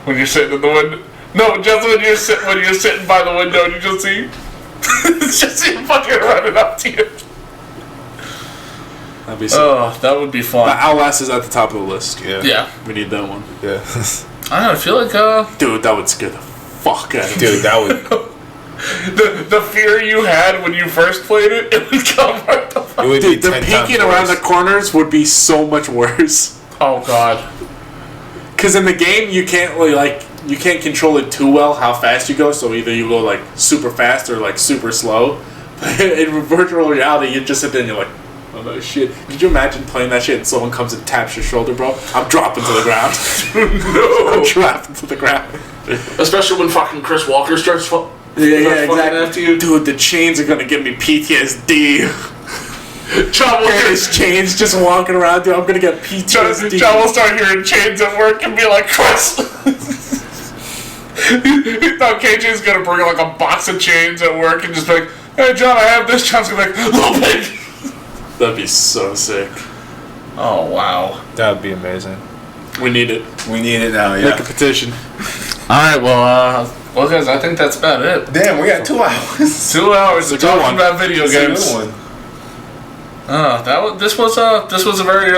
when you're sitting in the window. No, just when you're sitting by the window and you just see just see him fucking running up to you. That'd be so. Oh, that would be fun. Outlast is at the top of the list. Yeah. Yeah, We need that one. Yeah. I don't know. I feel like Dude, that would scare the fuck out of me. Dude, that would. the fear you had when you first played it, it would come right the fuck. It would be Dude, the 10 times peeking around the worse. corners would be so much worse. Oh god. Because in the game, you can't really, like, you can't control it too well how fast you go, so either you go, like, super fast or, like, super slow. But in virtual reality, you just sit there and you're like, oh no shit. Could you imagine playing that shit and someone comes and taps your shoulder, bro? I'm dropping to the ground. I'm dropping to the ground. Especially when fucking Chris Walker starts Yeah, fucking after you. Dude, the chains are gonna give me PTSD. John Look at his chains just walking around, dude. I'm gonna get PTSD. John will start hearing chains at work and be like, Chris! He thought KJ's gonna bring like a box of chains at work and just be like, hey John, I have this. John's gonna be like, little pig! That'd be so sick. Oh, wow. That would be amazing. We need it. We need it now, Make a yeah. petition. Alright, well guys, I think that's about it. Damn, we got 2 hours. 2 hours of It's a good talking one. about video It's a games. good one. This was a very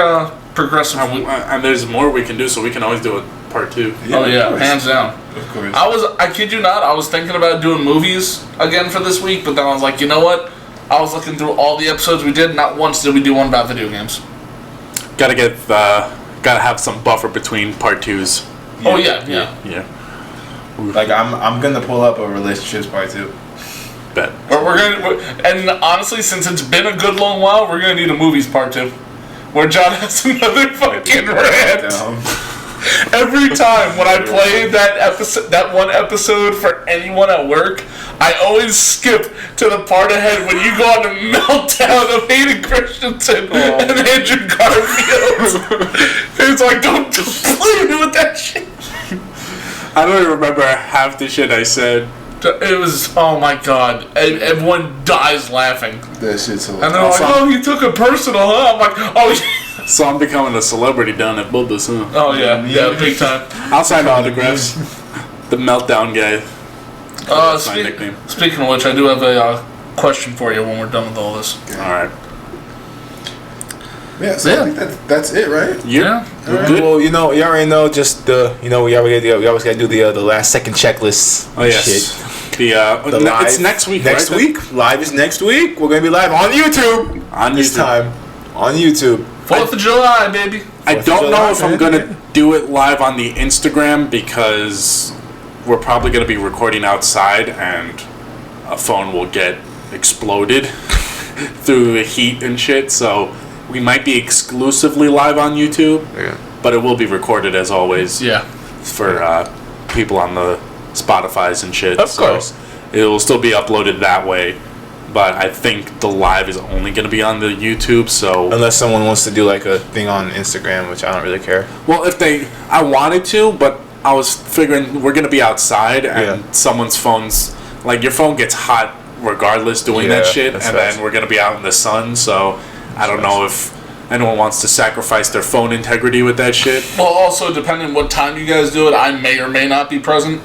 progressive week. And there's more we can do, so we can always do a part 2. Oh yeah, of course. hands down. Of course. I kid you not, I was thinking about doing movies again for this week, but then I was like, you know what? I was looking through all the episodes we did, not once did we do one about video games. Gotta have some buffer between part 2s. Oh yeah. Yeah. Like I'm gonna pull up a relationships part 2. Bet. And honestly, since it's been a good long while, we're gonna need a movies part 2, where John has another fucking rant. Every time when I play that one episode for anyone at work, I always skip to the part ahead when you go on the meltdown of Hayden Christensen and Andrew Garfield. It's like, don't play me with that shit. I don't even remember half the shit I said. It was, oh my god, everyone dies laughing. That shit's hilarious. And they're like, oh, you took it personal, huh? I'm like, oh, so I'm becoming a celebrity down at Bubba's, huh? oh yeah, big time. I'll sign autographs. The meltdown guy. That's my nickname. Speaking of which, I do have a question for you when we're done with all this. Alright. Yeah, so I think that's it, right? Yeah. Right. Good. Well, you already know just we always gotta do the last second checklist. Oh yes. Shit. The live, it's next week. Next right? week. Live is next week. We're gonna be live on YouTube. On this YouTube. time. On YouTube. 4th of July, baby. I don't know if I'm gonna yeah. do it live on the Instagram because we're probably gonna be recording outside and a phone will get exploded through the heat and shit. So we might be exclusively live on YouTube. Yeah. But it will be recorded as always. Yeah. For people on the Spotify's and shit. Of course. It will still be uploaded that way. But I think the live is only going to be on the YouTube, so... Unless someone wants to do like a thing on Instagram, which I don't really care. Well, I wanted to, but I was figuring we're going to be outside and someone's phone's... Like, your phone gets hot regardless doing that shit, and then we're going to be out in the sun, so I don't know if anyone wants to sacrifice their phone integrity with that shit. Well, also, depending what time you guys do it, I may or may not be present.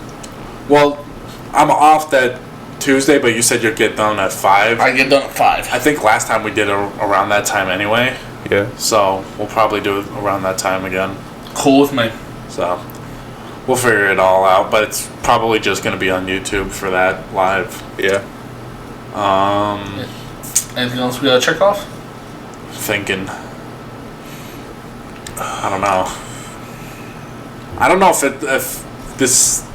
Well, I'm off that Tuesday, but you said you'd get done at 5. I get done at 5. I think last time we did it around that time anyway. Yeah. So we'll probably do it around that time again. Cool with me. So we'll figure it all out, but it's probably just going to be on YouTube for that live. Yeah. Anything else we gotta check off? Thinking. I don't know. I don't know if this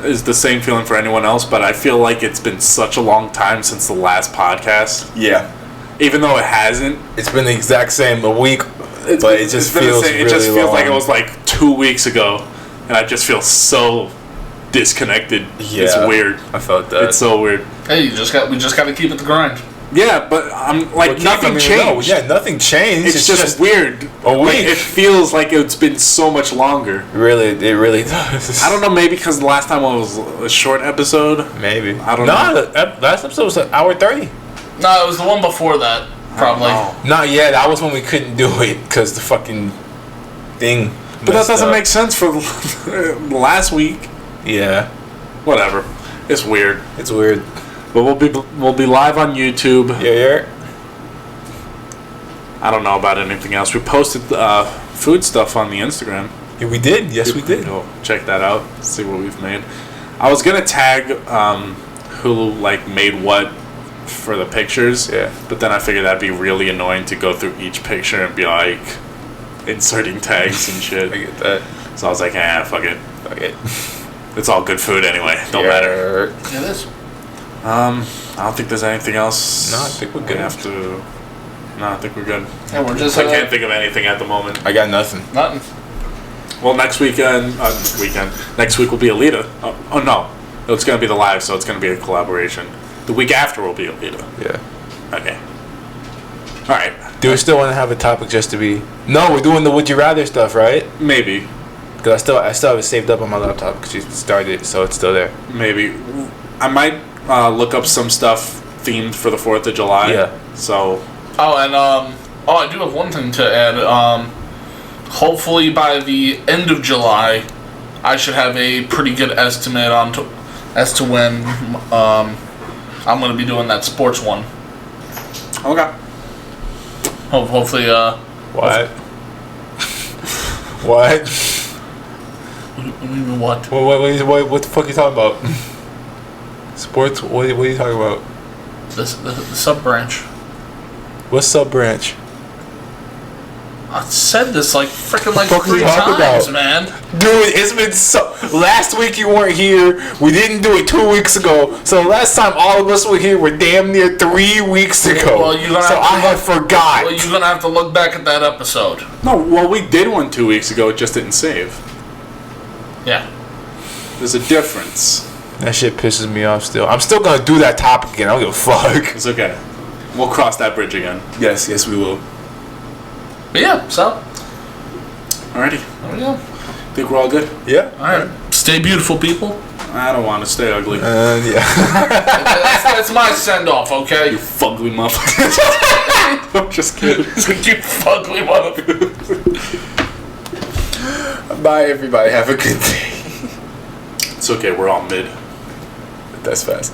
is the same feeling for anyone else, but I feel like it's been such a long time since the last podcast. Yeah. Even though it hasn't. It feels really like it was like 2 weeks ago, and I just feel so disconnected. Yeah, it's weird. I felt that. It's so weird. Hey, we just gotta keep it the grind. Yeah, but I'm like nothing changed. No, nothing changed. It's just weird. A week. Like, it feels like it's been so much longer. It really does. I don't know. Maybe because the last time it was a short episode. Maybe. I don't know. The last episode was an hour 30. No, it was the one before that. Probably. Not yet. That was when we couldn't do it because the fucking thing. But that doesn't make sense for last week. Yeah. Whatever. It's weird. It's weird. But we'll be live on YouTube. Yeah. I don't know about anything else. We posted food stuff on the Instagram. Yeah, we did. Yes, we did. Go check that out. See what we've made. I was gonna tag who like made what for the pictures. Yeah. But then I figured that'd be really annoying to go through each picture and be like inserting tags and shit. I get that. So I was like, fuck it. Fuck it. It's all good food anyway. Don't matter. It is. I don't think there's anything else. No, I think we're good. I think we're good. Yeah, we're just. I can't think of anything at the moment. I got nothing. Nothing. Well, next weekend. Next week will be Alita. Oh no, it's gonna be the live, so it's gonna be a collaboration. The week after will be Alita. Yeah. Okay. All right. Do we still want to have a topic just to be? No, we're doing the Would You Rather stuff, right? Maybe. Because I still have it saved up on my laptop because you started it, so it's still there. Maybe. I might look up some stuff themed for the 4th of July. Yeah. So. Oh, and I do have one thing to add. Hopefully by the end of July, I should have a pretty good estimate as to when I'm going to be doing that sports one. Okay. Hopefully. What? What? What? What the fuck are you talking about? Sports? What are you talking about? The sub branch. What's sub branch? I said this like freaking like Fuck 3 we talk times, about? man. Dude, it's been so. Last week you weren't here. We didn't do it 2 weeks ago. So the last time all of us were here were damn near 3 weeks ago. Well, you're gonna so have to I have forgot. Well, you're gonna have to look back at that episode. No, well, we did one 2 weeks ago. It just didn't save. Yeah. There's a difference. That shit pisses me off still. I'm still gonna do that topic again. I don't give a fuck. It's okay. We'll cross that bridge again. Yes, we will. But yeah. So Alrighty. there we go. Think we're all good? Yeah. All right. Stay beautiful, people. I don't want to stay ugly. Yeah. That's my send off. Okay. You fugly motherfucker. I'm just kidding. You fugly motherfucker. Bye, everybody. Have a good day. It's okay. We're all mid. That's fast.